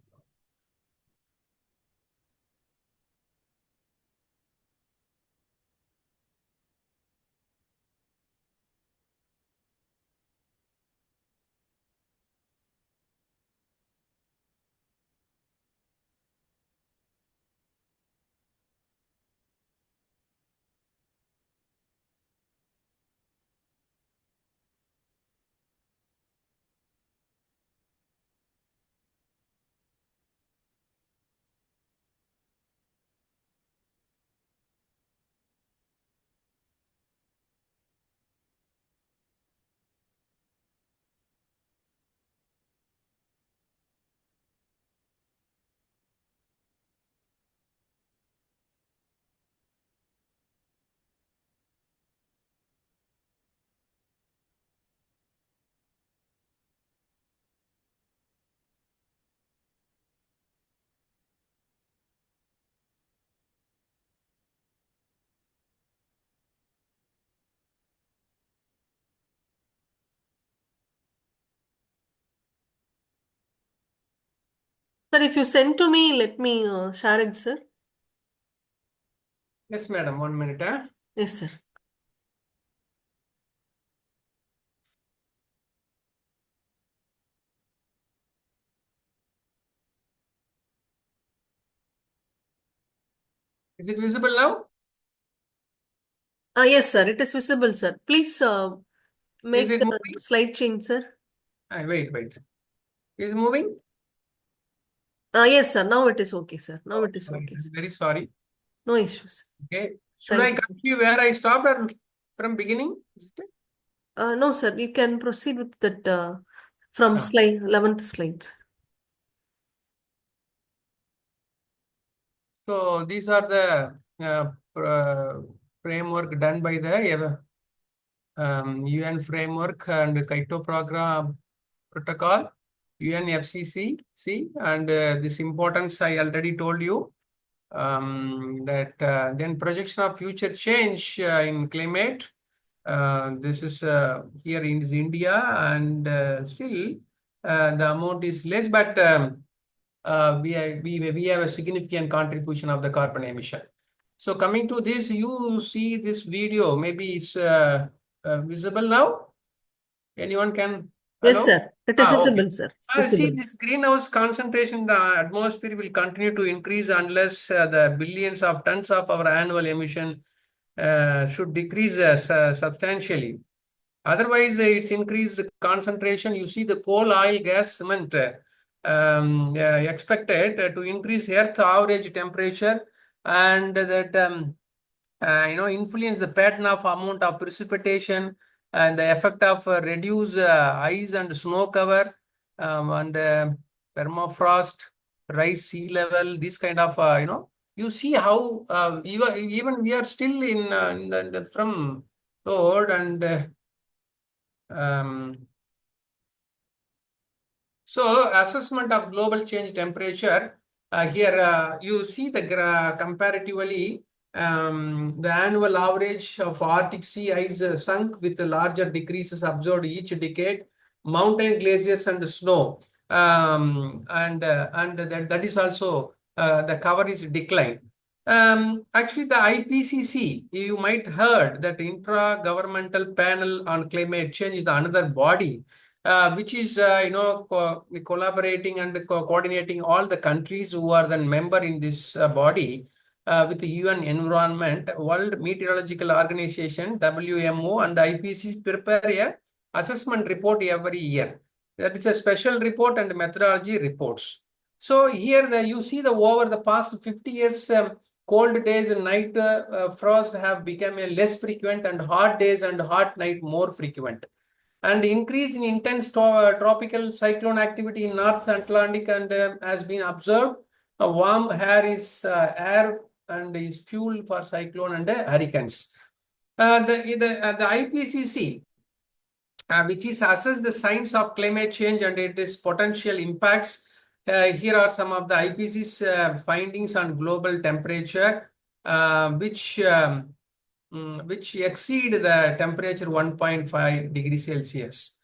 Sir, if you send to me, let me share it, sir. Yes, madam. 1 minute. Yes, sir. Is it visible now? Yes, sir. It is visible, sir. Please make it the moving? slide change, sir. Wait. Is it moving? Yes, sir. Now it is okay, sir. Now it is Sorry, okay, sir. very sorry. No issues. Okay. Should I continue where I stopped or from beginning? No, sir. You can proceed with that from slide 11th slides. So these are the framework done by the UN framework and Kaito program protocol, UNFCCC, and this importance I already told you. That then projection of future change in climate. This is here in India, and still the amount is less, but we have a significant contribution of the carbon emission. So coming to this, you see this video, maybe it's visible now. Anyone can? Yes, Hello? sir. It is visible, Okay. sir. See, Visible. this greenhouse concentration in the atmosphere will continue to increase unless the billions of tons of our annual emission should decrease substantially. Otherwise, its increased concentration, you see the coal, oil, gas, cement expected to increase Earth average temperature, and that influence the pattern of amount of precipitation and the effect of reduce ice and snow cover, and permafrost, rise sea level, this kind of, you see how even we are still in the from road and so assessment of global change temperature. Here you see the comparatively the annual average of Arctic sea ice sunk with larger decreases observed each decade, mountain glaciers and snow, and that is also the cover is declined. Actually, the IPCC, you might heard that Intra-Governmental Panel on Climate Change is another body which is collaborating and coordinating all the countries who are the member in this body with the UN Environment, World Meteorological Organization, WMO, and IPCC prepare a assessment report every year. That is a special report and methodology reports. So here you see the over the past 50 years, cold days and night frost have become less frequent, and hot days and hot night more frequent. And increase in intense tropical cyclone activity in North Atlantic and has been observed. Warm air is air and is fuel for cyclone and hurricanes. The IPCC, which is assess the science of climate change and its potential impacts. Here are some of the IPCC's findings on global temperature, which exceed the temperature 1.5 degrees Celsius.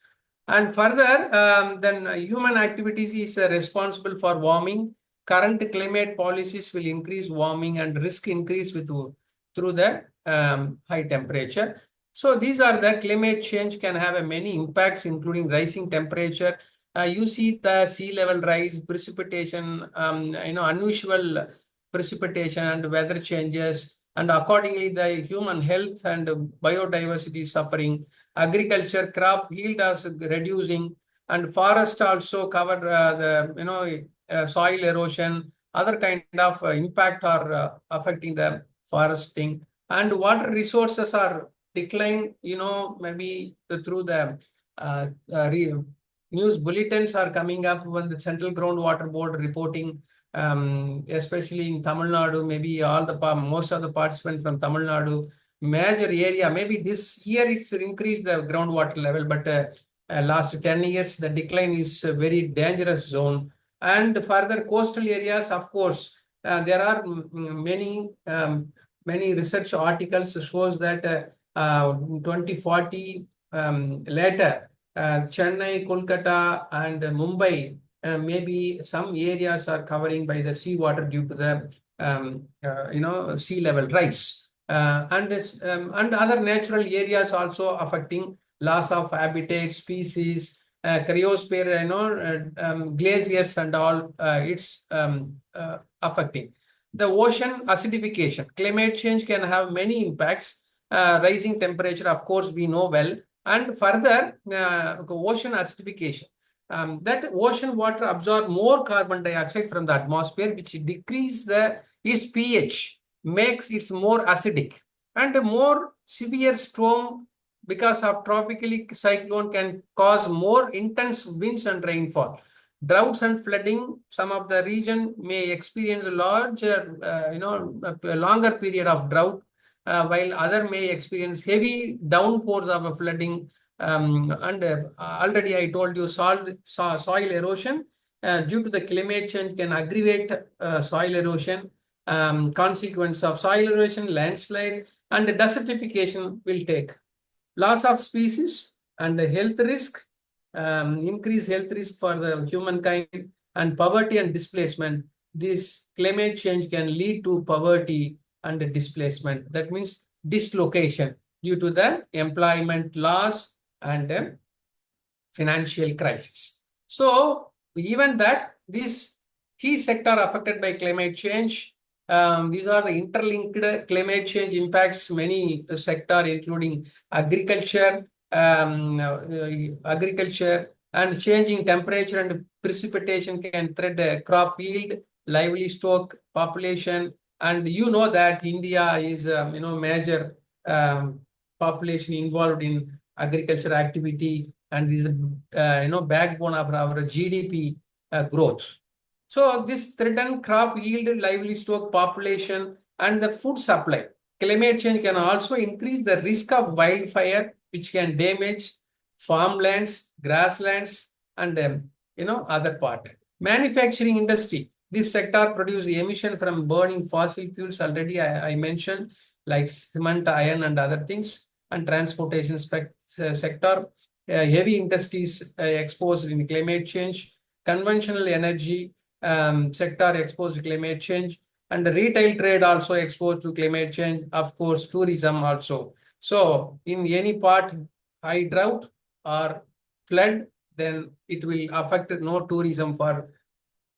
And further, then human activities is responsible for warming. Current climate policies will increase warming and risk increase through the high temperature. So these are the climate change can have many impacts, including rising temperature. You see the sea level rise, precipitation, unusual precipitation and weather changes. And accordingly, the human health and biodiversity is suffering. Agriculture, crop yield is reducing, and forest also cover soil erosion. Other kind of impact are affecting the foresting, and water resources are declined. Maybe through the news bulletins are coming up when the Central Groundwater Board reporting. Especially in Tamil Nadu, maybe most of the participants from Tamil Nadu, major area, maybe this year it's increased the groundwater level, but last 10 years, the decline is a very dangerous zone. And further coastal areas, of course, there are many research articles shows that 2040 later, Chennai, Kolkata, and Mumbai, maybe some areas are covering by the seawater due to the sea level rise, and other natural areas also affecting loss of habitat, species, cryosphere, glaciers and all. It's affecting the ocean acidification. Climate change can have many impacts. Rising temperature, of course, we know well, and further ocean acidification. That ocean water absorb more carbon dioxide from the atmosphere, which decrease its pH, makes it more acidic, and more severe storm because of tropical cyclone can cause more intense winds and rainfall. Droughts and flooding, some of the region may experience a larger, a longer period of drought, while other may experience heavy downpours of flooding. And already I told you soil erosion due to the climate change can aggravate soil erosion. Consequence of soil erosion, landslide, and desertification will take. Loss of species and health risk, increased health risk for the humankind, and poverty and displacement. This climate change can lead to poverty and displacement. That means dislocation due to the employment loss and financial crisis. So even that, this key sector affected by climate change, these are the interlinked climate change impacts many sector, including agriculture, and changing temperature and precipitation can threat crop yield, livestock, population, and you know that India is major population involved in agriculture activity, and this is backbone of our GDP. growth. So this threatened crop yield, livestock population, and the food supply. Climate change can also increase the risk of wildfire, which can damage farmlands, grasslands, and other part. Manufacturing industry. This sector produces emission from burning fossil fuels. Already I mentioned, like cement, iron, and other things. And transportation sector, heavy industries exposed in climate change. Conventional energy sector exposed to climate change, and the retail trade also exposed to climate change. Of course, tourism also. So in any part, high drought or flood, then it will affect no tourism for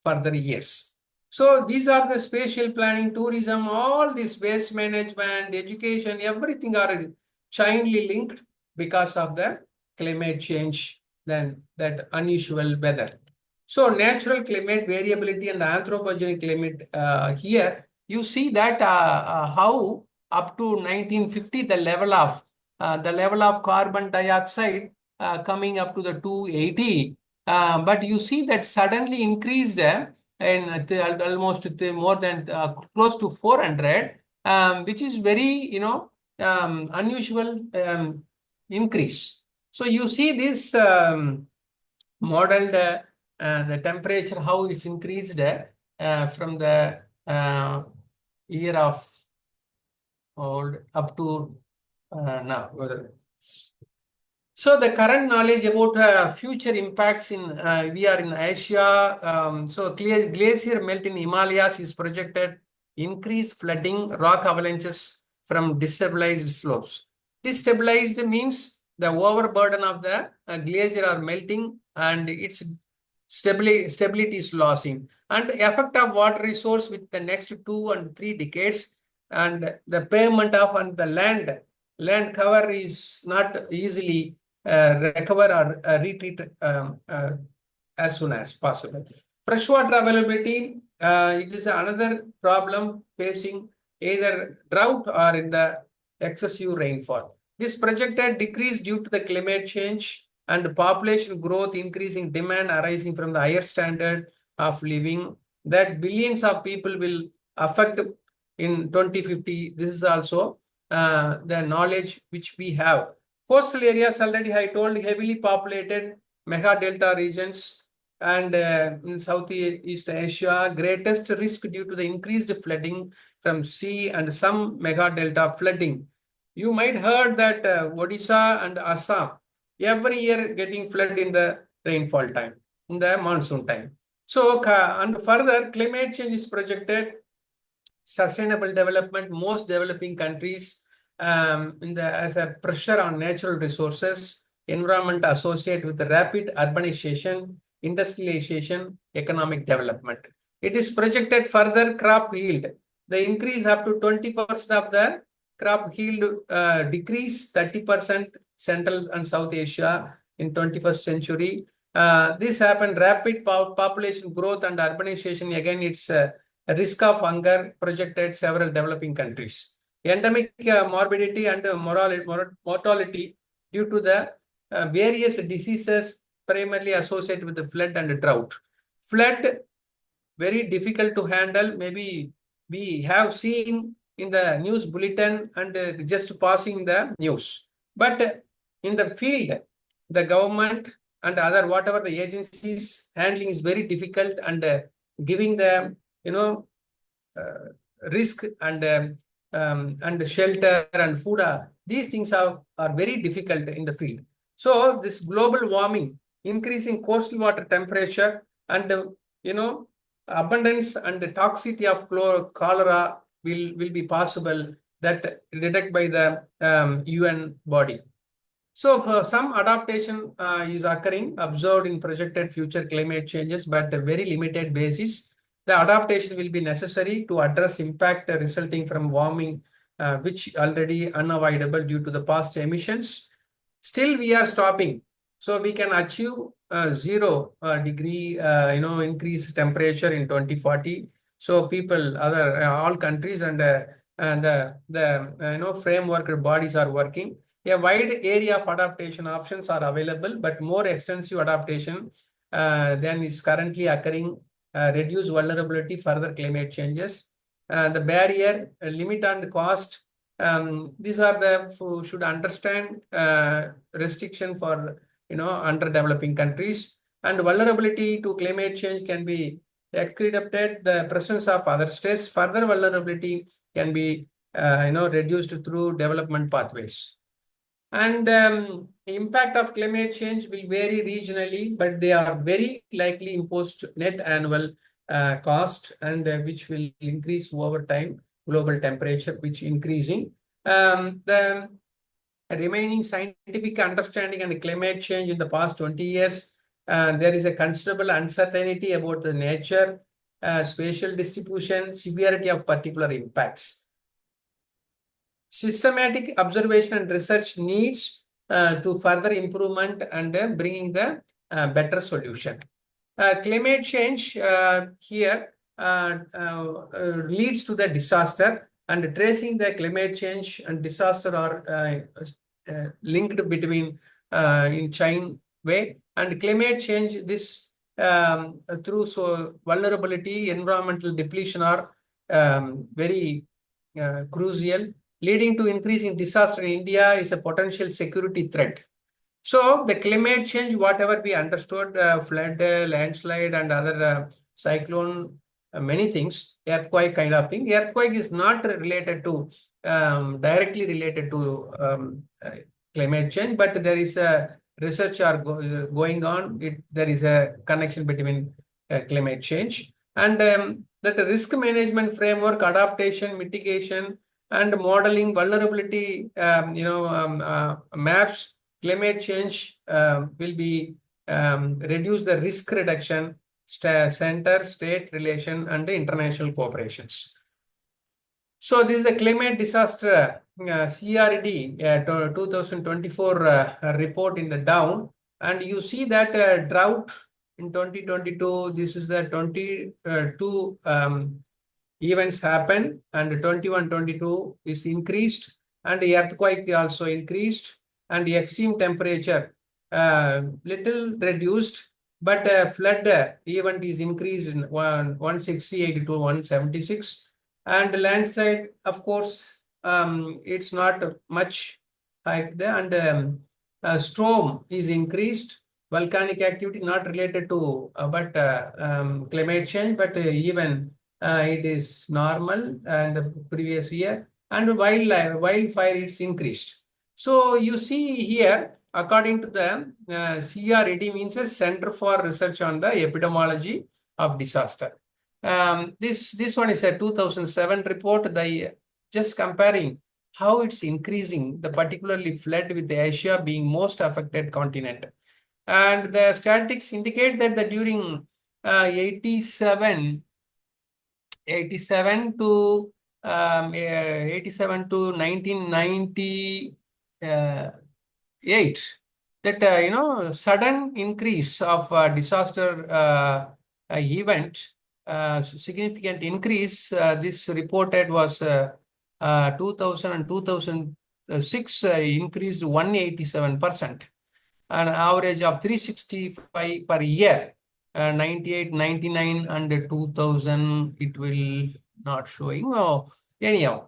further years. So these are the spatial planning, tourism, all this waste management, education, everything are chainly linked because of the climate change, then that unusual weather. So natural climate variability and anthropogenic climate, here you see that how up to 1950 the level of carbon dioxide coming up to the 280, but you see that suddenly increased in almost more than close to 400, which is very unusual increase. So you see this modeled the temperature, how it's increased from the year of old up to now. So the current knowledge about future impacts in we are in Asia. So glacier melt in Himalayas is projected increase flooding, rock avalanches from destabilized slopes. Destabilized means the overburden of the glacier are melting and its stability is losing, and the effect of water resource with the next 2 and 3 decades, and the pavement of and the land cover is not easily recover or retreat as soon as possible. Freshwater availability, it is another problem facing either drought or in the excessive rainfall. This projected decrease due to the climate change and population growth, increasing demand arising from the higher standard of living that billions of people will affect in 2050. This is also the knowledge which we have. Coastal areas, already I told, heavily populated mega delta regions, and in Southeast Asia, greatest risk due to the increased flooding from sea and some mega delta flooding. You might heard that Odisha and Assam every year getting flood in the rainfall time, in the monsoon time. So, and further, climate change is projected. Sustainable development, most developing countries as a pressure on natural resources, environment associated with the rapid urbanization, industrialization, economic development. It is projected further crop yield. The increase up to 20% of the crop yield decrease 30% Central and South Asia in 21st century. This happened rapid population growth and urbanization. Again, it's a risk of hunger projected several developing countries. Endemic morbidity and mortality due to the various diseases primarily associated with the flood and drought. Flood, very difficult to handle. Maybe we have seen in the news bulletin and just passing the news. But in the field, the government and other whatever the agencies handling is very difficult, and giving the risk and shelter and food, these things are very difficult in the field. So this global warming, increasing coastal water temperature, and abundance and the toxicity of cholera will be possible, that detected by the UN body. So for some adaptation is occurring, observed in projected future climate changes, but a very limited basis. The adaptation will be necessary to address impact resulting from warming, which already unavoidable due to the past emissions. Still, we are stopping. So we can achieve 0 degree, increase temperature in 2040. So people, all countries and the framework bodies are working. A wide area of adaptation options are available, but more extensive adaptation than is currently occurring, reduce vulnerability, further climate changes. The barrier, limit and cost. These are the who should understand restriction for underdeveloping countries, and vulnerability to climate change can be excreted the presence of other stress. Further vulnerability can be reduced through development pathways. And impact of climate change will vary regionally, but they are very likely imposed net annual cost, and which will increase over time. Global temperature, which increasing. The remaining scientific understanding and climate change in the past 20 years, there is a considerable uncertainty about the nature, spatial distribution, severity of particular impacts. Systematic observation and research needs to further improvement and bringing the better solution. Climate change here leads to the disaster, and tracing the climate change and disaster are linked between in chain way, and climate change this through vulnerability, environmental depletion are very crucial, leading to increasing disaster in India is a potential security threat. So the climate change, whatever we understood, flood, landslide, and other cyclone, many things, earthquake kind of thing. The earthquake is not related to directly related to climate change, but there is a research going on. There is a connection between climate change, and that risk management framework, adaptation, mitigation, and modeling vulnerability, maps. Climate change will be reduce the risk reduction, center, state relation, and international cooperations. So this is the climate disaster CRD 2024 report in the down, and you see that drought in 2022. This is the 22 events happen, and 21-22 is increased, and the earthquake also increased, and the extreme temperature little reduced, but flood event is increased in 168 to 176, and landslide, of course, it's not much like that, and storm is increased. Volcanic activity not related to climate change, but even it is normal in the previous year, and wildfire it's increased. So you see here, according to the CRED, means a Center for Research on the Epidemiology of Disaster. This one is a 2007 report. Just comparing how it's increasing, the particularly flood with Asia being most affected continent. And the statistics indicate that during 87 to 1998, that sudden increase of disaster event, significant increase. This reported was 2000 and 2006 increased 187%, an average of 365 per year. 98, 99, and 2000 it will not showing. Oh, anyhow,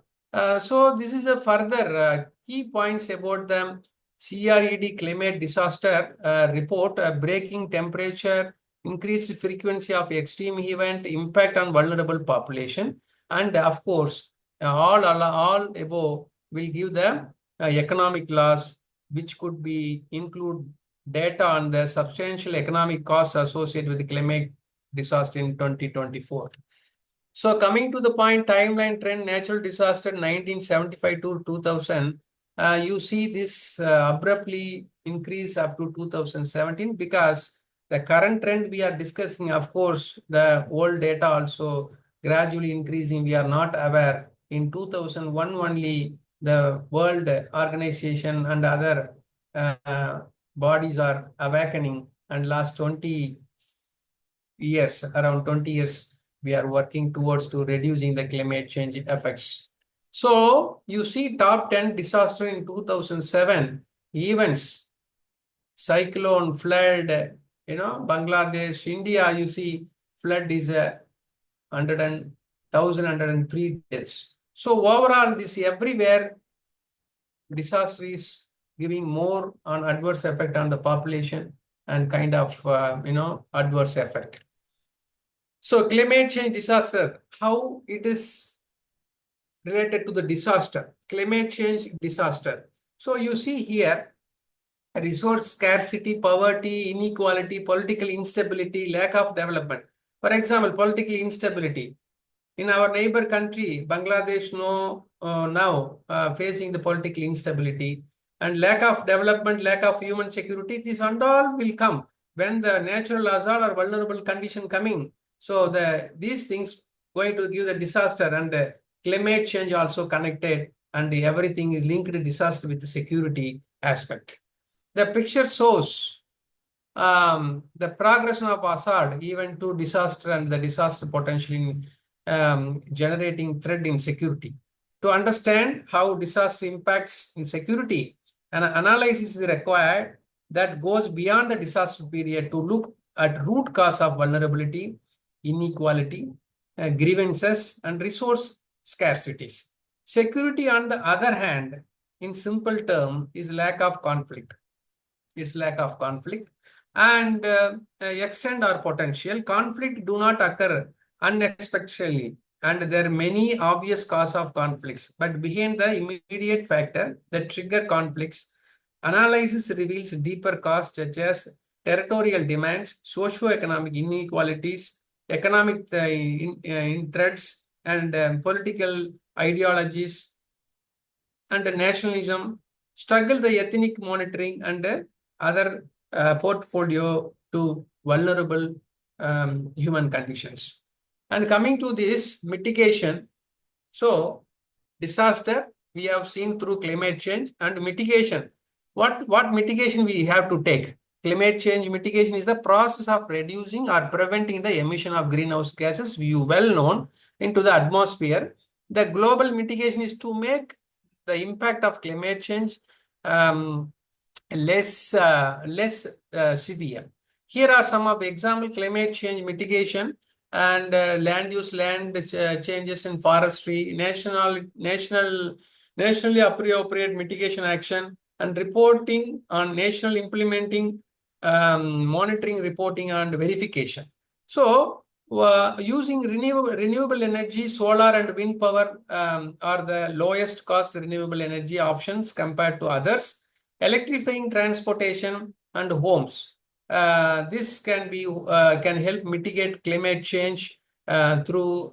so this is a further key points about the CRED climate disaster report. Breaking temperature, increased frequency of extreme event, impact on vulnerable population, and of course all above will give the economic loss, which could be include data on the substantial economic costs associated with the climate disaster in 2024. So coming to the point, timeline trend, natural disaster 1975 to 2000, you see this abruptly increase up to 2017, because the current trend we are discussing, of course, the old data also gradually increasing. We are not aware. In 2001 only, the World Organization and other bodies are awakening, and last 20 years, around 20 years, we are working towards to reducing the climate change effects. So you see top 10 disaster in 2007 events: cyclone, flood, Bangladesh, India, you see, flood is 1,103 deaths. So overall, this everywhere disaster is giving more on adverse effect on the population and kind of, adverse effect. So climate change disaster, how it is related to the disaster, climate change disaster. So you see here, resource scarcity, poverty, inequality, political instability, lack of development. For example, political instability. In our neighbor country, Bangladesh, now facing the political instability and lack of development, lack of human security, this and all will come when the natural hazard or vulnerable condition coming. So these things going to give the disaster, and climate change also connected, and everything is linked to disaster with the security aspect. The picture shows the progression of hazard even to disaster and the disaster potential in generating threat in security. To understand how disaster impacts in security, an analysis is required that goes beyond the disaster period to look at root cause of vulnerability, inequality, grievances, and resource scarcities. Security, on the other hand, in simple term, is lack of conflict. It's lack of conflict and extend our potential. Conflict do not occur unexpectedly, and there are many obvious causes of conflicts, but behind the immediate factor that trigger conflicts, analysis reveals deeper causes such as territorial demands, socio-economic inequalities, economic threats, and political ideologies, and nationalism, struggle the ethnic monitoring, and other portfolio to vulnerable human conditions. And coming to this mitigation, so disaster we have seen through climate change and mitigation. What mitigation we have to take? Climate change mitigation is the process of reducing or preventing the emission of greenhouse gases, you well known, into the atmosphere. The global mitigation is to make the impact of climate change less severe. Here are some of the example climate change mitigation and land use, land changes in forestry, nationally appropriate mitigation action, and reporting on national implementing, monitoring, reporting, and verification. So using renewable energy, solar and wind power are the lowest cost renewable energy options compared to others. Electrifying transportation and homes. This can help mitigate climate change through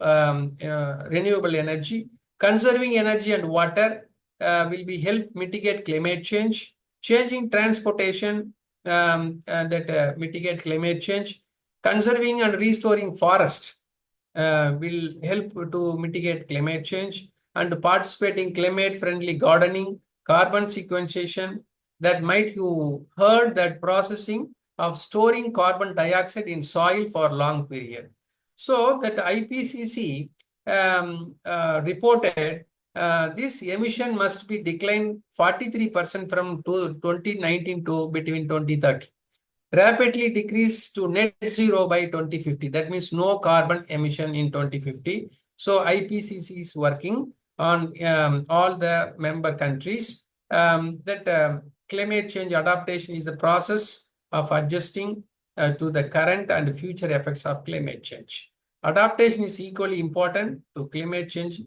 renewable energy. Conserving energy and water will be help mitigate climate change. Changing transportation that mitigate climate change. Conserving and restoring forests will help to mitigate climate change, and participating climate-friendly gardening, carbon sequestration. That might you heard that processing of storing carbon dioxide in soil for long period. So that IPCC reported this emission must be declined 43% from 2019 to between 2030. Rapidly decrease to net zero by 2050. That means no carbon emission in 2050. So IPCC is working on all the member countries that climate change adaptation is the process of adjusting to the current and future effects of climate change. Adaptation is equally important to climate change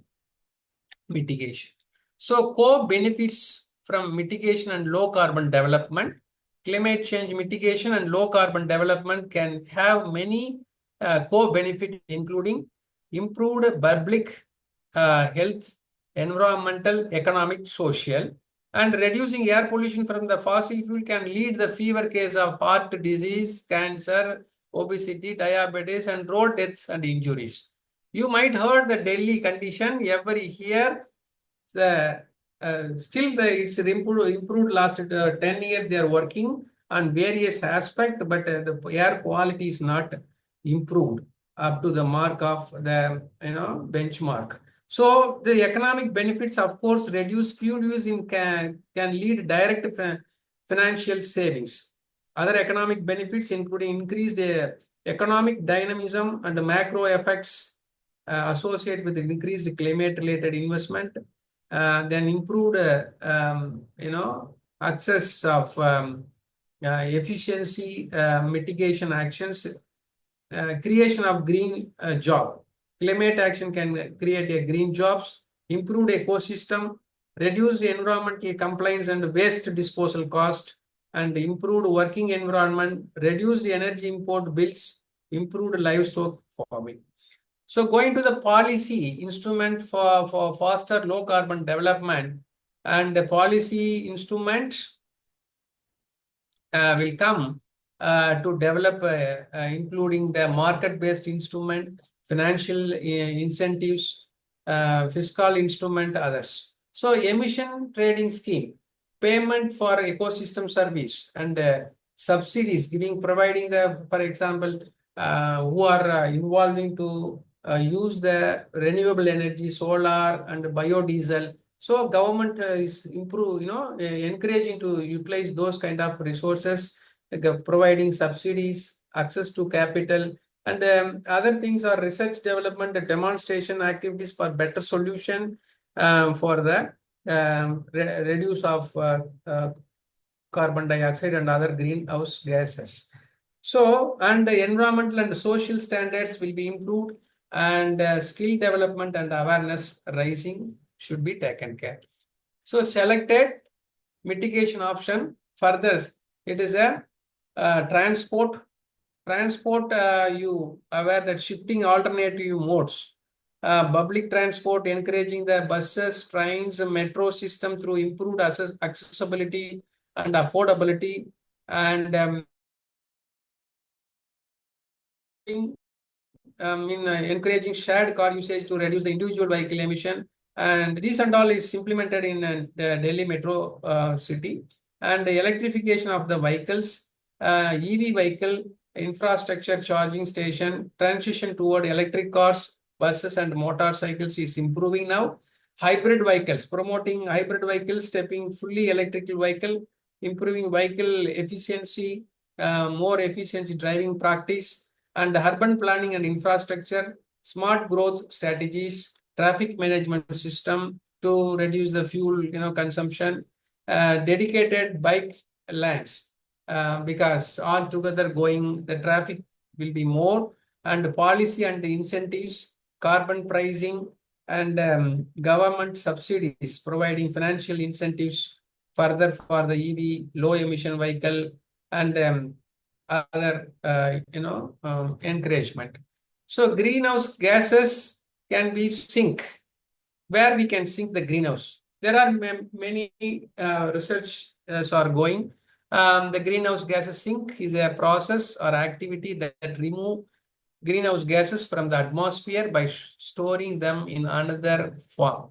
mitigation. So co-benefits from mitigation and low carbon development. Climate change mitigation and low carbon development can have many co-benefits, including improved public health, environmental, economic, social, and reducing air pollution from the fossil fuel can lead the fewer case of heart disease, cancer, obesity, diabetes, and road deaths and injuries. You might heard the Delhi condition every year. It's improved last 10 years. They are working on various aspects, but the air quality is not improved up to the mark of the benchmark. So the economic benefits, of course, reduced fuel use can lead direct financial savings. Other economic benefits including increased economic dynamism and macro effects associated with increased climate-related investment, then improved, access of efficiency mitigation actions, creation of green job. Climate action can create a green jobs, improved ecosystem, reduced environmental compliance and waste disposal cost, and improved working environment, reduced energy import bills, improved livestock farming. So going to the policy instrument for faster low carbon development, and the policy instrument will come to develop, including the market-based instrument, financial incentives, fiscal instrument, others. So emission trading scheme, payment for ecosystem service, and subsidies providing the, for example, who are involving to use the renewable energy, solar and biodiesel. So government is encouraging to utilize those kind of resources, like providing subsidies, access to capital, and other things are research development and demonstration activities for better solution for the reduce of carbon dioxide and other greenhouse gases. So, and the environmental and social standards will be improved, and skill development and awareness rising should be taken care. So, selected mitigation option. Further, it is a transport. You aware that shifting alternative modes. Public transport, encouraging the buses, trains, metro system through improved accessibility and affordability, and encouraging shared car usage to reduce the individual vehicle emission. And this and all is implemented in the Delhi metro city. And the electrification of the vehicles, EV vehicle infrastructure, charging station, transition toward electric cars, buses and motorcycles is improving now. Hybrid vehicles, promoting hybrid vehicles, stepping fully electrical vehicle, improving vehicle efficiency, more efficiency driving practice, and urban planning and infrastructure, smart growth strategies, traffic management system to reduce the fuel consumption, dedicated bike lanes, because all together going the traffic will be more, and policy and incentives, carbon pricing, and government subsidies providing financial incentives further for the EV low emission vehicle, and other encouragement. So greenhouse gases can be sink. Where we can sink the greenhouse? There are many research are going. The greenhouse gases sink is a process or activity that remove greenhouse gases from the atmosphere by storing them in another form.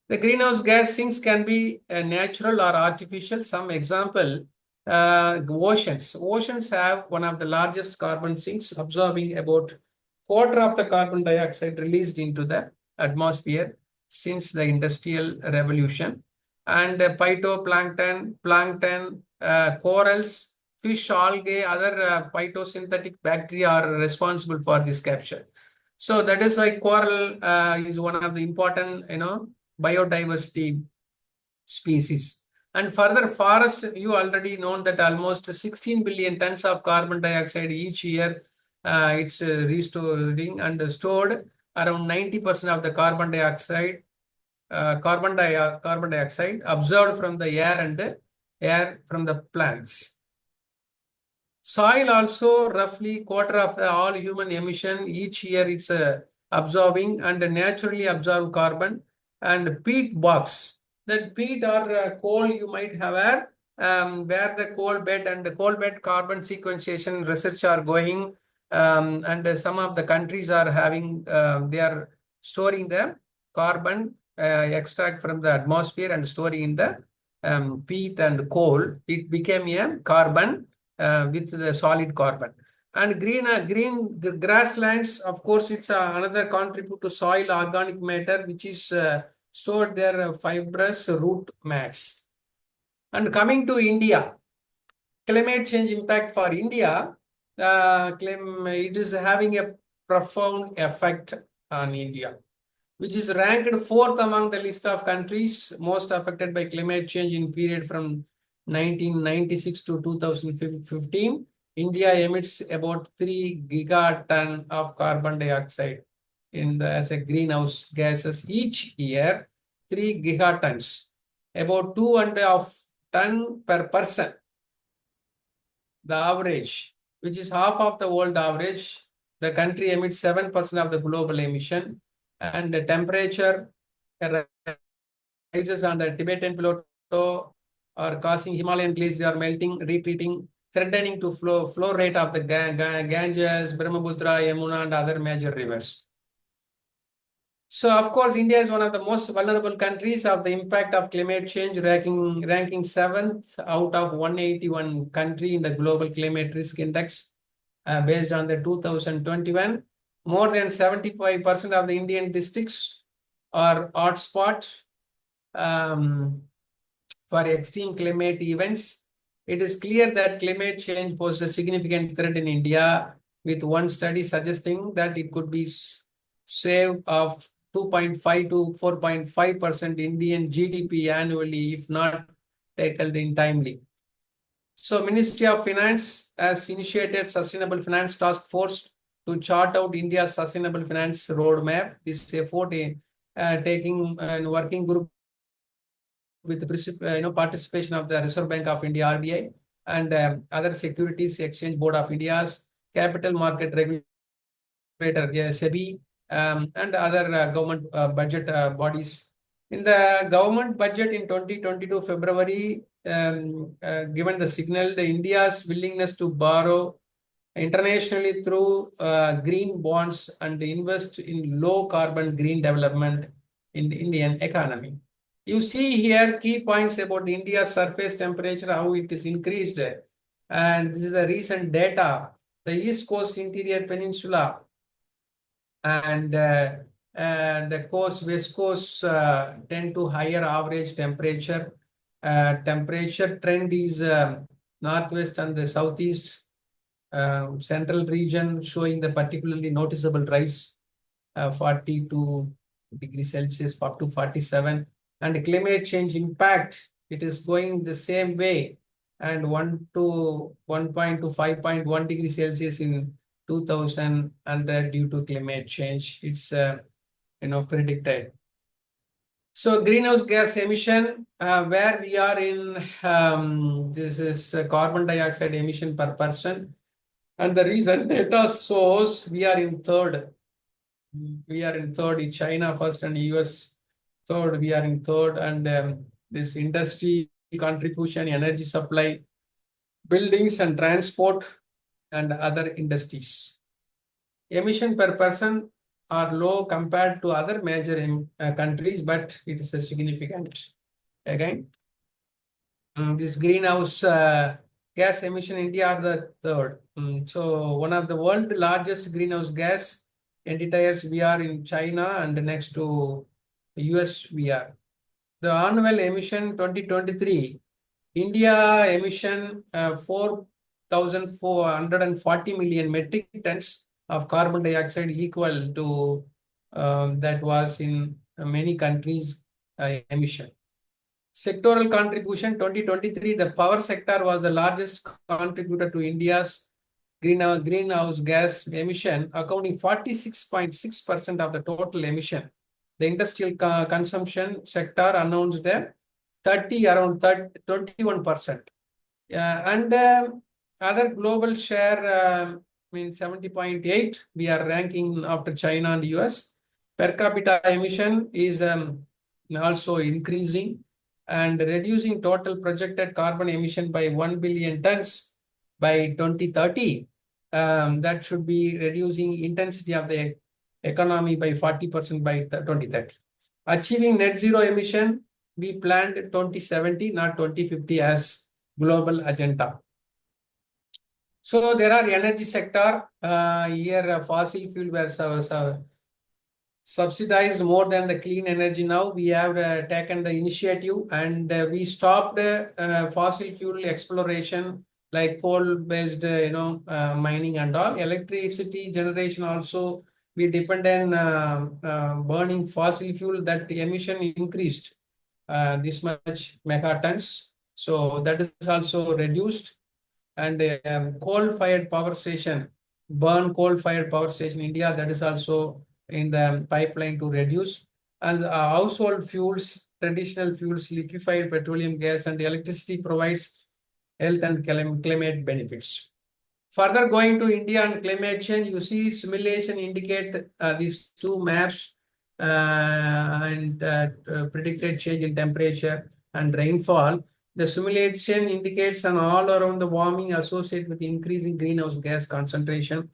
The greenhouse gas sinks can be natural or artificial. Some example, oceans. Oceans have one of the largest carbon sinks, absorbing about quarter of the carbon dioxide released into the atmosphere since the Industrial Revolution. And phytoplankton, plankton, corals, fish, algae, other phytosynthetic bacteria are responsible for this capture. So that is why coral is one of the important, biodiversity species. And further, forest, you already know that almost 16 billion tons of carbon dioxide each year it's restoring and stored. Around 90% of the carbon dioxide observed from the air and air from the plants. Soil also roughly quarter of all human emission each year it's absorbing and naturally absorb carbon. And peat box, that peat or coal you might have where the coal bed and the coal bed carbon sequestration research are going, and some of the countries are having they are storing the carbon extract from the atmosphere and storing in the peat and coal. It became a carbon with the solid carbon. And green grasslands, of course, it's another contribute to soil organic matter, which is stored there fibrous root mats. And coming to India, climate change impact for India, it is having a profound effect on India, which is ranked 4th among the list of countries most affected by climate change in period from 1996 to 2015. India emits about 3 gigaton of carbon dioxide as a greenhouse gases each year, 3 gigatons, about 2.5 ton per person. The average, which is half of the world average. The country emits 7% of the global emission, and the temperature rises on the Tibetan Plateau are causing Himalayan glaciers melting, retreating, threatening to flow rate of the Ganges, Brahmaputra, Yamuna, and other major rivers. So, of course, India is one of the most vulnerable countries of the impact of climate change, ranking 7th out of 181 country in the Global Climate Risk Index based on the 2021. More than 75% of the Indian districts are hotspot for extreme climate events. It is clear that climate change poses a significant threat in India, with one study suggesting that it could be save of 2.5 to 4.5% Indian GDP annually if not tackled in timely. So Ministry of Finance has initiated Sustainable Finance Task Force to chart out India's sustainable finance roadmap. This effort taking a working group with the participation of the Reserve Bank of India, RBI, and other Securities Exchange Board of India's Capital Market Regulator, SEBI, and other government budget bodies. In the government budget in 2022 February, given the signal, India's willingness to borrow internationally through green bonds and invest in low carbon green development in the Indian economy. You see here key points about India's surface temperature, how it is increased. And this is a recent data. The East Coast Interior Peninsula and the West Coast tend to higher average temperature. Temperature trend is northwest and the southeast. Central region showing the particularly noticeable rise, 42 degrees Celsius up to 47. And climate change impact, it is going the same way, and 1 to 1.2 to 5.1 degrees Celsius in 2100 due to climate change. It's predicted. So greenhouse gas emission, where we are in, this is carbon dioxide emission per person. And the recent data shows we are in third. We are in third, in China first and US third, we are in third. And this industry contribution, energy supply, buildings and transport, and other industries. Emission per person are low compared to other major countries, but it is a significant. Again, this greenhouse gas emission, India are the third. So one of the world's largest greenhouse gas emitters, we are in China, and next to US we are. The annual emission 2023, India emission 4,440 million metric tons of carbon dioxide, equal to that was in many countries emission. Sectoral contribution 2023, the power sector was the largest contributor to India's greenhouse gas emission, accounting 46.6% of the total emission. The industrial consumption sector announced around 21%. And other global share means 70.8. We are ranking after China and US. Per capita emission is also increasing and reducing total projected carbon emission by 1 billion tons by 2030. That should be reducing intensity of the economy by 40% by 2030. Achieving net zero emission, we planned 2070, not 2050 as global agenda. So there are energy sector. Here fossil fuel were subsidized more than the clean energy. Now we have taken the initiative, and we stopped fossil fuel exploration like coal-based, mining and all. Electricity generation also, we depend on burning fossil fuel. That emission increased this much megatons. So that is also reduced. And coal-fired power station, coal-fired power station India, that is also in the pipeline to reduce. And household fuels, traditional fuels, liquefied petroleum gas and electricity provides health and climate benefits. Further going to India and climate change, you see simulation indicate these two maps and predicted change in temperature and rainfall. The simulation indicates an all around the warming associated with increasing greenhouse gas concentration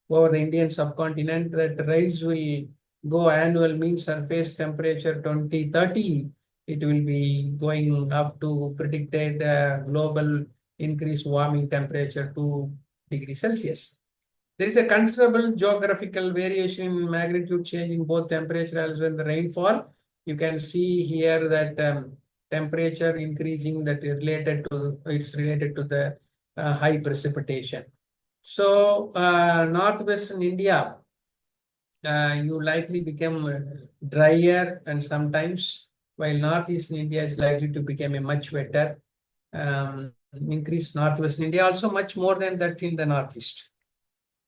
over the Indian subcontinent. That rise will go annual mean surface temperature 2030. It will be going up to predicted global increased warming temperature 2 degrees Celsius. There is a considerable geographical variation in magnitude change in both temperature as well as the rainfall. You can see here that temperature increasing that is related to the high precipitation. So northwestern India, you likely become drier and sometimes, while northeastern India is likely to become a much wetter. Increase northwestern India also much more than that in the northeast.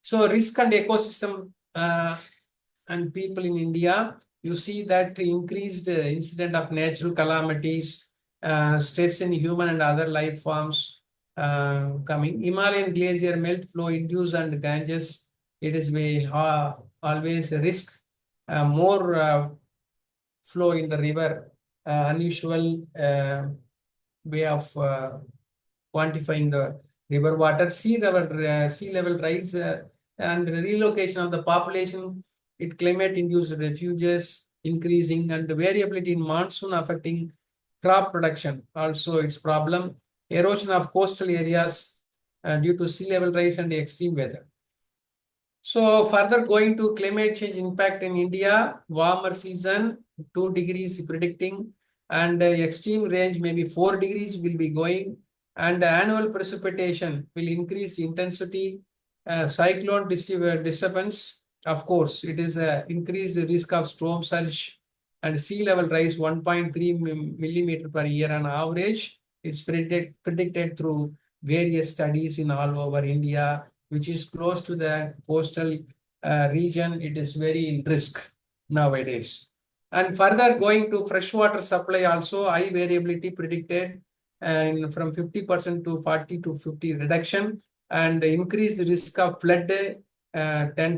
So risk and ecosystem and people in India, you see that increased incident of natural calamities, stress in human and other life forms coming. Himalayan glacier melt flow induced and Ganges, it is always a risk. More flow in the river, unusual way of quantifying the river water. Sea level rise and relocation of the population, climate-induced refuges increasing, and variability in monsoon affecting crop production. Also, its problem. Erosion of coastal areas due to sea level rise and extreme weather. So further going to climate change impact in India, warmer season, 2 degrees predicting, and extreme range maybe 4 degrees will be going, and annual precipitation will increase intensity, cyclone disturbance. Of course, it is increased risk of storm surge and sea level rise 1.3 millimeter per year on average. It's predicted through various studies in all over India, which is close to the coastal region. It is very in risk nowadays. And further going to freshwater supply also, high variability predicted and from 50% to 40 to 50 reduction, and increased risk of flood 10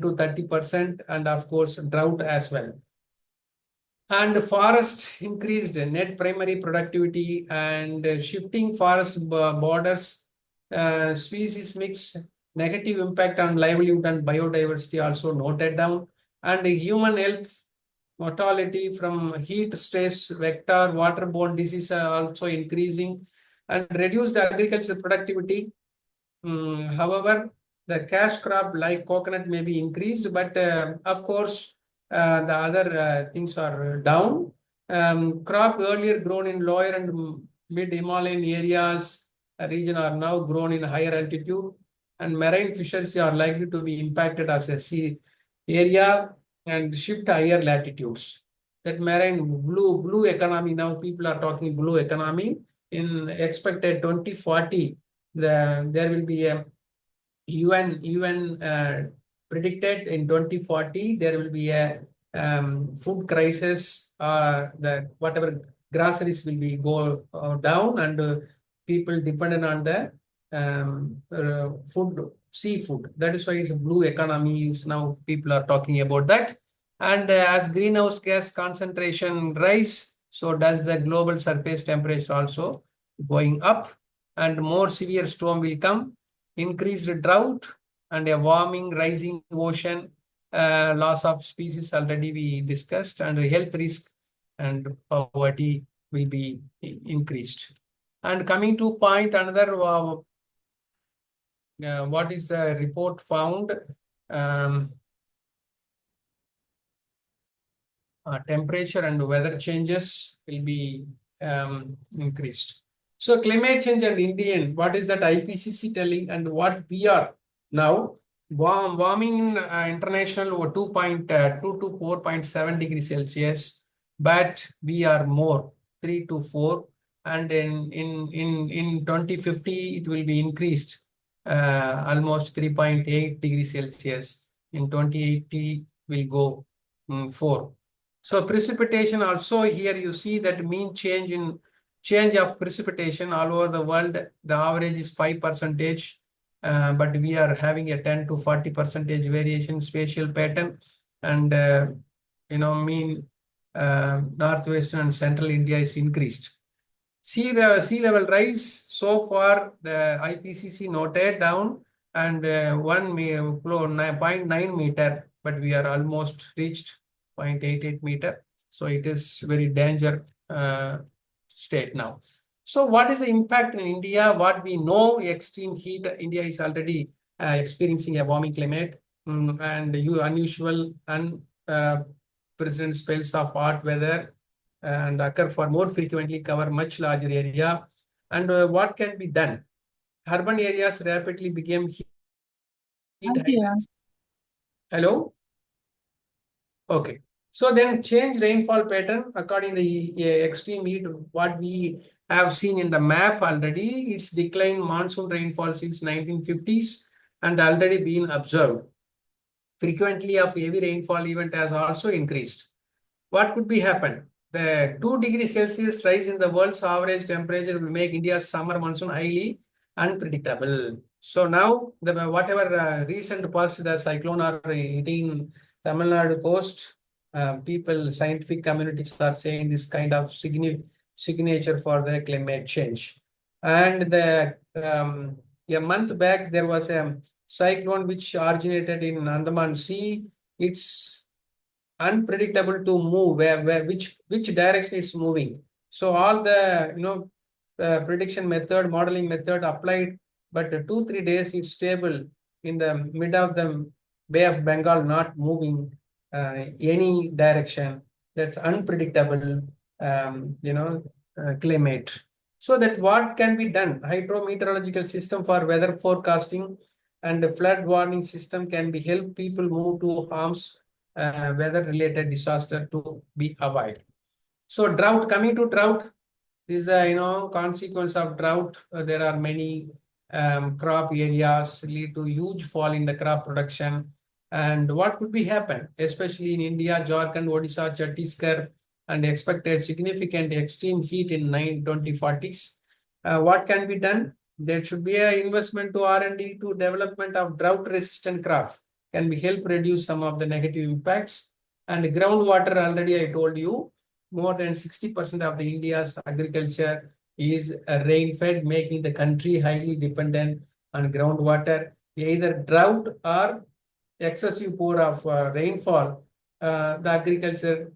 to 30%, and of course drought as well. And forest increased net primary productivity and shifting forest borders, species mix, negative impact on livelihood and biodiversity also noted down, and human health mortality from heat stress, vector, waterborne disease are also increasing, and reduced agricultural productivity. However, the cash crop like coconut may be increased, but of course, the other things are down. Crop earlier grown in lower and mid Himalayan areas, region are now grown in higher altitude, and marine fisheries are likely to be impacted as a sea area and shift higher latitudes. That marine blue economy, now people are talking blue economy. In expected 2040, there will be a UN predicted in 2040 there will be a food crisis. The whatever groceries will be go down, and people dependent on the seafood. That is why it's a blue economy. Now people are talking about that. And as greenhouse gas concentration rise, so does the global surface temperature also going up, and more severe storm will come, increased drought, and a warming, rising ocean, loss of species already we discussed, and health risk and poverty will be increased. And coming to point another, what is the report found? Temperature and weather changes will be increased. So climate change and Indian, what is that IPCC telling and what we are now? Warming in international over 2.2 to 4.7 degrees Celsius, but we are more 3 to 4, and in 2050 it will be increased almost 3.8 degrees Celsius. In 2080 will go 4. So precipitation also, here you see that mean change of precipitation all over the world, the average is 5%, but we are having a 10 to 40% variation spatial pattern, and mean northwestern and central India is increased. Sea level rise, so far the IPCC noted down, and 0.9 meter, but we are almost reached 0.88 meter. So it is very danger state now. So what is the impact in India? What we know, extreme heat, India is already experiencing a warming climate, and unusual and present spells of hot weather and occur for more frequently, cover much larger area. And what can be done? Urban areas rapidly became heat islands. Hello? Okay. So then change rainfall pattern according to the extreme heat, what we have seen in the map already, it's declined monsoon rainfall since 1950s and already been observed. Frequently of heavy rainfall event has also increased. What could be happen? The 2 degrees Celsius rise in the world's average temperature will make India's summer monsoon highly unpredictable. So now, whatever recent past the cyclone are hitting Tamil Nadu coast, people, scientific communities are saying this kind of signature for the climate change. And a month back, there was a cyclone which originated in Andaman Sea. It's unpredictable to move which direction it's moving. So all the prediction method, modeling method applied, but 2-3 days it's stable in the mid of the Bay of Bengal, not moving any direction. That's unpredictable climate. So that what can be done? Hydrometeorological system for weather forecasting and the flood warning system can be help people move to harms weather-related disaster to be avoided. So drought, coming to drought, this is consequence of drought. There are many crop areas lead to huge fall in the crop production. And what could be happen, especially in India, Jharkhand, Odisha, Chhattisgarh, and expected significant extreme heat in 2040s. What can be done? There should be an investment to R&D to development of drought-resistant crops. Can be help reduce some of the negative impacts. And groundwater, already I told you, more than 60% of the India's agriculture is rain-fed, making the country highly dependent on groundwater. Either drought or excessive pour of rainfall, the agriculture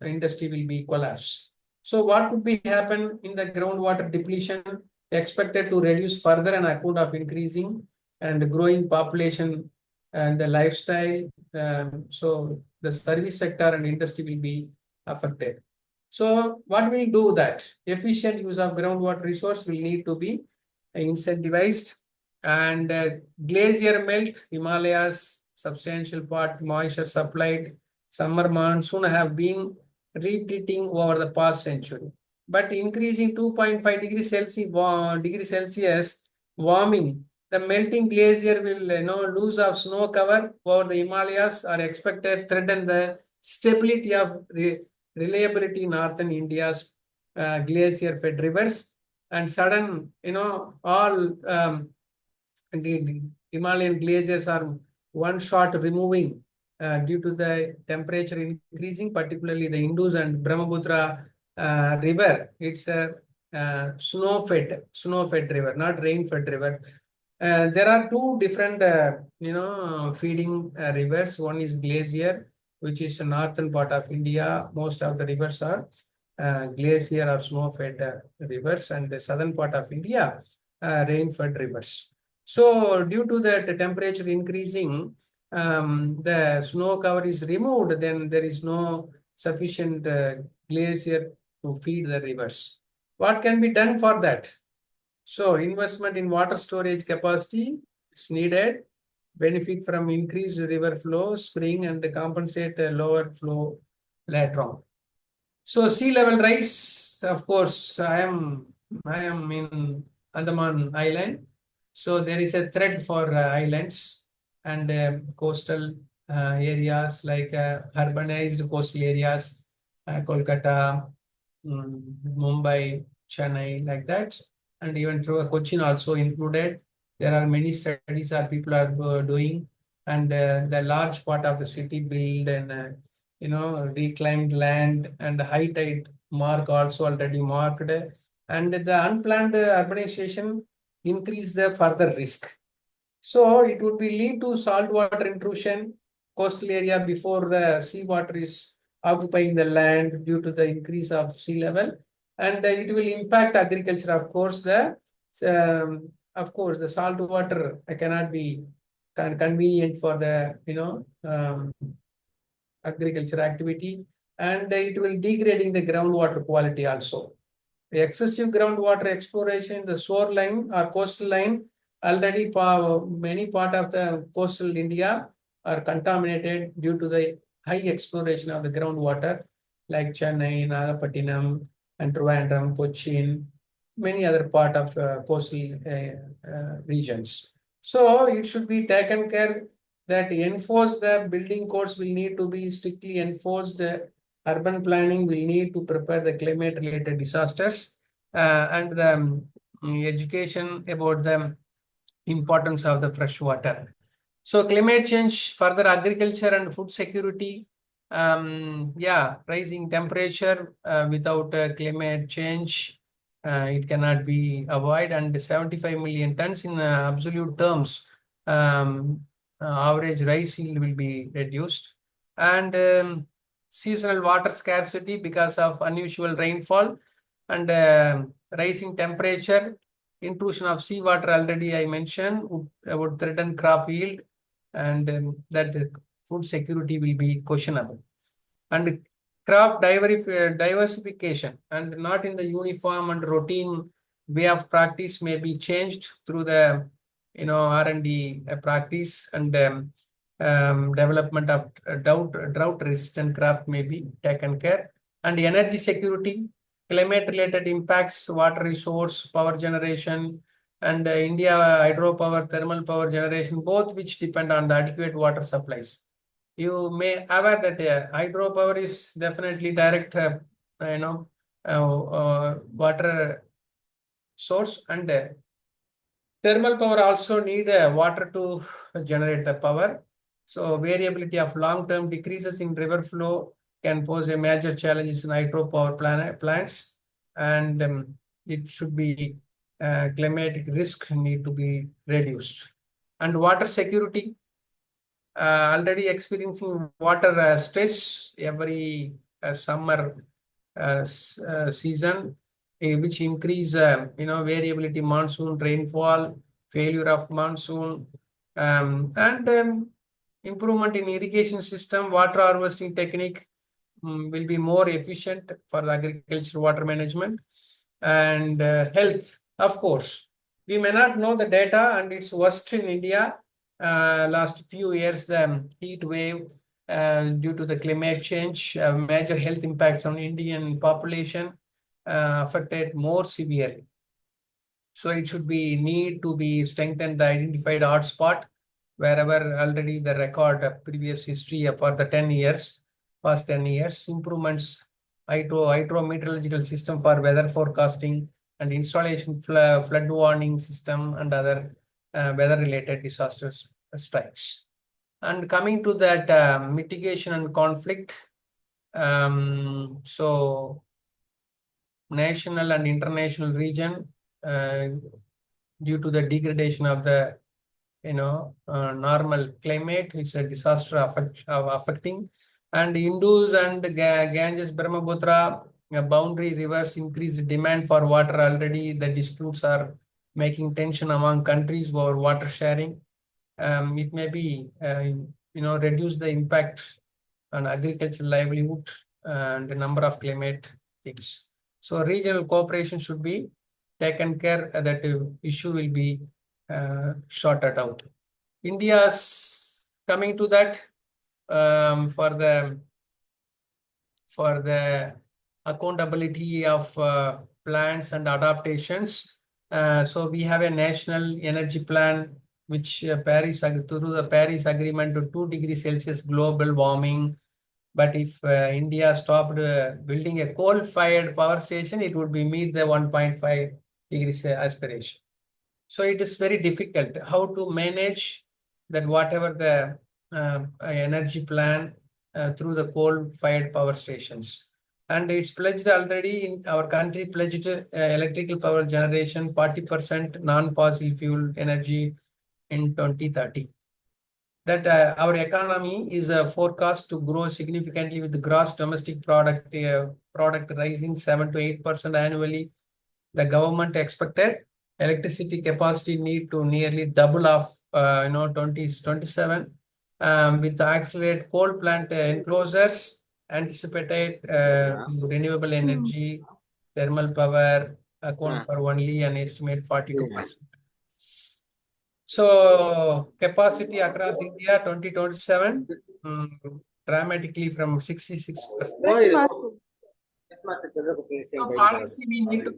industry will be collapsed. So what could be happen in the groundwater depletion? Expected to reduce further on account of increasing and growing population and the lifestyle. So the service sector and industry will be affected. So what will do that? Efficient use of groundwater resource will need to be incentivized, and glacier melt, Himalayas, substantial part moisture supplied, summer monsoon have been retreating over the past century. But increasing 2.5 degrees Celsius warming, the melting glacier will lose of snow cover over the Himalayas are expected threaten the stability of reliability northern India's glacier-fed rivers, and sudden, all the Himalayan glaciers are one shot removing due to the temperature increasing, particularly the Indus and Brahmaputra river. It's a snow-fed river, not rain-fed river. There are two different, feeding rivers. One is glacier, which is the northern part of India. Most of the rivers are glacier or snow-fed rivers, and the southern part of India, rain-fed rivers. So due to the temperature increasing, the snow cover is removed, then there is no sufficient glacier to feed the rivers. what can be done for that? So investment in water storage capacity is needed, benefit from increased river flow, spring, and compensate a lower flow later on. So sea level rise, of course, I am in Andaman Island. So there is a threat for islands and coastal areas like urbanized coastal areas, Kolkata, Mumbai, Chennai, like that, and even through Cochin also included. There are many studies that people are doing, and the large part of the city built and reclaimed land and high tide mark also already marked, and the unplanned urbanization increase the further risk. So it would be lead to saltwater intrusion coastal area before the seawater is occupying the land due to the increase of sea level, and it will impact agriculture. Of course, the saltwater cannot be convenient for the agriculture activity, and it will degrading the groundwater quality also. The excessive groundwater exploration, the shoreline or coastal line, already many part of the coastal India are contaminated due to the high exploration of the groundwater, like Chennai, Nagapattinam, and Trivandrum, Cochin, many other part of coastal regions. So it should be taken care that enforce the building codes will need to be strictly enforced. Urban planning will need to prepare the climate-related disasters and the education about the importance of the fresh water. So climate change, further agriculture and food security, rising temperature without climate change, it cannot be avoided, and 75 million tons in absolute terms, average rice yield will be reduced, and seasonal water scarcity because of unusual rainfall and rising temperature, intrusion of seawater already I mentioned would threaten crop yield, and that the food security will be questionable. And crop diversification and not in the uniform and routine way of practice may be changed through the R&D practice, and development of drought resistant crop may be taken care. And energy security, climate related impacts, water resource, power generation, and India hydropower, thermal power generation, both which depend on the adequate water supplies. You may aware that hydropower is definitely direct water source, and thermal power also need water to generate the power. So variability of long-term decreases in river flow can pose a major challenges in hydropower plants, and it should be climatic risk need to be reduced. And water security, already experiencing water stress every summer season, which increase variability, monsoon rainfall, failure of monsoon, and improvement in irrigation system, water harvesting technique will be more efficient for the agriculture water management. And health, of course, we may not know the data, and it's worst in India. Last few years, the heat wave due to the climate change, major health impacts on Indian population affected more severely. So it should be need to be strengthened the identified hotspot wherever already the record of previous history for the 10 years, past 10 years, improvements, hydrometeorological system for weather forecasting, and installation flood warning system and other weather related disasters strikes. And coming to that mitigation and conflict, so national and international region, due to the degradation of the normal climate, it's a disaster affecting, and Indus and Ganges, Brahmaputra boundary rivers increased demand for water. Already the disputes are making tension among countries over water sharing. It may be reduce the impact on agricultural livelihood and the number of climate things. So regional cooperation should be taken care that issue will be sorted out. India's coming to that for the accountability of plans and adaptations. So we have a national energy plan which through the Paris Agreement to 2 degrees Celsius global warming. But if India stopped building a coal-fired power station, it would be meet the 1.5 degrees aspiration. So it is very difficult how to manage that whatever the energy plan through the coal-fired power stations. And it's pledged already in our country, pledged electrical power generation 40% non-fossil fuel energy in 2030. That our economy is forecast to grow significantly with the gross domestic product rising 7 to 8% annually. The government expected electricity capacity need to nearly double of 2027 with the accelerated coal plant enclosures anticipated renewable energy, thermal power account for only an estimate 42%. So capacity across India 2027 dramatically from 66%. So policy, we need to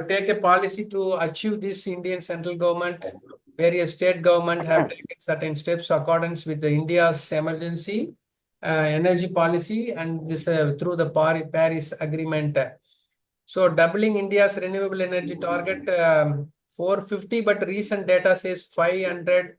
take a policy to achieve this. Indian central government, various state government have taken certain steps accordance with the India's emergency energy policy and this through the Paris Agreement. So doubling India's renewable energy target 450, but recent data says 500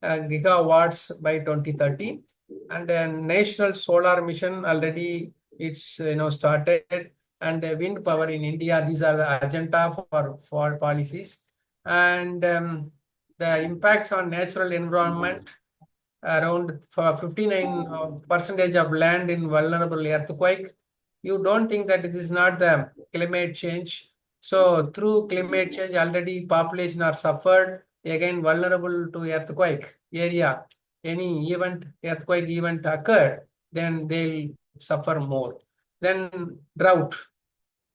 gigawatts by 2030. And national solar mission already it's started. And wind power in India, these are the agenda for policies. And the impacts on natural environment, around 59% of land in vulnerable earthquake. You don't think that it is not the climate change. So through climate change, already population are suffered, again vulnerable to earthquake area. Any earthquake event occurred, then they'll suffer more. Then drought.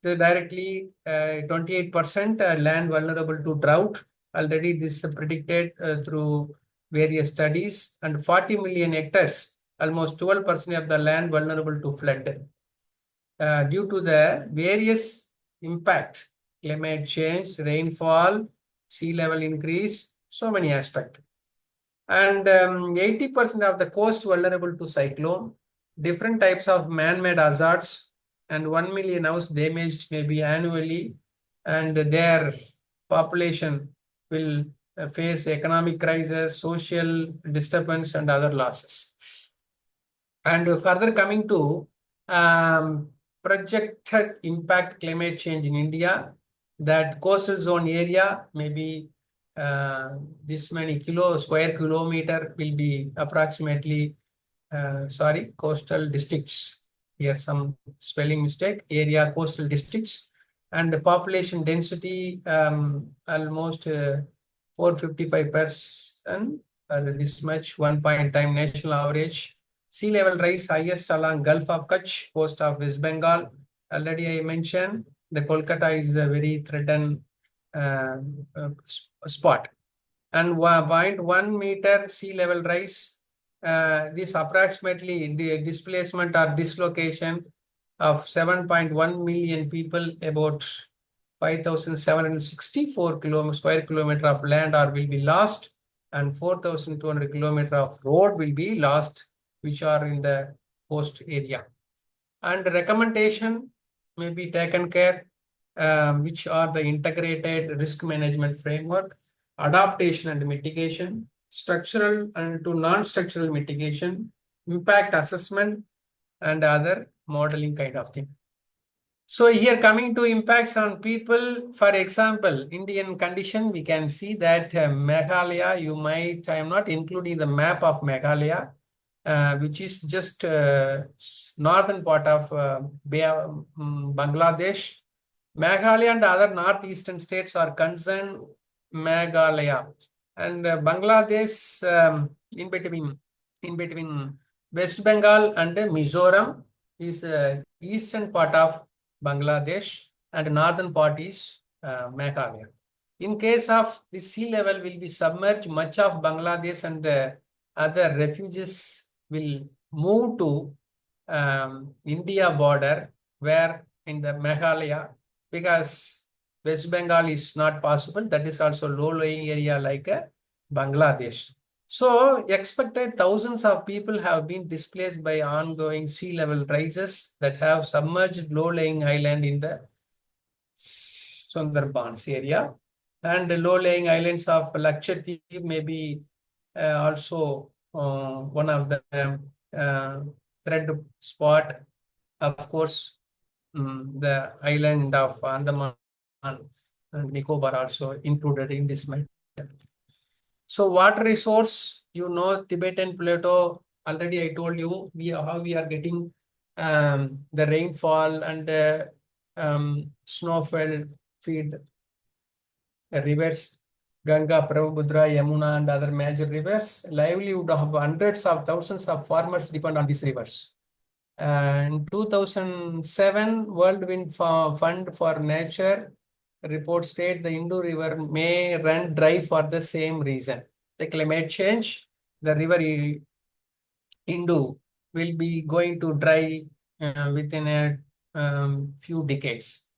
So directly 28% land vulnerable to drought. Already this is predicted through various studies, and 40 million hectares, almost 12% of the land vulnerable to flood. Due to the various impact, climate change, rainfall, sea level increase, so many aspects. And 80% of the coast vulnerable to cyclone, different types of man-made hazards, and 1 million house damaged maybe annually, and their population will face economic crisis, social disturbance, and other losses. And further coming to projected impact climate change in India, that coastal zone area maybe this many square kilometer will be approximately coastal districts. Here some spelling mistake, area coastal districts, and the population density almost 455%, this much 1 point time national average. Sea level rise highest along Gulf of Kutch, coast of West Bengal. Already I mentioned the Kolkata is a very threatened spot. And 0.1 meter sea level rise, this approximately the displacement or dislocation of 7.1 million people, about 5,764 square kilometer of land will be lost, and 4,200 kilometer of road will be lost, which are in the coast area. And recommendation may be taken care, which are the integrated risk management framework, adaptation and mitigation, structural and to non-structural mitigation, impact assessment, and other modeling kind of thing. So here coming to impacts on people, for example, Indian condition, we can see that Meghalaya, I am not including the map of Meghalaya, which is just northern part of Bangladesh. Meghalaya and other northeastern states are concerned Meghalaya, and Bangladesh in between West Bengal and Mizoram is eastern part of Bangladesh, and northern part is Meghalaya. In case of the sea level will be submerged, much of Bangladesh and other refugees will move to India border, where in the Meghalaya, because West Bengal is not possible. That is also low-lying area like Bangladesh. So expected thousands of people have been displaced by ongoing sea level rises that have submerged low-lying island in the Sundarbans area. And the low-lying islands of Lakshadweep may be also one of the thread spot. Of course, the island of Andaman and Nicobar also included in this matter. So water resource, Tibetan Plateau, already I told you how we are getting the rainfall and snowfall feed rivers, Ganga, Brahmaputra, Yamuna, and other major rivers. Livelihood of hundreds of thousands of farmers depend on these rivers. In 2007, World Wind Fund for Nature report state the Indu River may run dry for the same reason. The climate change, the river Indu will be going to dry within a few decades.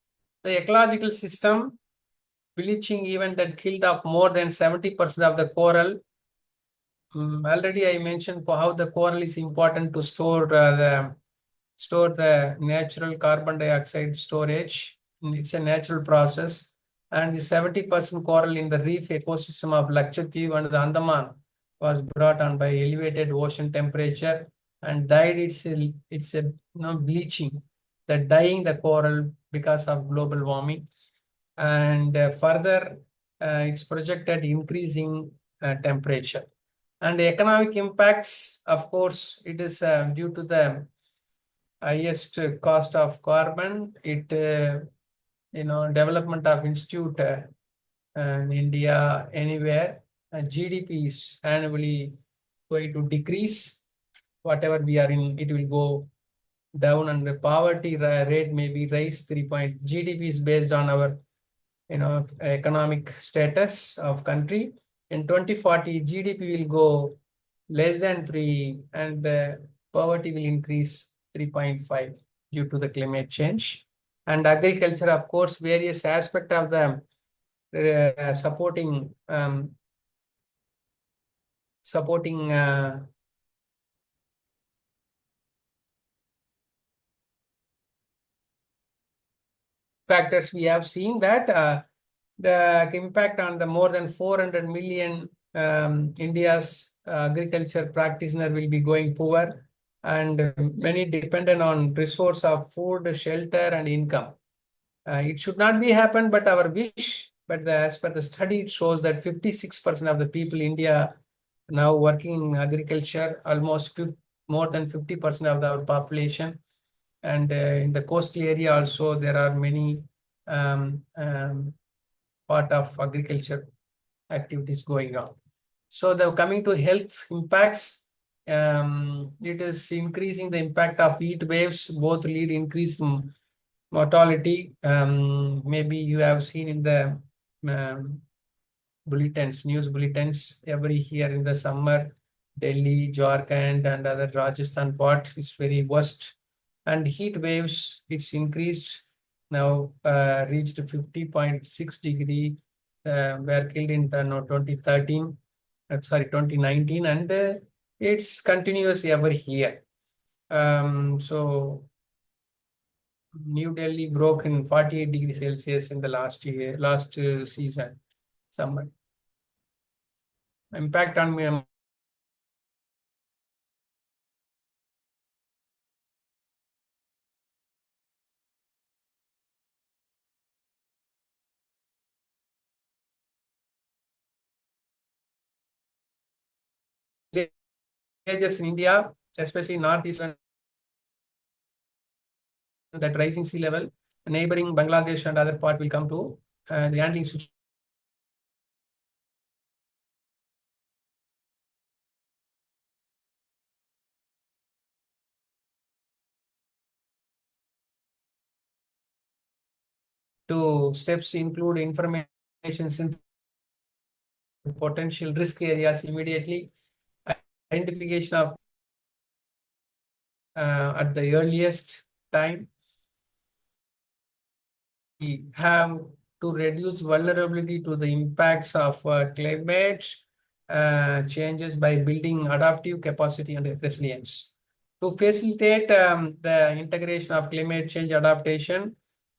The ecological system, bleaching event that killed off more than 70% of the coral. Already I mentioned how the coral is important to store the natural carbon dioxide storage. It's a natural process. And the 70% coral in the reef ecosystem of Lakshadweep and the Andaman was brought on by elevated ocean temperature and died. It's a bleaching, the dying the coral because of global warming. And further, it's projected increasing temperature. And the economic impacts, of course, it is due to the highest cost of carbon. Development of institute in India, anywhere, GDP is annually going to decrease. Whatever we are in, it will go down, and the poverty rate may be raised 3 point. GDP is based on our economic status of country. In 2040, GDP will go less than 3, and the poverty will increase 3.5 due to the climate change. And agriculture, of course, various aspects of the supporting factors. We have seen that the impact on the more than 400 million India's agriculture practitioner will be going poor, and many dependent on resource of food, shelter, and income. It should not be happen, but our wish. But as per the study, it shows that 56% of the people in India now working in agriculture, almost more than 50% of our population. And in the coastal area also, there are many part of agriculture activities going on. So coming to health impacts, it is increasing the impact of heat waves, both lead increase in mortality. Maybe you have seen in the news bulletins every year in the summer, Delhi, Jharkhand, and other Rajasthan part is very worst. And heat waves, it's increased now, reached 50.6 degree, were killed in 2019, and it's continuous every year. So New Delhi broke in 48 degrees Celsius in the last season, summer. Impact on villages in India, especially northeast, that rising sea level, neighboring Bangladesh and other part will come to the handling situation. So steps include information synthesis, potential risk areas immediately, identification of at the earliest time. We have to reduce vulnerability to the impacts of climate changes by building adaptive capacity and resilience. To facilitate the integration of climate change adaptation,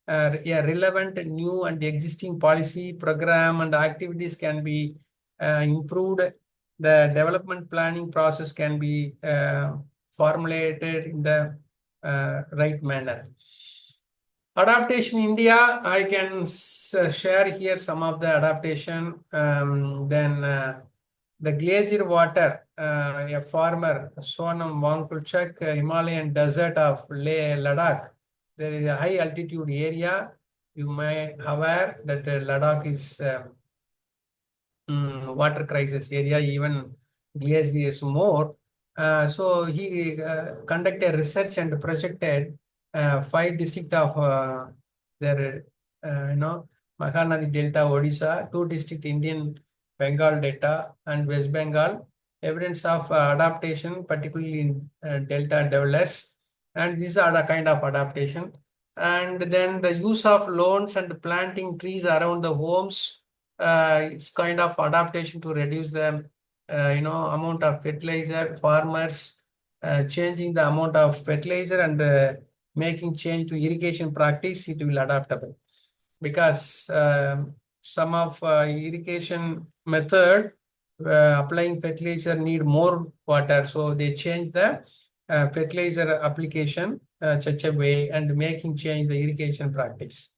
a relevant new and existing policy program and activities can be improved. The development planning process can be formulated in the right manner. Adaptation in India, I can share here some of the adaptation. The glacier water, a farmer, Sonam Wangkulchak, Himalayan desert of Ladakh. There is a high altitude area. You may aware that Ladakh is water crisis area, even glacier is more. So he conducted research and projected 5 districts of their, Mahanadi Delta, Odisha, 2 districts Indian Bengal Delta and West Bengal, evidence of adaptation, particularly in Delta developers. And these are the kind of adaptation. And then the use of lawns and planting trees around the homes, it's kind of adaptation to reduce the amount of fertilizer. Farmers changing the amount of fertilizer and making change to irrigation practice, it will adaptable, because some of irrigation method applying fertilizer need more water, so they change the fertilizer application such a way and making change the irrigation practice.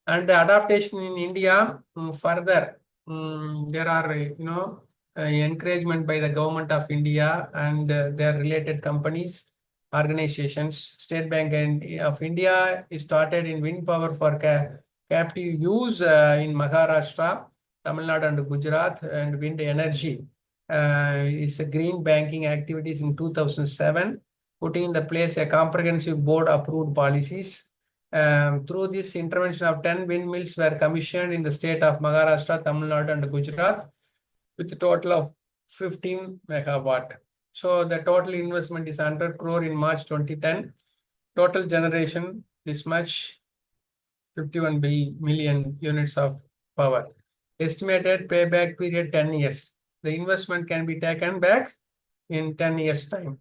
And the adaptation in India, further, there are, encouragement by the government of India and their related companies, organizations. State Bank of India is started in wind power for captive use in Maharashtra, Tamil Nadu and Gujarat, and wind energy. It's a green banking activities in 2007, putting in the place a comprehensive board approved policies. Through this intervention of 10 windmills were commissioned in the state of Maharashtra, Tamil Nadu and Gujarat with a total of 15 megawatt. So the total investment is 100 crore in March 2010. Total generation this much, 51 million units of power. Estimated payback period 10 years. The investment can be taken back in 10 years time.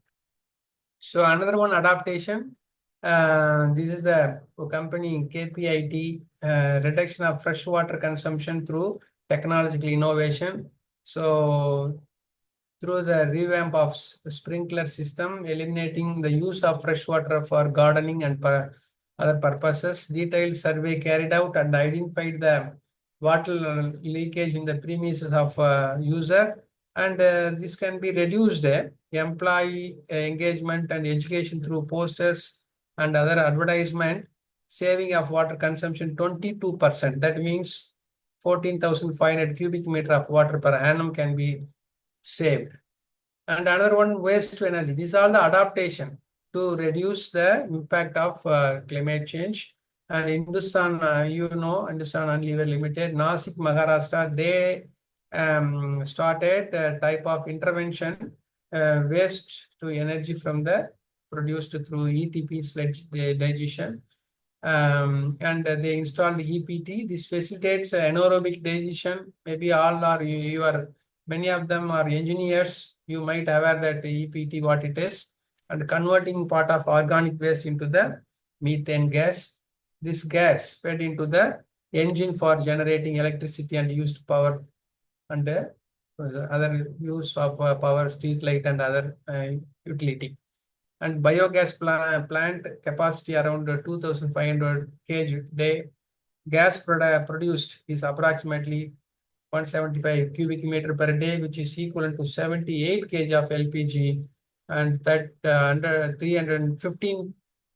So another one, adaptation. This is the company KPIT, reduction of freshwater consumption through technological innovation. So through the revamp of sprinkler system, eliminating the use of freshwater for gardening and other purposes. Detailed survey carried out and identified the water leakage in the premises of user, and this can be reduced. Employee engagement and education through posters and other advertisement, saving of water consumption 22%. That means 14,500 cubic meter of water per annum can be saved. And another one, waste to energy. These are the adaptation to reduce the impact of climate change. And Hindustan, Hindustan Unilever Limited, Nasik, Maharashtra, they started a type of intervention, waste to energy from the produced through ETP digestion. And they installed EPT. This facilitates anaerobic digestion. Maybe all are many of them are engineers. You might aware that EPT what it is, and converting part of organic waste into the methane gas. This gas fed into the engine for generating electricity and used power and other use of power, street light and other utility. And biogas plant capacity around 2,500 kg day. Gas produced is approximately 175 cubic meter per day, which is equivalent to 78 kg of LPG, and that under 315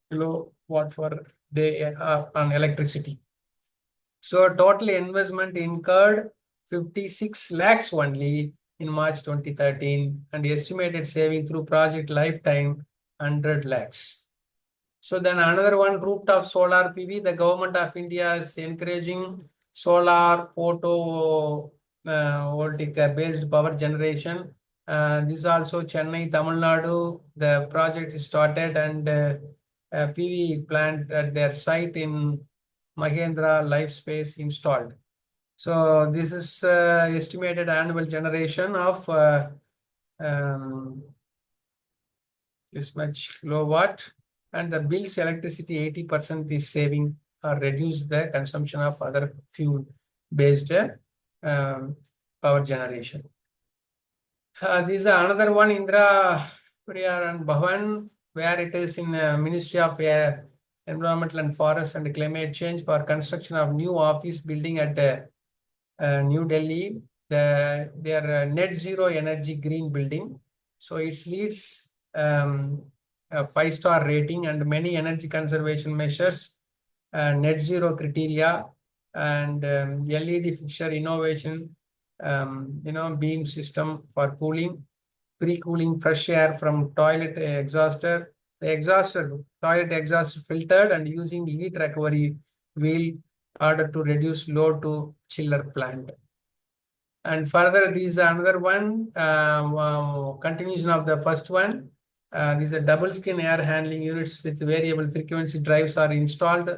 kilowatt per day on electricity. So total investment incurred 56 lakhs only in March 2013, and estimated saving through project lifetime 100 lakhs. So then another one, rooftop solar PV. The government of India is encouraging solar photovoltaic based power generation. This also Chennai, Tamil Nadu. The project is started and PV plant at their site in Mahendra Life Space installed. So this is estimated annual generation of this much kilowatt, and the bill's electricity 80% is saving or reduced the consumption of other fuel based power generation. This is another one, Indra Priyar and Bhavan, where it is in Ministry of Environmental and Forest and Climate Change for construction of new office building at New Delhi. Their net zero energy green building. So it leads a 5-star rating and many energy conservation measures, net zero criteria, and LED fixture innovation, beam system for cooling, pre-cooling fresh air from toilet exhauster. The toilet exhaust filtered and using heat recovery wheel order to reduce load to chiller plant. And further, this is another one, continuation of the first one. These are double skin air handling units with variable frequency drives are installed.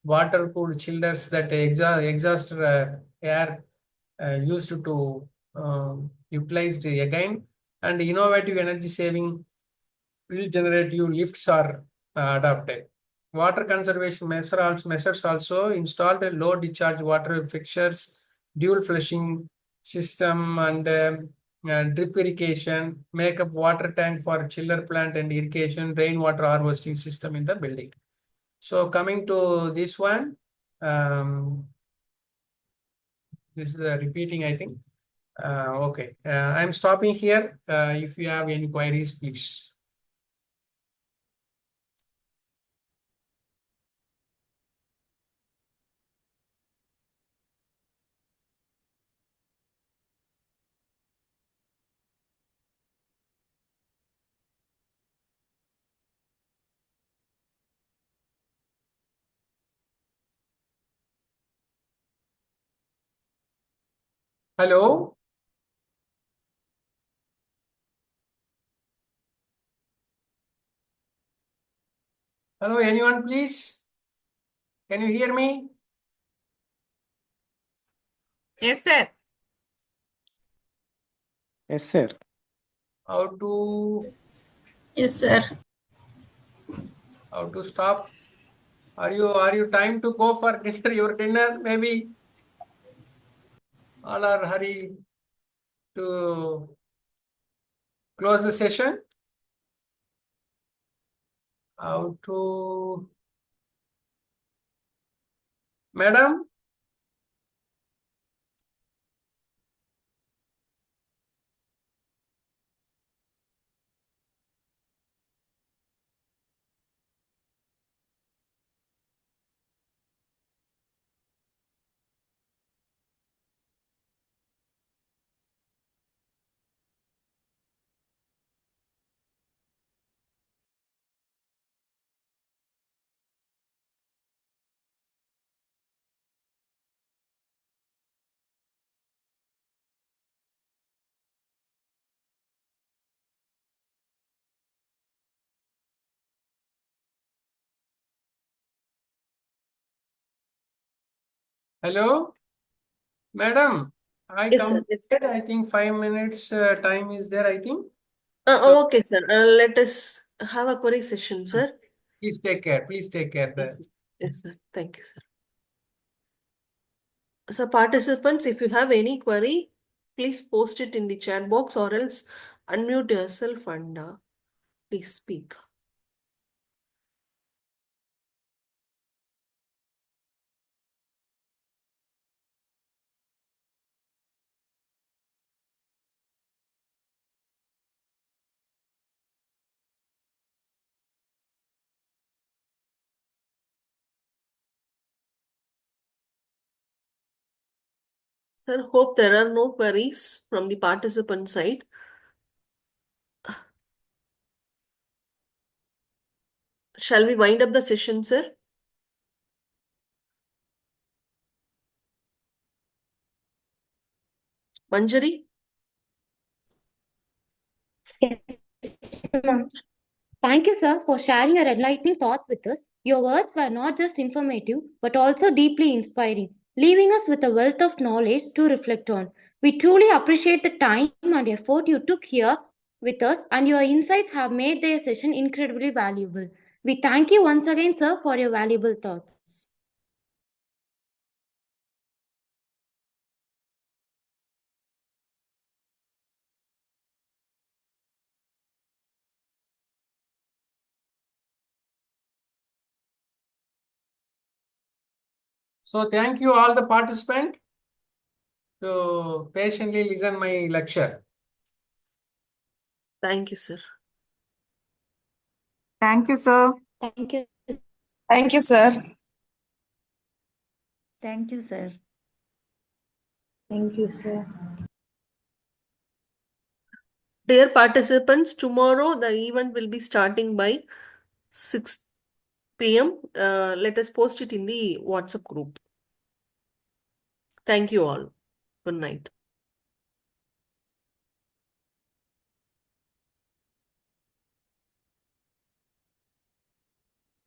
Water cooled chillers that exhaust air used to utilized again. And innovative energy saving regenerative lifts are adopted. Water conservation measures also installed low discharge water fixtures, dual flushing system, and drip irrigation, make up water tank for chiller plant and irrigation, rainwater harvesting system in the building. So coming to this one, this is repeating, I think. Okay, I'm stopping here. If you have any queries, please. Hello? Hello, anyone, please? Can you hear me? Yes, sir. Yes, sir. How to Yes, sir. stop? Are you time to go for dinner? Your dinner, maybe? All are hurry to close the session. How to, madam? Hello, madam. I Yes, sir. Yes. completed. I think 5 minutes time is there, I think. Okay, sir. Let us have a query session, sir. Please take care. Please take care. Yes, yes, sir. Thank you, sir. So, participants, if you have any query, please post it in the chat box or else unmute yourself and please speak. Sir, hope there are no queries from the participant side. Shall we wind up the session, sir? Manjari? Yes, ma'am. Thank you, sir, for sharing your enlightening thoughts with us. Your words were not just informative, but also deeply inspiring, leaving us with a wealth of knowledge to reflect on. We truly appreciate the time and effort you took here with us, and your insights have made the session incredibly valuable. We thank you once again, sir, for your valuable thoughts. So thank you all the participants to patiently listen my lecture. Thank you, sir. Thank you, sir. Thank you. Thank you, sir. Thank you, sir. Thank you, sir. Dear participants, tomorrow the event will be starting by 6 p.m. Let us post it in the WhatsApp group. Thank you all. Good night.